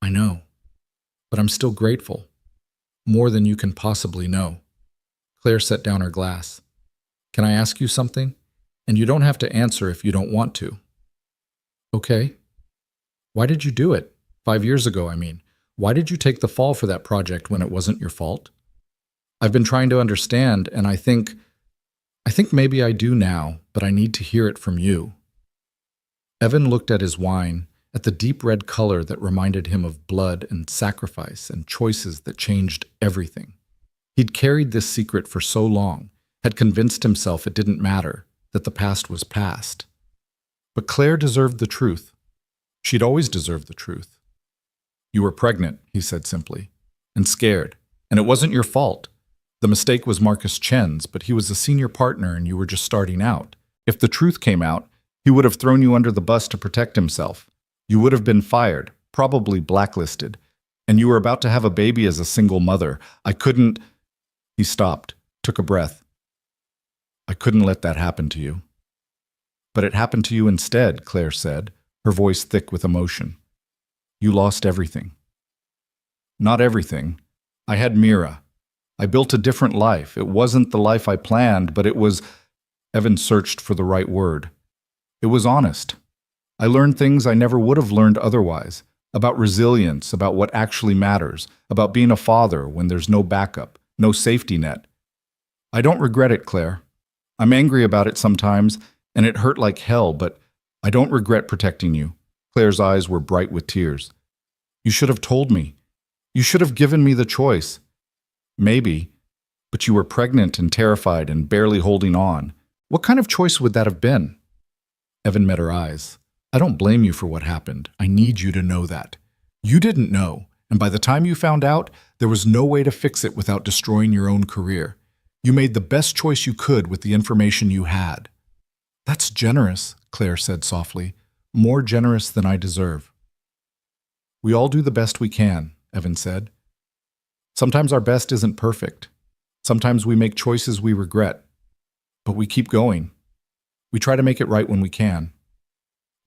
I know, but I'm still grateful. More than you can possibly know. Claire set down her glass. Can I ask you something? And you don't have to answer if you don't want to. Okay. Why did you do it? 5 years ago, I mean. Why did you take the fall for that project when it wasn't your fault? I've been trying to understand, and I think maybe I do now, but I need to hear it from you. Evan looked at his wine, at the deep red color that reminded him of blood and sacrifice and choices that changed everything. He'd carried this secret for so long, had convinced himself it didn't matter, that the past was past. But Claire deserved the truth. She'd always deserved the truth. "You were pregnant," he said simply, "and scared. And it wasn't your fault. The mistake was Marcus Chen's, but he was a senior partner and you were just starting out. If the truth came out, he would have thrown you under the bus to protect himself. You would have been fired, probably blacklisted. And you were about to have a baby as a single mother. I couldn't—" He stopped, took a breath. "I couldn't let that happen to you." "But it happened to you instead," Claire said, her voice thick with emotion. "You lost everything." "Not everything. I had Mira. I built a different life. It wasn't the life I planned, but it was—" Evan searched for the right word. "It was honest. I learned things I never would have learned otherwise, about resilience, about what actually matters, about being a father when there's no backup, no safety net. I don't regret it, Claire. I'm angry about it sometimes, and it hurt like hell, but I don't regret protecting you." Claire's eyes were bright with tears. "You should have told me. You should have given me the choice." "Maybe, but you were pregnant and terrified and barely holding on. What kind of choice would that have been?" Evan met her eyes. "I don't blame you for what happened. I need you to know that. You didn't know, and by the time you found out, there was no way to fix it without destroying your own career. You made the best choice you could with the information you had." "That's generous," Claire said softly. "More generous than I deserve." "We all do the best we can," Evan said. "Sometimes our best isn't perfect. Sometimes we make choices we regret. But we keep going. We try to make it right when we can."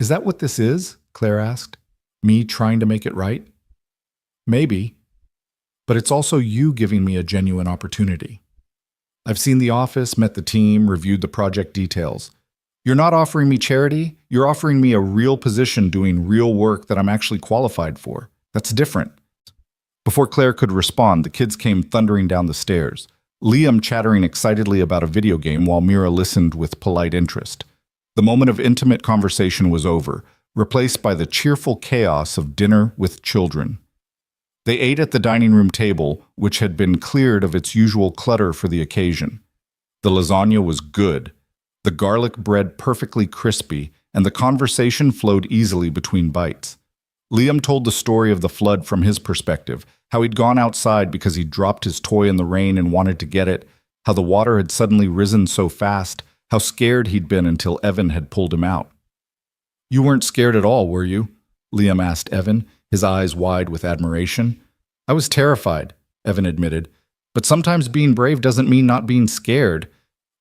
"Is that what this is?" Claire asked. "Me trying to make it right?" "Maybe. But it's also you giving me a genuine opportunity. I've seen the office, met the team, reviewed the project details. You're not offering me charity. You're offering me a real position doing real work that I'm actually qualified for. That's different." Before Claire could respond, the kids came thundering down the stairs, Liam chattering excitedly about a video game while Mira listened with polite interest. The moment of intimate conversation was over, replaced by the cheerful chaos of dinner with children. They ate at the dining room table, which had been cleared of its usual clutter for the occasion. The lasagna was good, the garlic bread perfectly crispy, and the conversation flowed easily between bites. Liam told the story of the flood from his perspective, how he'd gone outside because he'd dropped his toy in the rain and wanted to get it, how the water had suddenly risen so fast, how scared he'd been until Evan had pulled him out. "You weren't scared at all, were you?" Liam asked Evan, his eyes wide with admiration. "I was terrified," Evan admitted, "but sometimes being brave doesn't mean not being scared.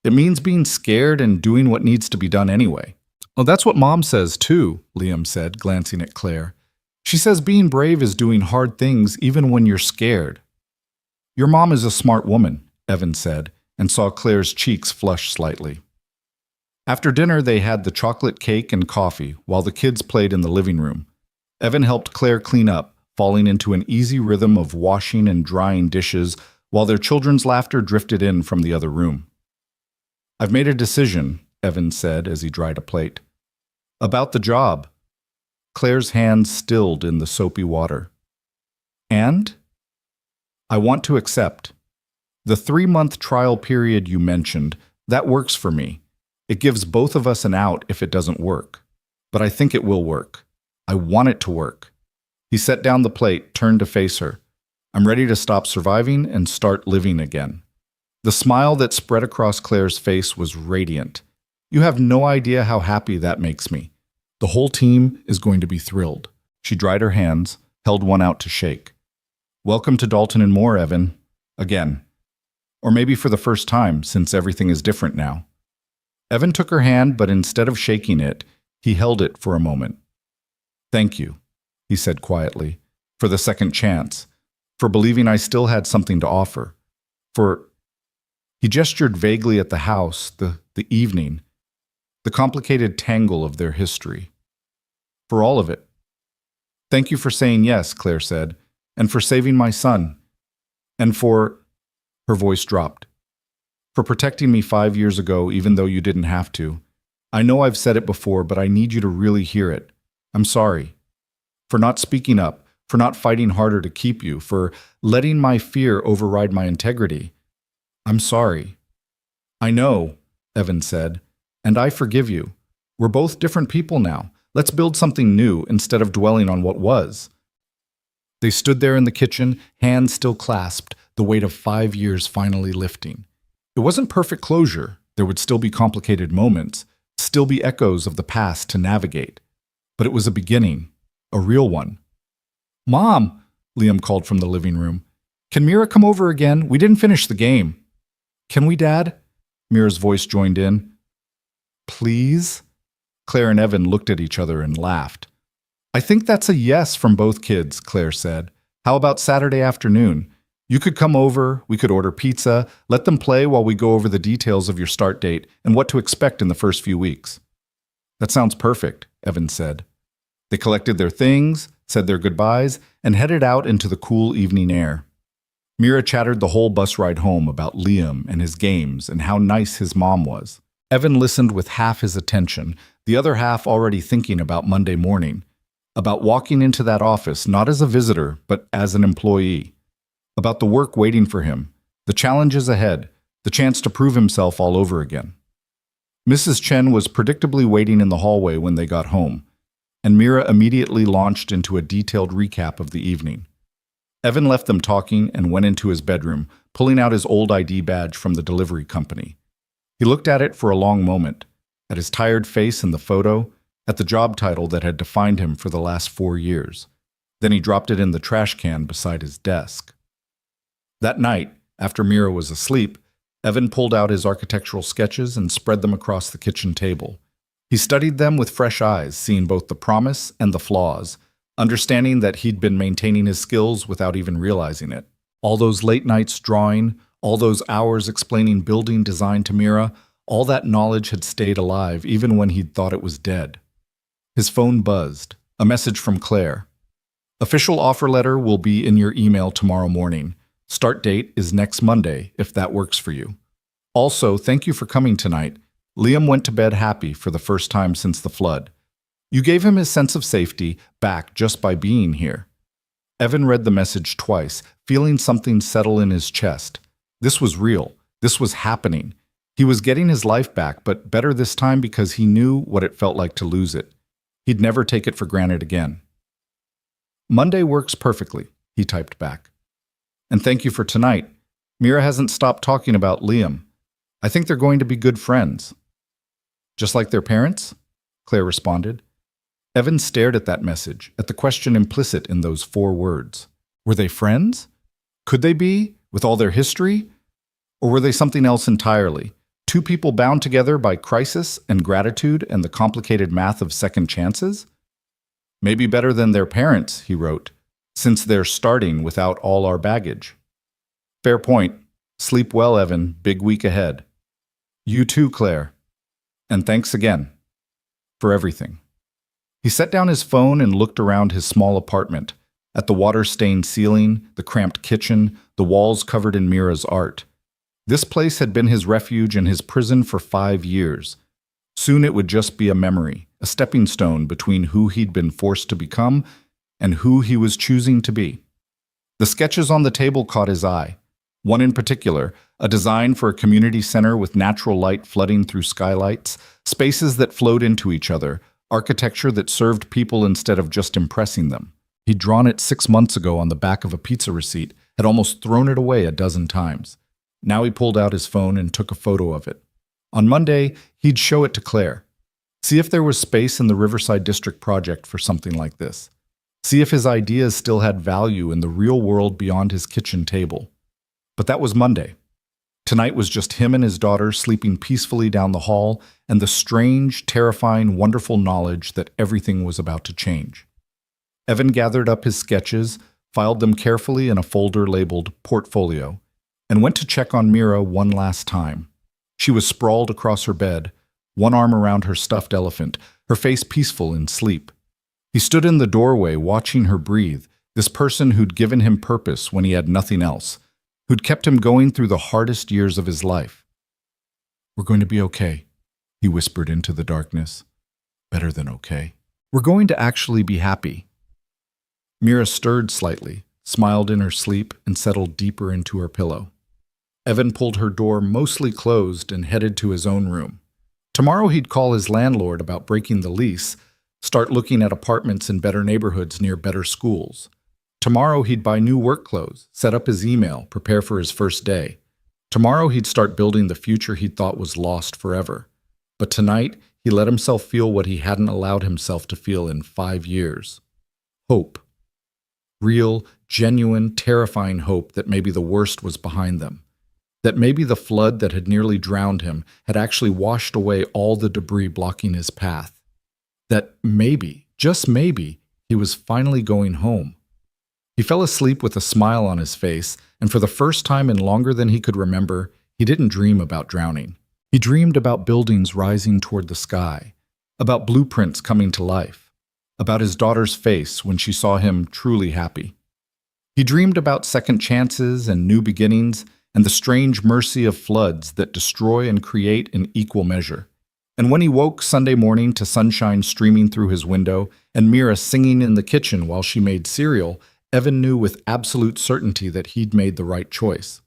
It means being scared and doing what needs to be done anyway." "Oh, that's what Mom says too," Liam said, glancing at Claire. "She says being brave is doing hard things even when you're scared." "Your mom is a smart woman," Evan said, and saw Claire's cheeks flush slightly. After dinner, they had the chocolate cake and coffee while the kids played in the living room. Evan helped Claire clean up, falling into an easy rhythm of washing and drying dishes while their children's laughter drifted in from the other room. "I've made a decision," Evan said as he dried a plate. "About the job." Claire's hands stilled in the soapy water. "And?" "I want to accept. The 3-month trial period you mentioned, that works for me. It gives both of us an out if it doesn't work. But I think it will work. I want it to work." He set down the plate, turned to face her. "I'm ready to stop surviving and start living again." The smile that spread across Claire's face was radiant. "You have no idea how happy that makes me. The whole team is going to be thrilled." She dried her hands, held one out to shake. "Welcome to Dalton and Moore, Evan. Again. Or maybe for the first time, since everything is different now." Evan took her hand, but instead of shaking it, he held it for a moment. "Thank you," he said quietly, "for the second chance, for believing I still had something to offer, for—" He gestured vaguely at the house, the evening, the complicated tangle of their history. "For all of it. Thank you for saying yes," Claire said, "and for saving my son. And for—" Her voice dropped. "For protecting me 5 years ago, even though you didn't have to. I know I've said it before, but I need you to really hear it. I'm sorry. for not speaking up, for not fighting harder to keep you, for letting my fear override my integrity. I'm sorry." "I know," Evan said, "and I forgive you. We're both different people now. Let's build something new instead of dwelling on what was." They stood there in the kitchen, hands still clasped, the weight of 5 years finally lifting. It wasn't perfect closure. There would still be complicated moments, still be echoes of the past to navigate. But it was a beginning, a real one. "Mom," Liam called from the living room, "can Mira come over again? We didn't finish the game." "Can we, Dad?" Mira's voice joined in. "Please?" Claire and Evan looked at each other and laughed. "I think that's a yes from both kids," Claire said. "How about Saturday afternoon? You could come over, we could order pizza, let them play while we go over the details of your start date and what to expect in the first few weeks." "That sounds perfect," Evan said. They collected their things, said their goodbyes, and headed out into the cool evening air. Mira chattered the whole bus ride home about Liam and his games and how nice his mom was. Evan listened with half his attention, the other half already thinking about Monday morning, about walking into that office not as a visitor but as an employee, about the work waiting for him, the challenges ahead, the chance to prove himself all over again. Mrs. Chen was predictably waiting in the hallway when they got home, and Mira immediately launched into a detailed recap of the evening. Evan left them talking and went into his bedroom, pulling out his old ID badge from the delivery company. He looked at it for a long moment, at his tired face in the photo, at the job title that had defined him for the last 4 years. Then he dropped it in the trash can beside his desk. That night, after Mira was asleep, Evan pulled out his architectural sketches and spread them across the kitchen table. He studied them with fresh eyes, seeing both the promise and the flaws, understanding that he'd been maintaining his skills without even realizing it. All those late nights drawing, all those hours explaining building design to Mira, all that knowledge had stayed alive even when he'd thought it was dead. His phone buzzed. A message from Claire. "Official offer letter will be in your email tomorrow morning. Start date is next Monday, if that works for you. Also, thank you for coming tonight. Liam went to bed happy for the first time since the flood. You gave him his sense of safety back just by being here." Evan read the message twice, feeling something settle in his chest. This was real. This was happening. He was getting his life back, but better this time because he knew what it felt like to lose it. He'd never take it for granted again. "Monday works perfectly," he typed back. "And thank you for tonight. Mira hasn't stopped talking about Liam. I think they're going to be good friends." "Just like their parents?" Claire responded. Evan stared at that message, at the question implicit in those 4 words. Were they friends? Could they be, with all their history? Or were they something else entirely? 2 people bound together by crisis and gratitude and the complicated math of second chances? "Maybe better than their parents," he wrote, "since they're starting without all our baggage." "Fair point. Sleep well, Evan. Big week ahead." "You too, Claire. And thanks again. For everything." He set down his phone and looked around his small apartment, at the water-stained ceiling, the cramped kitchen, the walls covered in Mira's art. This place had been his refuge and his prison for 5 years. Soon it would just be a memory, a stepping stone between who he'd been forced to become and who he was choosing to be. The sketches on the table caught his eye. One in particular, a design for a community center with natural light flooding through skylights, spaces that flowed into each other, architecture that served people instead of just impressing them. He'd drawn it 6 months ago on the back of a pizza receipt, had almost thrown it away a dozen times. Now he pulled out his phone and took a photo of it. On Monday, he'd show it to Claire. See if there was space in the Riverside District project for something like this. See if his ideas still had value in the real world beyond his kitchen table. But that was Monday. Tonight was just him and his daughter sleeping peacefully down the hall, and the strange, terrifying, wonderful knowledge that everything was about to change. Evan gathered up his sketches, filed them carefully in a folder labeled Portfolio, and went to check on Mira one last time. She was sprawled across her bed, one arm around her stuffed elephant, her face peaceful in sleep. He stood in the doorway watching her breathe, this person who'd given him purpose when he had nothing else, who'd kept him going through the hardest years of his life. "We're going to be okay," he whispered into the darkness. "Better than okay. We're going to actually be happy." Mira stirred slightly, smiled in her sleep, and settled deeper into her pillow. Evan pulled her door mostly closed and headed to his own room. Tomorrow he'd call his landlord about breaking the lease, start looking at apartments in better neighborhoods near better schools. Tomorrow he'd buy new work clothes, set up his email, prepare for his first day. Tomorrow he'd start building the future he'd thought was lost forever. But tonight, he let himself feel what he hadn't allowed himself to feel in 5 years. Hope. Real, genuine, terrifying hope that maybe the worst was behind them. That maybe the flood that had nearly drowned him had actually washed away all the debris blocking his path. That maybe, just maybe, he was finally going home. He fell asleep with a smile on his face, and for the first time in longer than he could remember, he didn't dream about drowning. He dreamed about buildings rising toward the sky, about blueprints coming to life, about his daughter's face when she saw him truly happy. He dreamed about second chances and new beginnings and the strange mercy of floods that destroy and create in equal measure. And when he woke Sunday morning to sunshine streaming through his window and Mira singing in the kitchen while she made cereal, Evan knew with absolute certainty that he'd made the right choice.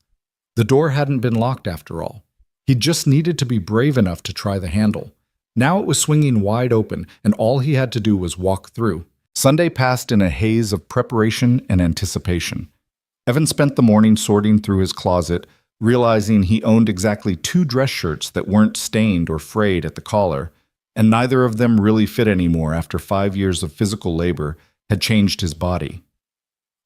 The door hadn't been locked after all. He just needed to be brave enough to try the handle. Now it was swinging wide open, and all he had to do was walk through. Sunday passed in a haze of preparation and anticipation. Evan spent the morning sorting through his closet, realizing he owned exactly 2 dress shirts that weren't stained or frayed at the collar, and neither of them really fit anymore after 5 years of physical labor had changed his body.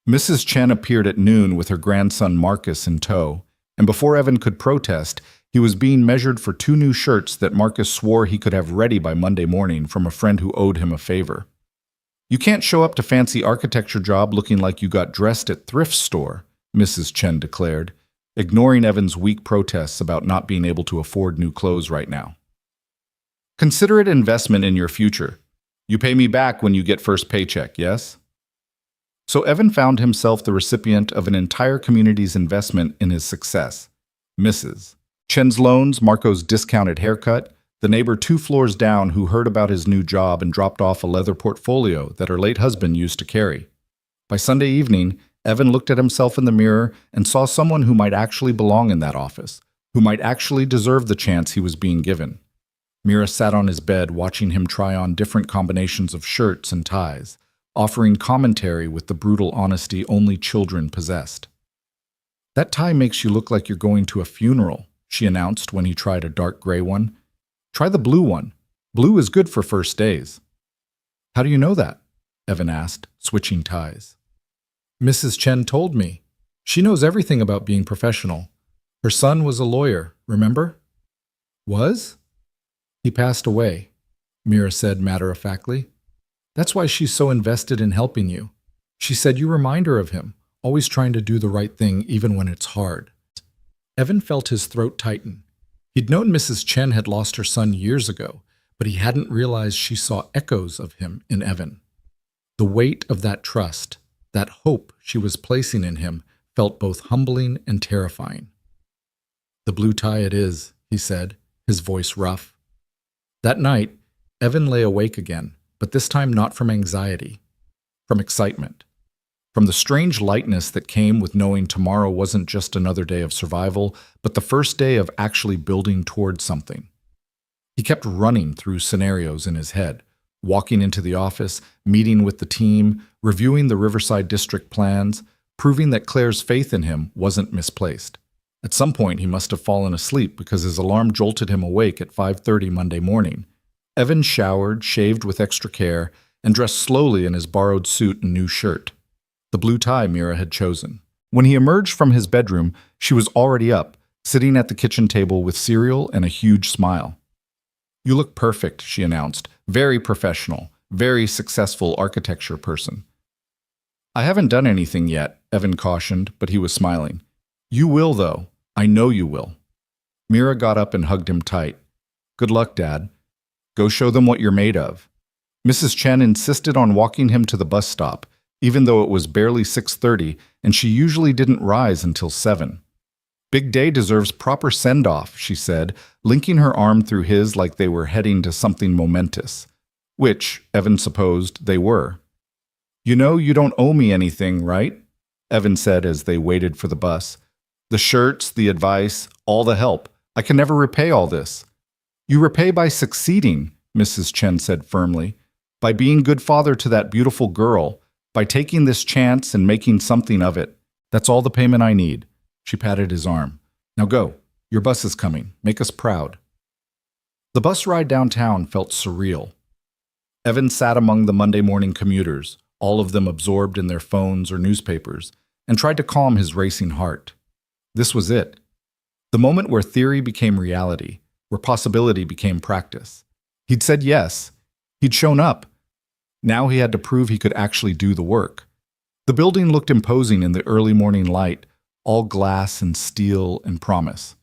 Mrs. Chen appeared at noon with her grandson Marcus in tow, and before Evan could protest, he was being measured for 2 new shirts that Marcus swore he could have ready by Monday morning from a friend who owed him a favor. "You can't show up to fancy architecture job looking like you got dressed at thrift store," Mrs. Chen declared, ignoring Evan's weak protests about not being able to afford new clothes right now. "Consider it investment in your future. You pay me back when you get first paycheck, yes?" So Evan found himself the recipient of an entire community's investment in his success. Mrs. Chen's loans, Marco's discounted haircut, the neighbor 2 floors down who heard about his new job and dropped off a leather portfolio that her late husband used to carry. By Sunday evening, Evan looked at himself in the mirror and saw someone who might actually belong in that office, who might actually deserve the chance he was being given. Mira sat on his bed watching him try on different combinations of shirts and ties, offering commentary with the brutal honesty only children possessed. "That tie makes you look like you're going to a funeral," she announced when he tried a dark gray one. "Try the blue one. Blue is good for first days." "How do you know that?" Evan asked, switching ties. "Mrs. Chen told me. She knows everything about being professional. Her son was a lawyer, remember?" "Was?" "He passed away," Mira said matter-of-factly. "That's why she's so invested in helping you. She said you remind her of him, always trying to do the right thing even when it's hard." Evan felt his throat tighten. He'd known Mrs. Chen had lost her son years ago, but he hadn't realized she saw echoes of him in Evan. The weight of that trust, that hope she was placing in him, felt both humbling and terrifying. "The blue tie it is," he said, his voice rough. That night, Evan lay awake again, but this time not from anxiety, from excitement. From the strange lightness that came with knowing tomorrow wasn't just another day of survival, but the first day of actually building towards something. He kept running through scenarios in his head, walking into the office, meeting with the team, reviewing the Riverside District plans, proving that Claire's faith in him wasn't misplaced. At some point, he must have fallen asleep because his alarm jolted him awake at 5:30 Monday morning. Evan showered, shaved with extra care, and dressed slowly in his borrowed suit and new shirt. The blue tie Mira had chosen. When he emerged from his bedroom, she was already up, sitting at the kitchen table with cereal and a huge smile. "You look perfect," she announced. "Very professional, very successful architecture person." "I haven't done anything yet," Evan cautioned, but he was smiling. "You will, though. I know you will." Mira got up and hugged him tight. "Good luck, Dad. Go show them what you're made of." Mrs. Chen insisted on walking him to the bus stop, even though it was barely 6:30 and she usually didn't rise until 7. "Big day deserves proper send-off," she said, linking her arm through his like they were heading to something momentous, which, Evan supposed, they were. You know you don't owe me anything, right? Evan said as they waited for the bus. The shirts, the advice, all the help. I can never repay all this. You repay by succeeding, Mrs. Chen said firmly. By being good father to that beautiful girl. By taking this chance and making something of it. That's all the payment I need. She patted his arm. Now go. Your bus is coming. Make us proud. The bus ride downtown felt surreal. Evan sat among the Monday morning commuters, all of them absorbed in their phones or newspapers, and tried to calm his racing heart. This was it. The moment where theory became reality, where possibility became practice. He'd said yes. He'd shown up. Now he had to prove he could actually do the work. The building looked imposing in the early morning light, all glass and steel and promise.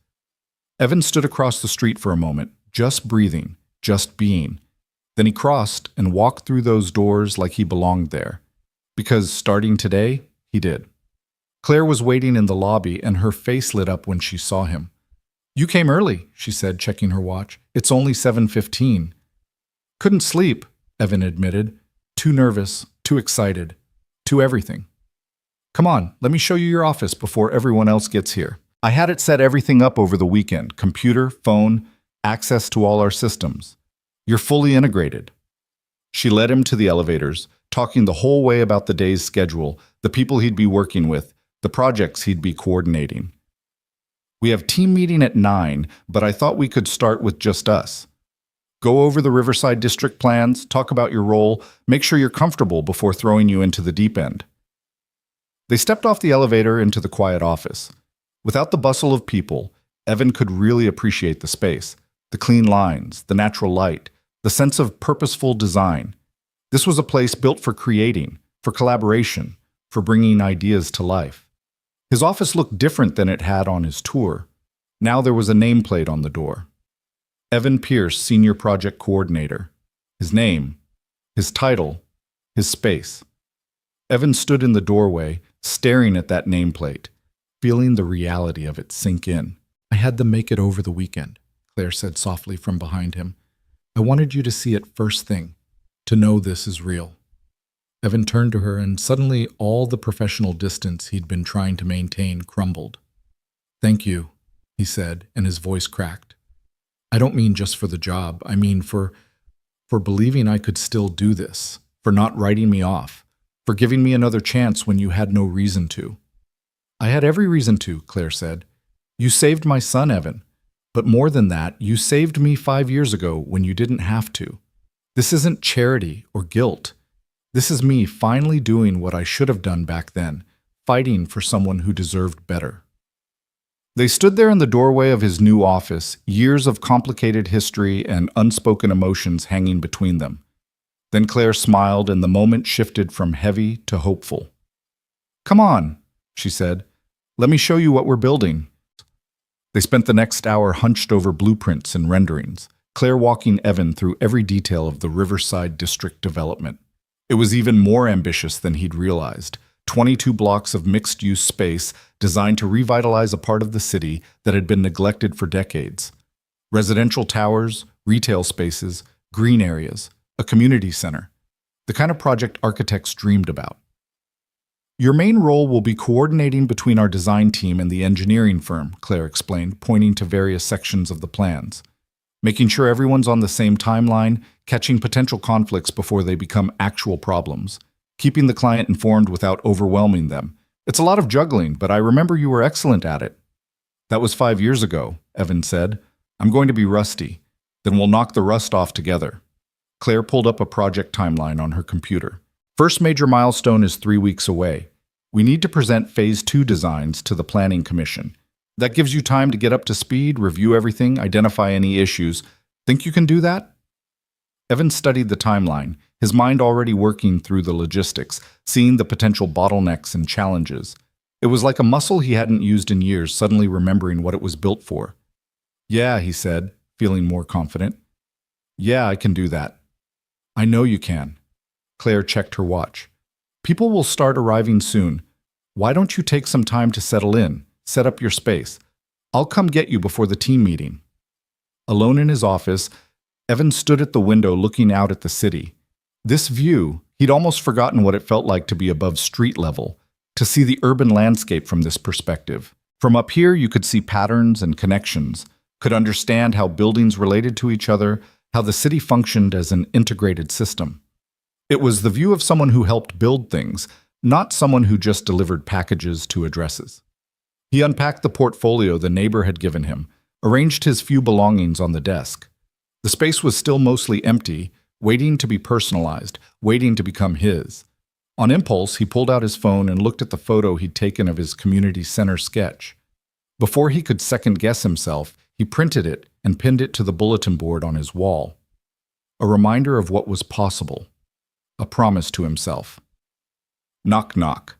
Evan stood across the street for a moment, just breathing, just being. Then he crossed and walked through those doors like he belonged there. Because starting today, he did. Claire was waiting in the lobby and her face lit up when she saw him. You came early, she said, checking her watch. It's only 7:15. Couldn't sleep, Evan admitted. Too nervous, too excited, too everything. Come on, let me show you your office before everyone else gets here. I had it set everything up over the weekend. Computer, phone, access to all our systems. You're fully integrated. She led him to the elevators, talking the whole way about the day's schedule, the people he'd be working with, the projects he'd be coordinating. We have team meeting at 9, but I thought we could start with just us. Go over the Riverside District plans, talk about your role, make sure you're comfortable before throwing you into the deep end. They stepped off the elevator into the quiet office. Without the bustle of people, Evan could really appreciate the space, the clean lines, the natural light, the sense of purposeful design. This was a place built for creating, for collaboration, for bringing ideas to life. His office looked different than it had on his tour. Now there was a nameplate on the door. Evan Pierce, Senior Project Coordinator. His name, his title, his space. Evan stood in the doorway, staring at that nameplate, feeling the reality of it sink in. I had them make it over the weekend, Claire said softly from behind him. I wanted you to see it first thing, to know this is real. Evan turned to her and suddenly all the professional distance he'd been trying to maintain crumbled. Thank you, he said, and his voice cracked. I don't mean just for the job. I mean for believing I could still do this, for not writing me off, for giving me another chance when you had no reason to. I had every reason to, Claire said. You saved my son, Evan. But more than that, you saved me 5 years ago when you didn't have to. This isn't charity or guilt. This is me finally doing what I should have done back then, fighting for someone who deserved better. They stood there in the doorway of his new office, years of complicated history and unspoken emotions hanging between them. Then Claire smiled and the moment shifted from heavy to hopeful. Come on, she said. Let me show you what we're building. They spent the next hour hunched over blueprints and renderings, Claire walking Evan through every detail of the Riverside District development. It was even more ambitious than he'd realized. 22 blocks of mixed-use space designed to revitalize a part of the city that had been neglected for decades. Residential towers, retail spaces, green areas, a community center. The kind of project architects dreamed about. Your main role will be coordinating between our design team and the engineering firm, Claire explained, pointing to various sections of the plans. Making sure everyone's on the same timeline, catching potential conflicts before they become actual problems. Keeping the client informed without overwhelming them. It's a lot of juggling, but I remember you were excellent at it. That was 5 years ago, Evan said. I'm going to be rusty. Then we'll knock the rust off together. Claire pulled up a project timeline on her computer. First major milestone is 3 weeks away. We need to present Phase 2 designs to the Planning Commission. That gives you time to get up to speed, review everything, identify any issues. Think you can do that? Evan studied the timeline, his mind already working through the logistics, seeing the potential bottlenecks and challenges. It was like a muscle he hadn't used in years, suddenly remembering what it was built for. Yeah, he said, feeling more confident. Yeah, I can do that. I know you can. Claire checked her watch. People will start arriving soon. Why don't you take some time to settle in, set up your space? I'll come get you before the team meeting. Alone in his office, Evan stood at the window looking out at the city. This view, He'd almost forgotten what it felt like to be above street level, to see the urban landscape from this perspective. From up here, you could see patterns and connections, could understand how buildings related to each other, how the city functioned as an integrated system. It was the view of someone who helped build things, not someone who just delivered packages to addresses. He unpacked the portfolio the neighbor had given him, arranged his few belongings on the desk. The space was still mostly empty, waiting to be personalized, waiting to become his. On impulse, he pulled out his phone and looked at the photo he'd taken of his community center sketch. Before he could second-guess himself, he printed it and pinned it to the bulletin board on his wall. A reminder of what was possible. A promise to himself. Knock, knock.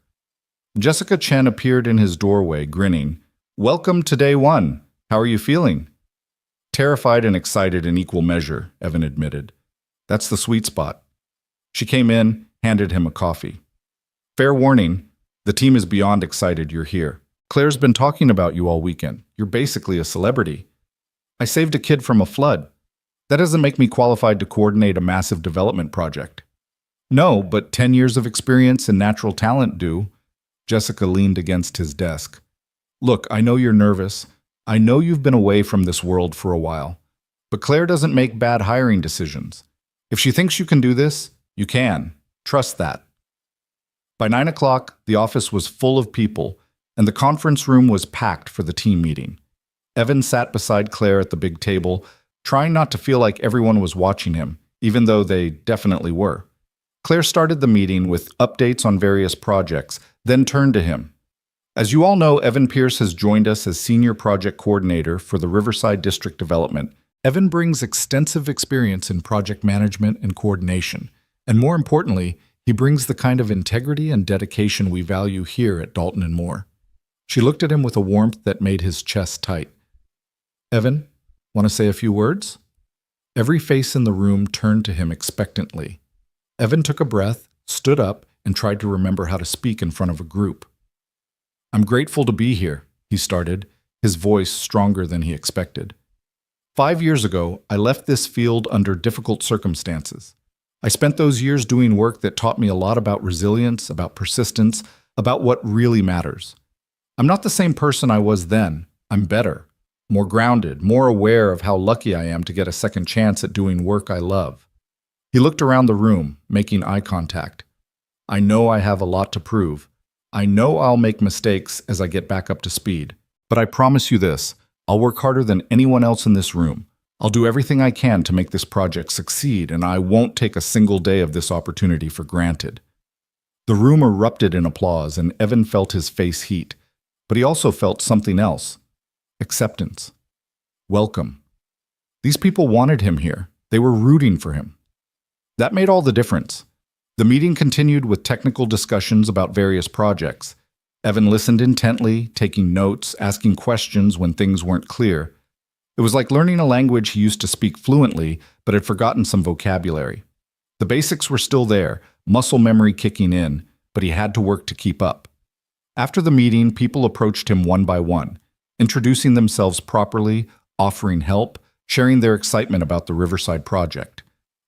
Jessica Chen appeared in his doorway, grinning. "Welcome to day one. How are you feeling?" "Terrified and excited in equal measure," Evan admitted. "That's the sweet spot." She came in, handed him a coffee. "Fair warning, the team is beyond excited you're here. Claire's been talking about you all weekend. You're basically a celebrity. I saved a kid from a flood. That doesn't make me qualified to coordinate a massive development project." "No, but 10 years of experience and natural talent do." Jessica leaned against his desk. "Look, I know you're nervous. I know you've been away from this world for a while. But Claire doesn't make bad hiring decisions. If she thinks you can do this, you can. Trust that." By 9 o'clock, the office was full of people, and the conference room was packed for the team meeting. Evan sat beside Claire at the big table, trying not to feel like everyone was watching him, even though they definitely were. Claire started the meeting with updates on various projects, then turned to him. "As you all know, Evan Pierce has joined us as Senior Project Coordinator for the Riverside District Development. Evan brings extensive experience in project management and coordination, and more importantly, he brings the kind of integrity and dedication we value here at Dalton and Moore." She looked at him with a warmth that made his chest tight. "Evan, want to say a few words?" Every face in the room turned to him expectantly. Evan took a breath, stood up, and tried to remember how to speak in front of a group. "I'm grateful to be here," he started, his voice stronger than he expected. 5 years ago, I left this field under difficult circumstances. I spent those years doing work that taught me a lot about resilience, about persistence, about what really matters. I'm not the same person I was then. I'm better, more grounded, more aware of how lucky I am to get a second chance at doing work I love. He looked around the room, making eye contact. "I know I have a lot to prove. I know I'll make mistakes as I get back up to speed. But I promise you this, I'll work harder than anyone else in this room. I'll do everything I can to make this project succeed, and I won't take a single day of this opportunity for granted." The room erupted in applause, and Evan felt his face heat. But he also felt something else. Acceptance. Welcome. These people wanted him here. They were rooting for him. That made all the difference. The meeting continued with technical discussions about various projects. Evan listened intently, taking notes, asking questions when things weren't clear. It was like learning a language he used to speak fluently, but had forgotten some vocabulary. The basics were still there, muscle memory kicking in, but he had to work to keep up. After the meeting, people approached him one by one, introducing themselves properly, offering help, sharing their excitement about the Riverside project.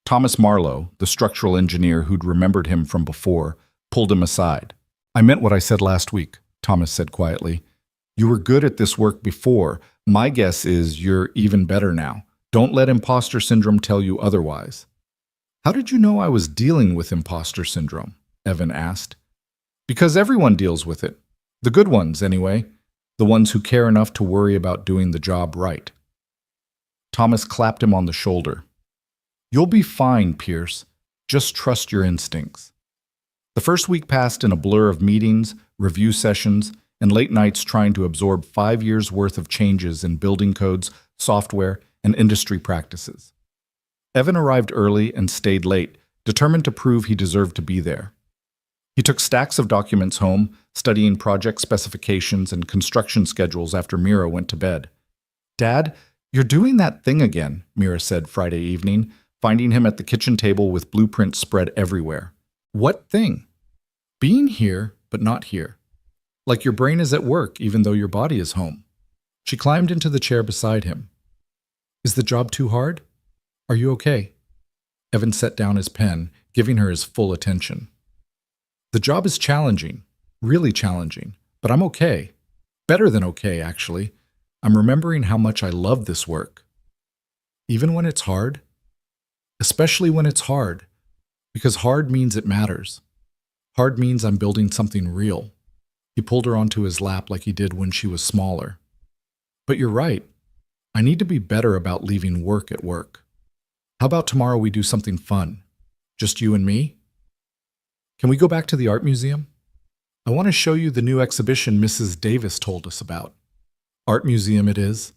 Thomas Marlowe, the structural engineer who'd remembered him from before, pulled him aside. "I meant what I said last week," Thomas said quietly. "You were good at this work before. My guess is you're even better now. Don't let imposter syndrome tell you otherwise." "How did you know I was dealing with imposter syndrome?" Evan asked. "Because everyone deals with it. The good ones, anyway. The ones who care enough to worry about doing the job right." Thomas clapped him on the shoulder. "You'll be fine, Pierce. Just trust your instincts." The first week passed in a blur of meetings, review sessions, and late nights trying to absorb 5 years' worth of changes in building codes, software, and industry practices. Evan arrived early and stayed late, determined to prove he deserved to be there. He took stacks of documents home, studying project specifications and construction schedules after Mira went to bed. "Dad, you're doing that thing again," Mira said Friday evening, finding him at the kitchen table with blueprints spread everywhere. "What thing?" "Being here, but not here. Like your brain is at work even though your body is home." She climbed into the chair beside him. "Is the job too hard? Are you okay?" Evan set down his pen, giving her his full attention. The job is challenging, really challenging, but I'm okay. Better than okay, actually. I'm remembering how much I love this work. Even when it's hard? Especially when it's hard, because hard means it matters. Hard means I'm building something real. He pulled her onto his lap like he did when she was smaller. But you're right. I need to be better about leaving work at work. How about tomorrow we do something fun? Just you and me? Can we go back to the art museum? I want to show you the new exhibition Mrs. Davis told us about. Art museum it is.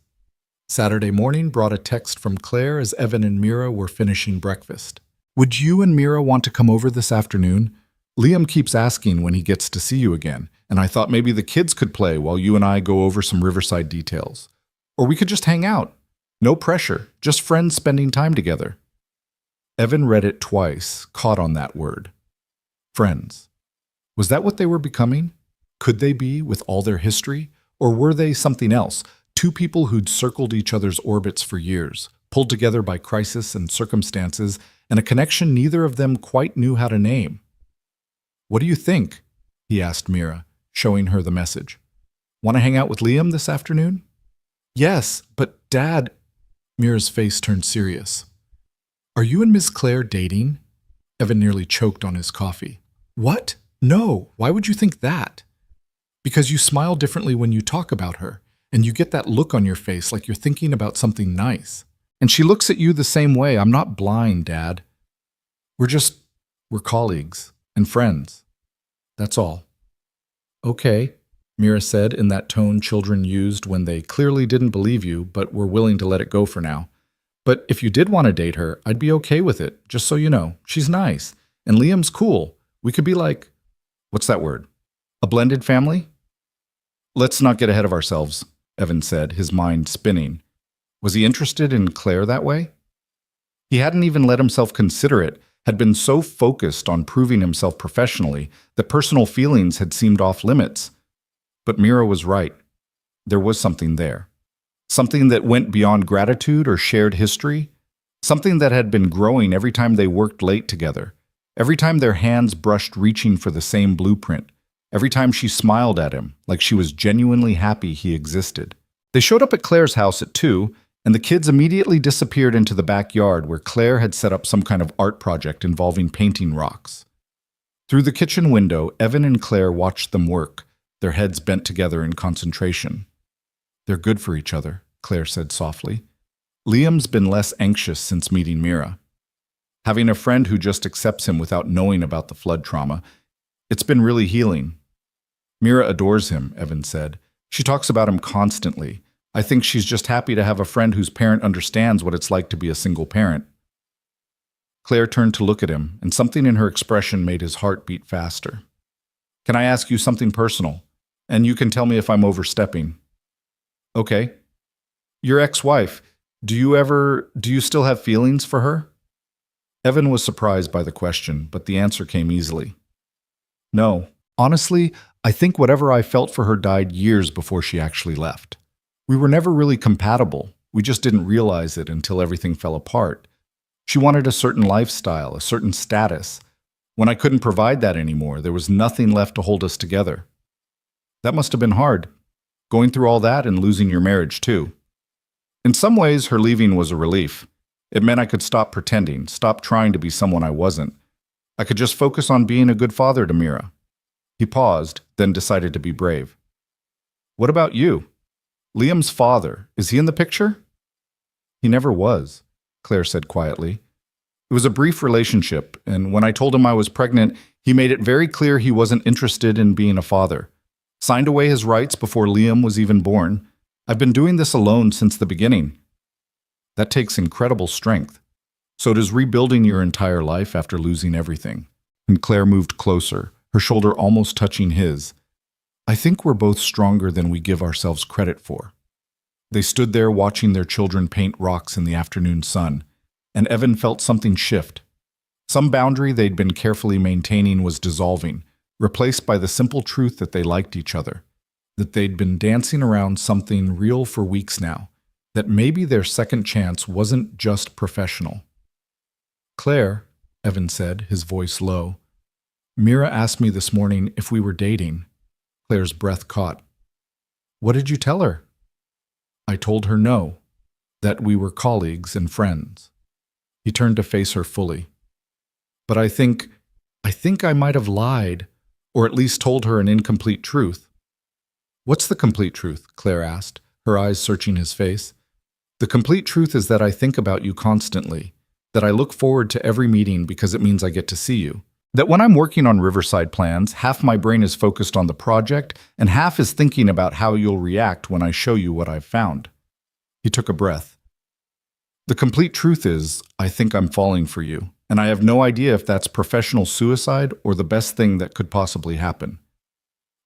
Saturday morning brought a text from Claire as Evan and Mira were finishing breakfast. Would you and Mira want to come over this afternoon? Liam keeps asking when he gets to see you again, and I thought maybe the kids could play while you and I go over some Riverside details. Or we could just hang out. No pressure, just friends spending time together. Evan read it twice, caught on that word. Friends. Was that what they were becoming? Could they be, with all their history? Or were they something else? Two people who'd circled each other's orbits for years, pulled together by crisis and circumstances, and a connection neither of them quite knew how to name. What do you think? He asked Mira, showing her the message. Want to hang out with Liam this afternoon? Yes, but Dad... Mira's face turned serious. Are you and Miss Claire dating? Evan nearly choked on his coffee. What? No, why would you think that? Because you smile differently when you talk about her, and you get that look on your face like you're thinking about something nice. And she looks at you the same way. I'm not blind, Dad. We're colleagues and friends. That's all. Okay, Mira said in that tone children used when they clearly didn't believe you but were willing to let it go for now. But if you did want to date her, I'd be okay with it, just so you know. She's nice. And Liam's cool. We could be like, what's that word? A blended family? Let's not get ahead of ourselves, Evan said, his mind spinning. Was he interested in Claire that way? He hadn't even let himself consider it, had been so focused on proving himself professionally that personal feelings had seemed off limits. But Mira was right. There was something there. Something that went beyond gratitude or shared history. Something that had been growing every time they worked late together. Every time their hands brushed reaching for the same blueprint. Every time she smiled at him, like she was genuinely happy he existed. They showed up at Claire's house at 2, and the kids immediately disappeared into the backyard where Claire had set up some kind of art project involving painting rocks. Through the kitchen window, Evan and Claire watched them work, their heads bent together in concentration. They're good for each other, Claire said softly. Liam's been less anxious since meeting Mira. Having a friend who just accepts him without knowing about the flood trauma, it's been really healing. Mira adores him, Evan said. She talks about him constantly. I think she's just happy to have a friend whose parent understands what it's like to be a single parent. Claire turned to look at him, and something in her expression made his heart beat faster. Can I ask you something personal? And you can tell me if I'm overstepping. Okay. Your ex-wife, do you still have feelings for her? Evan was surprised by the question, but the answer came easily. No. Honestly, I think whatever I felt for her died years before she actually left. We were never really compatible. We just didn't realize it until everything fell apart. She wanted a certain lifestyle, a certain status. When I couldn't provide that anymore, there was nothing left to hold us together. That must have been hard, going through all that and losing your marriage too. In some ways, her leaving was a relief. It meant I could stop pretending, stop trying to be someone I wasn't. I could just focus on being a good father to Mira. He paused, then decided to be brave. What about you? Liam's father, is he in the picture? He never was, Claire said quietly. It was a brief relationship, and when I told him I was pregnant, he made it very clear he wasn't interested in being a father. Signed away his rights before Liam was even born. I've been doing this alone since the beginning. That takes incredible strength. So does rebuilding your entire life after losing everything. And Claire moved closer, her shoulder almost touching his. I think we're both stronger than we give ourselves credit for. They stood there watching their children paint rocks in the afternoon sun, and Evan felt something shift. Some boundary they'd been carefully maintaining was dissolving, replaced by the simple truth that they liked each other, that they'd been dancing around something real for weeks now, that maybe their second chance wasn't just professional. Claire, Evan said, his voice low. Mira asked me this morning if we were dating. Claire's breath caught. What did you tell her? I told her no, that we were colleagues and friends. He turned to face her fully. But I think I might have lied, or at least told her an incomplete truth. What's the complete truth? Claire asked, her eyes searching his face. The complete truth is that I think about you constantly, that I look forward to every meeting because it means I get to see you. That when I'm working on Riverside plans, half my brain is focused on the project and half is thinking about how you'll react when I show you what I've found. He took a breath. The complete truth is, I think I'm falling for you, and I have no idea if that's professional suicide or the best thing that could possibly happen.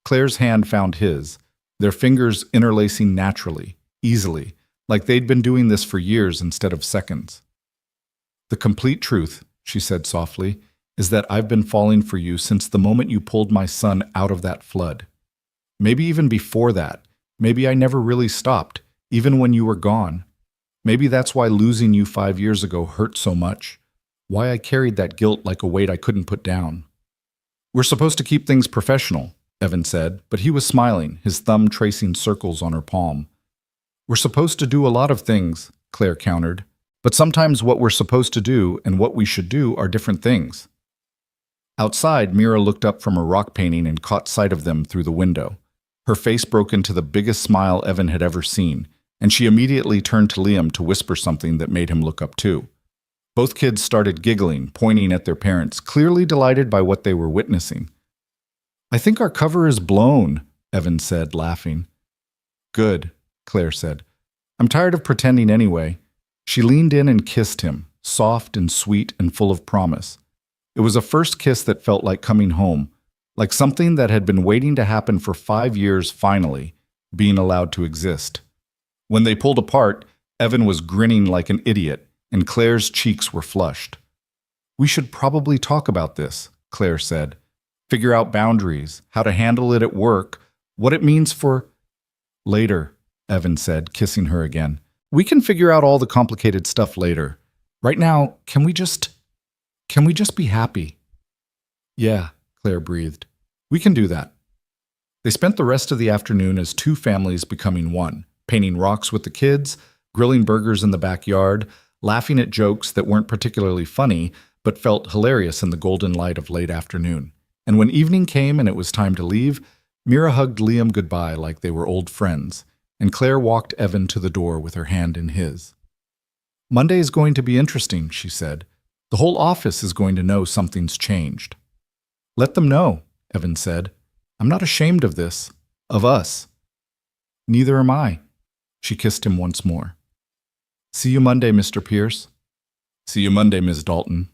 Claire's hand found his, their fingers interlacing naturally, easily, like they'd been doing this for years instead of seconds. The complete truth, she said softly, is that I've been falling for you since the moment you pulled my son out of that flood. Maybe even before that. Maybe I never really stopped, even when you were gone. Maybe that's why losing you 5 years ago hurt so much. Why I carried that guilt like a weight I couldn't put down. We're supposed to keep things professional, Evan said, but he was smiling, his thumb tracing circles on her palm. We're supposed to do a lot of things, Claire countered, but sometimes what we're supposed to do and what we should do are different things. Outside, Mira looked up from her rock painting and caught sight of them through the window. Her face broke into the biggest smile Evan had ever seen, and she immediately turned to Liam to whisper something that made him look up too. Both kids started giggling, pointing at their parents, clearly delighted by what they were witnessing. I think our cover is blown, Evan said, laughing. Good, Claire said. I'm tired of pretending anyway. She leaned in and kissed him, soft and sweet and full of promise. It was a first kiss that felt like coming home, like something that had been waiting to happen for 5 years finally, being allowed to exist. When they pulled apart, Evan was grinning like an idiot, and Claire's cheeks were flushed. We should probably talk about this, Claire said. Figure out boundaries, how to handle it at work, what it means for... Later, Evan said, kissing her again. We can figure out all the complicated stuff later. Right now, can we just be happy? Yeah, Claire breathed. We can do that. They spent the rest of the afternoon as two families becoming one, painting rocks with the kids, grilling burgers in the backyard, laughing at jokes that weren't particularly funny, but felt hilarious in the golden light of late afternoon. And when evening came and it was time to leave, Mira hugged Liam goodbye like they were old friends, and Claire walked Evan to the door with her hand in his. Monday is going to be interesting, she said. The whole office is going to know something's changed. Let them know, Evan said. I'm not ashamed of this, of us. Neither am I. She kissed him once more. See you Monday, Mr. Pierce. See you Monday, Ms. Dalton.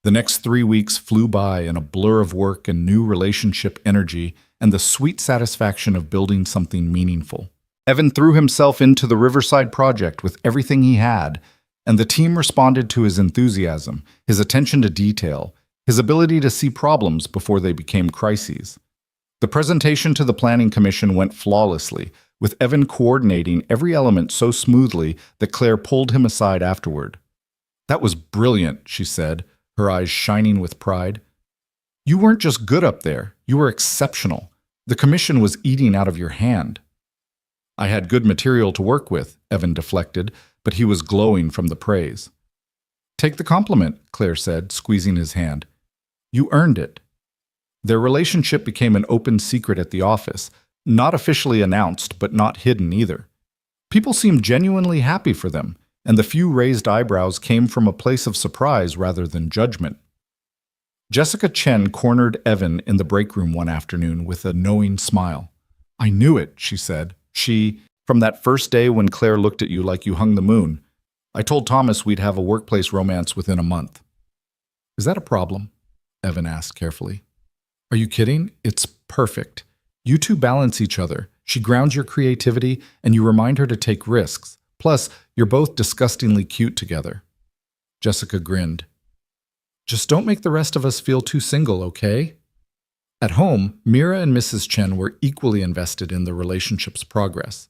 The next 3 weeks flew by in a blur of work and new relationship energy and the sweet satisfaction of building something meaningful. Evan threw himself into the Riverside project with everything he had, and the team responded to his enthusiasm, his attention to detail, his ability to see problems before they became crises. The presentation to the Planning Commission went flawlessly, with Evan coordinating every element so smoothly that Claire pulled him aside afterward. That was brilliant, she said, her eyes shining with pride. You weren't just good up there, you were exceptional. The commission was eating out of your hand. I had good material to work with, Evan deflected, but he was glowing from the praise. Take the compliment, Claire said, squeezing his hand. You earned it. Their relationship became an open secret at the office, not officially announced, but not hidden either. People seemed genuinely happy for them, and the few raised eyebrows came from a place of surprise rather than judgment. Jessica Chen cornered Evan in the break room one afternoon with a knowing smile. I knew it, she said. From that first day when Claire looked at you like you hung the moon. I told Thomas we'd have a workplace romance within a month. Is that a problem? Evan asked carefully. Are you kidding? It's perfect. You two balance each other. She grounds your creativity, and you remind her to take risks. Plus, you're both disgustingly cute together. Jessica grinned. Just don't make the rest of us feel too single, okay? At home, Mira and Mrs. Chen were equally invested in the relationship's progress.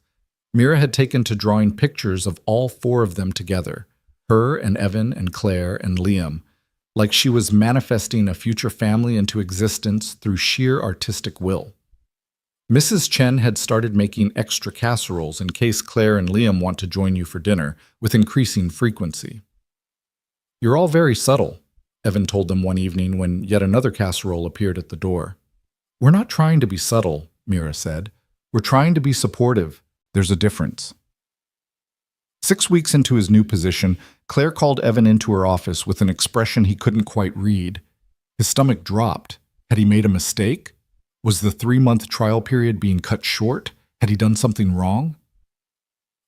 Mira had taken to drawing pictures of all 4 of them together, her and Evan and Claire and Liam, like she was manifesting a future family into existence through sheer artistic will. Mrs. Chen had started making extra casseroles in case Claire and Liam want to join you for dinner, with increasing frequency. "You're all very subtle," Evan told them one evening when yet another casserole appeared at the door. "We're not trying to be subtle," Mira said. "We're trying to be supportive. There's a difference." 6 weeks into his new position, Claire called Evan into her office with an expression he couldn't quite read. His stomach dropped. Had he made a mistake? Was the 3-month trial period being cut short? Had he done something wrong?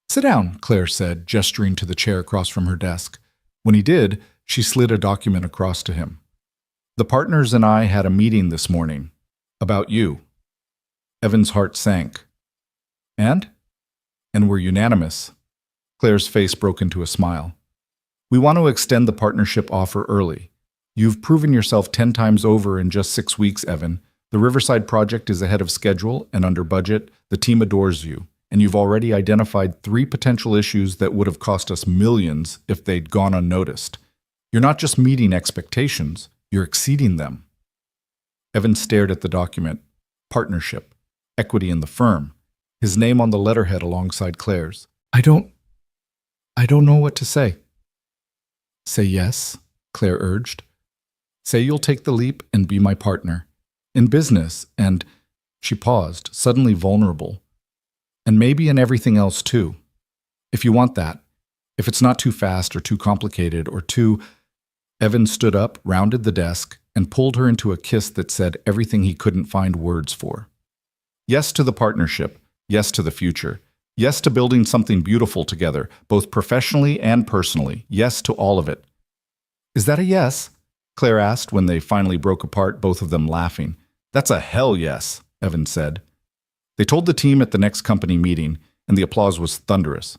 "Sit down," Claire said, gesturing to the chair across from her desk. When he did, she slid a document across to him. "The partners and I had a meeting this morning. About you." Evan's heart sank. "And?" "And we're unanimous." Claire's face broke into a smile. "We want to extend the partnership offer early. You've proven yourself 10 times over in just 6 weeks, Evan. The Riverside project is ahead of schedule and under budget. The team adores you, and you've already identified 3 potential issues that would have cost us millions if they'd gone unnoticed. You're not just meeting expectations, you're exceeding them." Evan stared at the document. Partnership. Equity in the firm. His name on the letterhead alongside Claire's. I don't know what to say." "Say yes," Claire urged. "Say you'll take the leap and be my partner. In business and—" She paused, suddenly vulnerable. "And maybe in everything else too. If you want that. If it's not too fast or too complicated or too—" Evan stood up, rounded the desk, and pulled her into a kiss that said everything he couldn't find words for. Yes to the partnership. Yes to the future. Yes to building something beautiful together, both professionally and personally. Yes to all of it. "Is that a yes?" Claire asked when they finally broke apart, both of them laughing. "That's a hell yes," Evan said. They told the team at the next company meeting, and the applause was thunderous.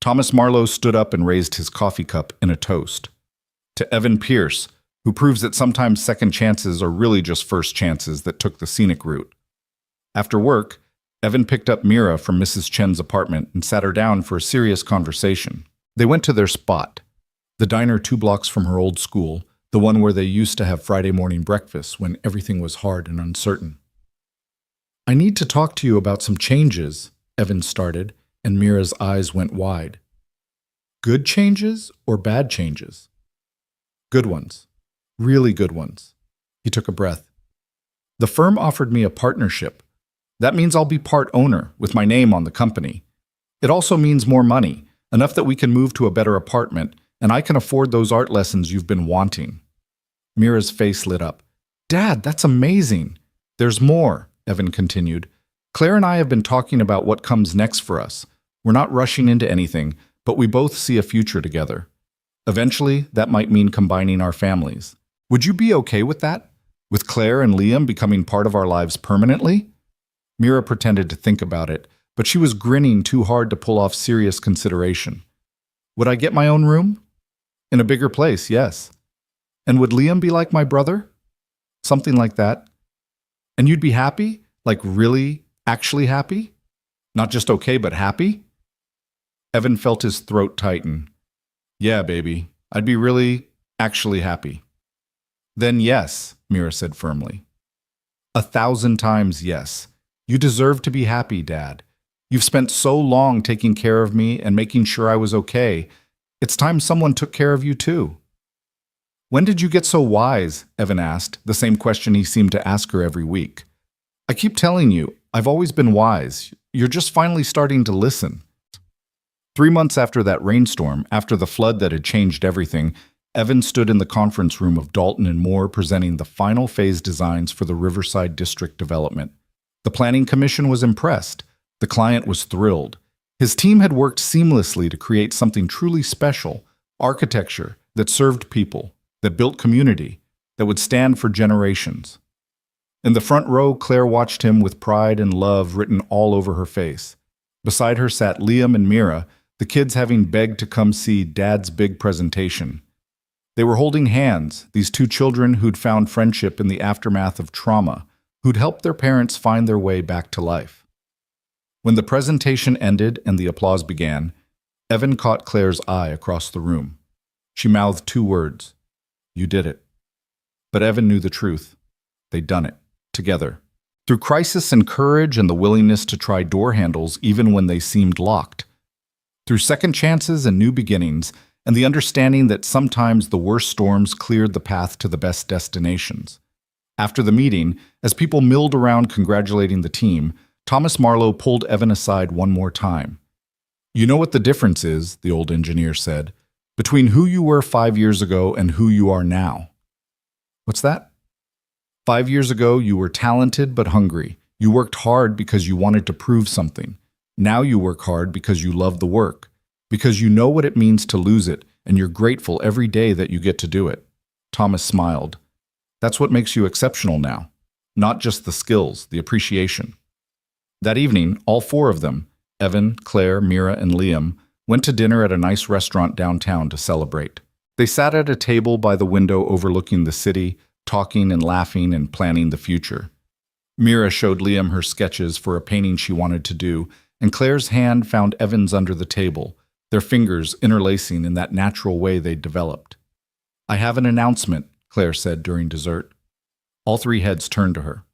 Thomas Marlowe stood up and raised his coffee cup in a toast. "To Evan Pierce, who proves that sometimes second chances are really just first chances that took the scenic route." After work, Evan picked up Mira from Mrs. Chen's apartment and sat her down for a serious conversation. They went to their spot, the diner 2 blocks from her old school, the one where they used to have Friday morning breakfast when everything was hard and uncertain. "I need to talk to you about some changes," Evan started, and Mira's eyes went wide. "Good changes or bad changes?" "Good ones. Really good ones." He took a breath. "The firm offered me a partnership. That means I'll be part owner, with my name on the company. It also means more money, enough that we can move to a better apartment, and I can afford those art lessons you've been wanting." Mira's face lit up. "Dad, that's amazing." "There's more," Evan continued. "Claire and I have been talking about what comes next for us. We're not rushing into anything, but we both see a future together. Eventually, that might mean combining our families. Would you be okay with that? With Claire and Liam becoming part of our lives permanently?" Mira pretended to think about it, but she was grinning too hard to pull off serious consideration. "Would I get my own room?" "In a bigger place, yes." "And would Liam be like my brother?" "Something like that." "And you'd be happy? Like really, actually happy? Not just okay, but happy?" Evan felt his throat tighten. "Yeah, baby. I'd be really, actually happy." "Then yes," Mira said firmly. 1,000 times yes. You deserve to be happy, Dad. You've spent so long taking care of me and making sure I was okay. It's time someone took care of you too." "When did you get so wise?" Evan asked, the same question he seemed to ask her every week. "I keep telling you, I've always been wise. You're just finally starting to listen." 3 months after that rainstorm, after the flood that had changed everything, Evan stood in the conference room of Dalton and Moore presenting the final phase designs for the Riverside District development. The Planning Commission was impressed. The client was thrilled. His team had worked seamlessly to create something truly special, architecture that served people, that built community, that would stand for generations. In the front row, Claire watched him with pride and love written all over her face. Beside her sat Liam and Mira, the kids having begged to come see Dad's big presentation. They were holding hands, these 2 children who'd found friendship in the aftermath of trauma, who'd helped their parents find their way back to life. When the presentation ended and the applause began, Evan caught Claire's eye across the room. She mouthed 2 words. You did it. But Evan knew the truth. They'd done it. Together. Through crisis and courage and the willingness to try door handles even when they seemed locked. Through second chances and new beginnings, and the understanding that sometimes the worst storms cleared the path to the best destinations. After the meeting, as people milled around congratulating the team, Thomas Marlowe pulled Evan aside one more time. "You know what the difference is," the old engineer said, "between who you were 5 years ago and who you are now." "What's that?" 5 years ago, you were talented but hungry. You worked hard because you wanted to prove something. Now you work hard because you love the work, because you know what it means to lose it, and you're grateful every day that you get to do it. Thomas smiled. That's what makes you exceptional now. Not just the skills, the appreciation. That evening, all four of them, Evan, Claire, Mira, and Liam, went to dinner at a nice restaurant downtown to celebrate. They sat at a table by the window overlooking the city, talking and laughing and planning the future. Mira showed Liam her sketches for a painting she wanted to do, and Claire's hand found Evan's under the table, their fingers interlacing in that natural way they'd developed. "I have an announcement," Claire said during dessert. All three heads turned to her.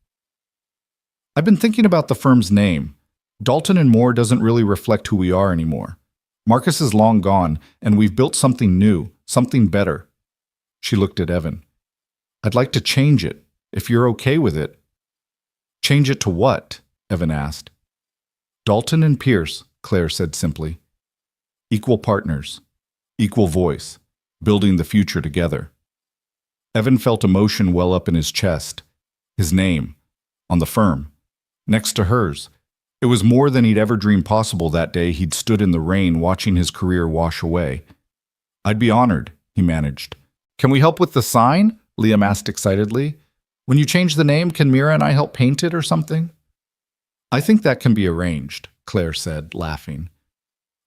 "I've been thinking about the firm's name. Dalton and Moore doesn't really reflect who we are anymore. Marcus is long gone, and we've built something new, something better." She looked at Evan. "I'd like to change it, if you're okay with it." "Change it to what?" Evan asked. "Dalton and Pierce," Claire said simply. "Equal partners, equal voice, building the future together." Evan felt emotion well up in his chest. His name, on the firm, next to hers. It was more than he'd ever dreamed possible that day he'd stood in the rain watching his career wash away. "I'd be honored," he managed. "Can we help with the sign?" Liam asked excitedly. "When you change the name, can Mira and I help paint it or something?" "I think that can be arranged," Claire said, laughing.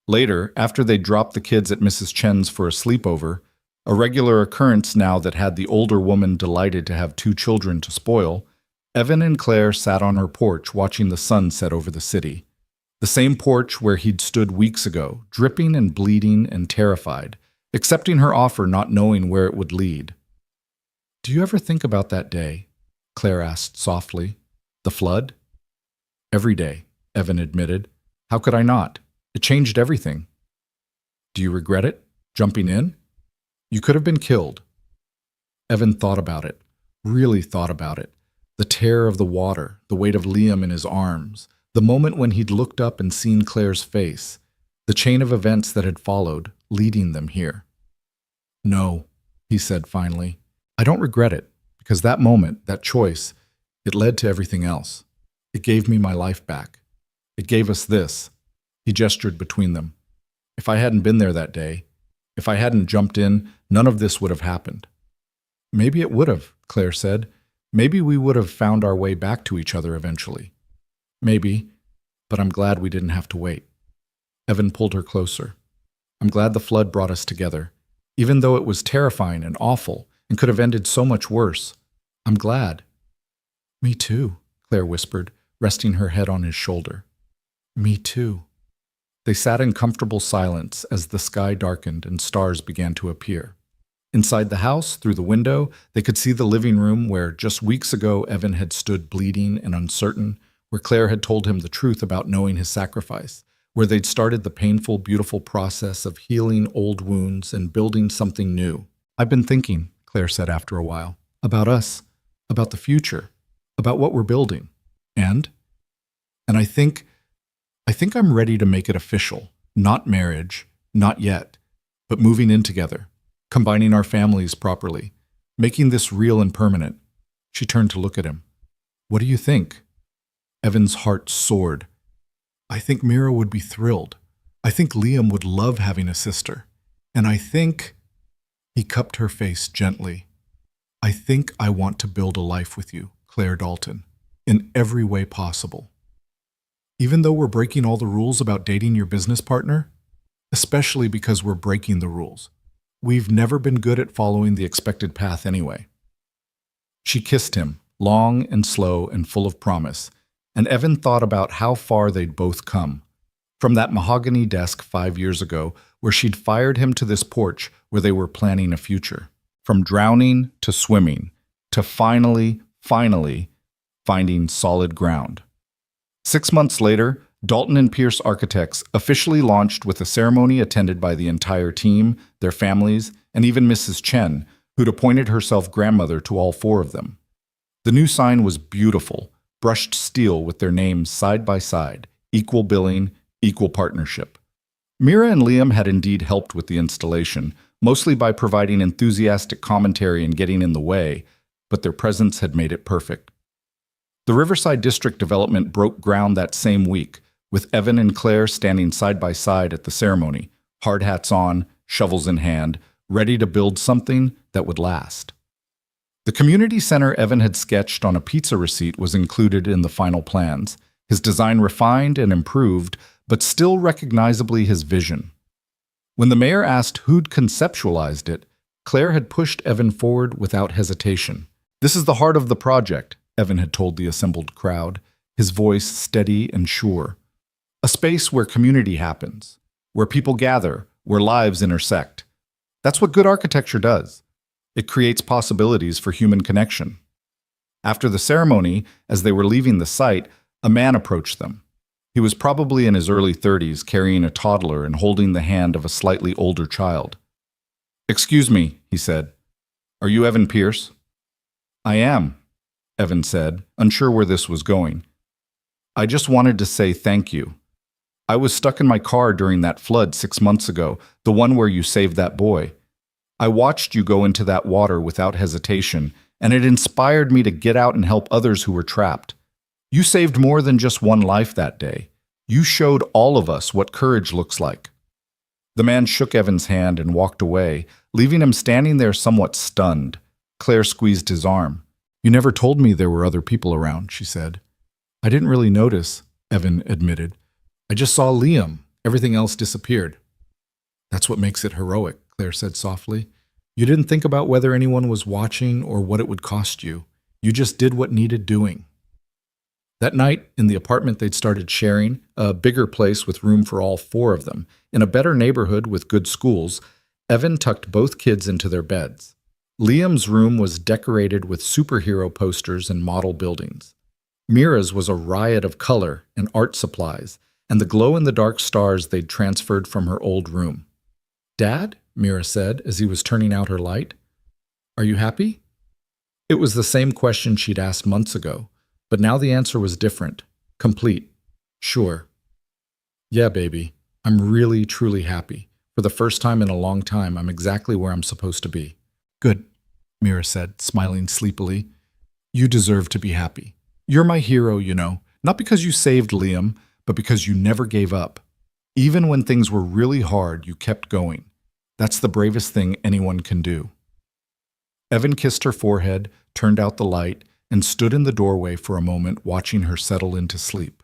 Later, after they dropped the kids at Mrs. Chen's for a sleepover, a regular occurrence now that had the older woman delighted to have 2 children to spoil, Evan and Claire sat on her porch watching the sun set over the city. The same porch where he'd stood weeks ago, dripping and bleeding and terrified, accepting her offer not knowing where it would lead. "Do you ever think about that day?" Claire asked softly. "The flood?" "Every day," Evan admitted. "How could I not? It changed everything." "Do you regret it? Jumping in? You could have been killed." Evan thought about it, really thought about it. The terror of the water, the weight of Liam in his arms, the moment when he'd looked up and seen Claire's face, the chain of events that had followed, leading them here. "No," he said finally. "I don't regret it, because that moment, that choice, it led to everything else. It gave me my life back. It gave us this." He gestured between them. "If I hadn't been there that day, if I hadn't jumped in, none of this would have happened." "Maybe it would have," Claire said. "Maybe we would have found our way back to each other eventually. Maybe, but I'm glad we didn't have to wait." Evan pulled her closer. "I'm glad the flood brought us together, even though it was terrifying and awful and could have ended so much worse. I'm glad." "Me too," Claire whispered, resting her head on his shoulder. "Me too." They sat in comfortable silence as the sky darkened and stars began to appear. Inside the house, through the window, they could see the living room where just weeks ago Evan had stood bleeding and uncertain, where Claire had told him the truth about knowing his sacrifice, where they'd started the painful, beautiful process of healing old wounds and building something new. "I've been thinking," Claire said after a while, "about us, about the future, about what we're building. And I think I'm ready to make it official. Not marriage, not yet, but moving in together, combining our families properly, making this real and permanent." She turned to look at him. "What do you think?" Evan's heart soared. "I think Mira would be thrilled. I think Liam would love having a sister. And I think—" He cupped her face gently. "I think I want to build a life with you, Claire Dalton, in every way possible. Even though we're breaking all the rules about dating your business partner, especially because we're breaking the rules. We've never been good at following the expected path anyway." She kissed him, long and slow and full of promise, and Evan thought about how far they'd both come. From that mahogany desk 5 years ago, where she'd fired him to this porch where they were planning a future. from drowning to swimming, to finally finding solid ground. 6 months later, Dalton and Pierce Architects officially launched with a ceremony attended by the entire team, their families, and even Mrs. Chen, who'd appointed herself grandmother to all four of them. The new sign was beautiful, brushed steel with their names side by side, equal billing, equal partnership. Mira and Liam had indeed helped with the installation, mostly by providing enthusiastic commentary and getting in the way, but their presence had made it perfect. The Riverside District development broke ground that same week, with Evan and Claire standing side by side at the ceremony, hard hats on, shovels in hand, ready to build something that would last. The community center Evan had sketched on a pizza receipt was included in the final plans, his design refined and improved, but still recognizably his vision. When the mayor asked who'd conceptualized it, Claire had pushed Evan forward without hesitation. "This is the heart of the project," Evan had told the assembled crowd, his voice steady and sure. "A space where community happens, where people gather, where lives intersect. That's what good architecture does. It creates possibilities for human connection." After the ceremony, as they were leaving the site, a man approached them. He was probably in his early 30s, carrying a toddler and holding the hand of a slightly older child. "Excuse me," he said. "Are you Evan Pierce?" "I am," Evan said, unsure where this was going. "I just wanted to say thank you. I was stuck in my car during that flood 6 months ago, the one where you saved that boy. I watched you go into that water without hesitation, and it inspired me to get out and help others who were trapped. You saved more than just one life that day. You showed all of us what courage looks like." The man shook Evan's hand and walked away, leaving him standing there somewhat stunned. Claire squeezed his arm. "You never told me there were other people around," she said. "I didn't really notice," Evan admitted. "I just saw Liam. Everything else disappeared." "That's what makes it heroic," Claire said softly. "You didn't think about whether anyone was watching or what it would cost you. You just did what needed doing." That night, in the apartment they'd started sharing, a bigger place with room for all four of them, in a better neighborhood with good schools, Evan tucked both kids into their beds. Liam's room was decorated with superhero posters and model buildings. Mira's was a riot of color and art supplies, and the glow-in-the-dark stars they'd transferred from her old room. "Dad?" Mira said as he was turning out her light. "Are you happy?" It was the same question she'd asked months ago. But now the answer was different, complete, sure. "Yeah, baby, I'm really, truly happy. For the first time in a long time, I'm exactly where I'm supposed to be." "Good," Mira said, smiling sleepily. "You deserve to be happy. You're my hero, you know, not because you saved Liam, but because you never gave up. Even when things were really hard, you kept going. That's the bravest thing anyone can do." Evan kissed her forehead, turned out the light, and stood in the doorway for a moment watching her settle into sleep.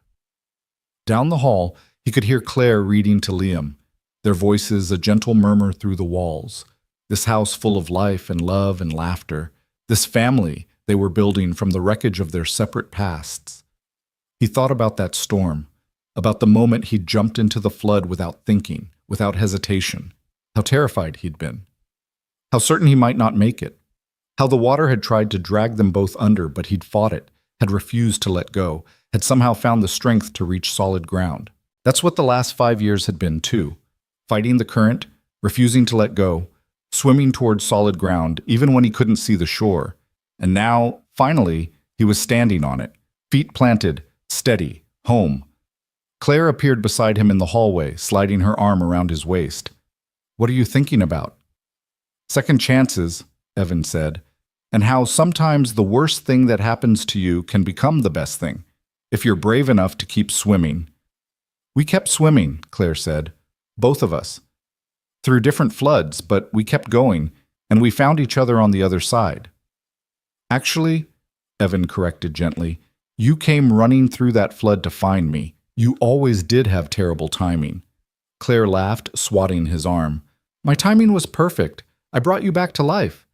Down the hall, he could hear Claire reading to Liam, their voices a gentle murmur through the walls. This house full of life and love and laughter, this family they were building from the wreckage of their separate pasts. He thought about that storm, about the moment he'd jumped into the flood without thinking, without hesitation, how terrified he'd been, how certain he might not make it. How the water had tried to drag them both under, but he'd fought it, had refused to let go, had somehow found the strength to reach solid ground. That's what the last 5 years had been, too. Fighting the current, refusing to let go, swimming towards solid ground, even when he couldn't see the shore. And now, finally, he was standing on it, feet planted, steady, home. Claire appeared beside him in the hallway, sliding her arm around his waist. "What are you thinking about?" "Second chances," Evan said, "and how sometimes the worst thing that happens to you can become the best thing, if you're brave enough to keep swimming." "We kept swimming," Claire said, "both of us. Through different floods, but we kept going, and we found each other on the other side." "Actually," Evan corrected gently, "you came running through that flood to find me. You always did have terrible timing." Claire laughed, swatting his arm. "My timing was perfect. I brought you back to life."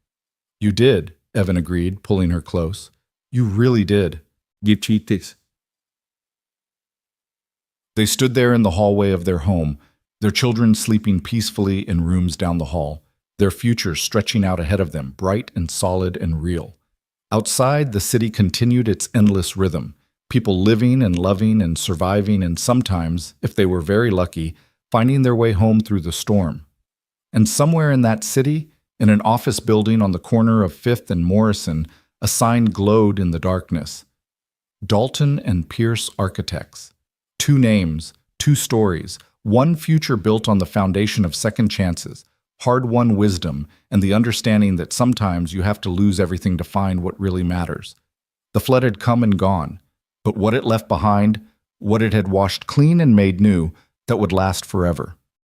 "You did," Evan agreed, pulling her close. "You really did." Gichitis. They stood there in the hallway of their home, their children sleeping peacefully in rooms down the hall. their future stretching out ahead of them, bright and solid and real. Outside, the city continued its endless rhythm, people living and loving and surviving and sometimes, if they were very lucky, finding their way home through the storm. And somewhere in that city, in an office building on the corner of 5th and Morrison, a sign glowed in the darkness. Dalton and Pierce Architects. 2 names, 2 stories, one future built on the foundation of second chances, hard-won wisdom, and the understanding that sometimes you have to lose everything to find what really matters. The flood had come and gone, but what it left behind, what it had washed clean and made new, that would last forever.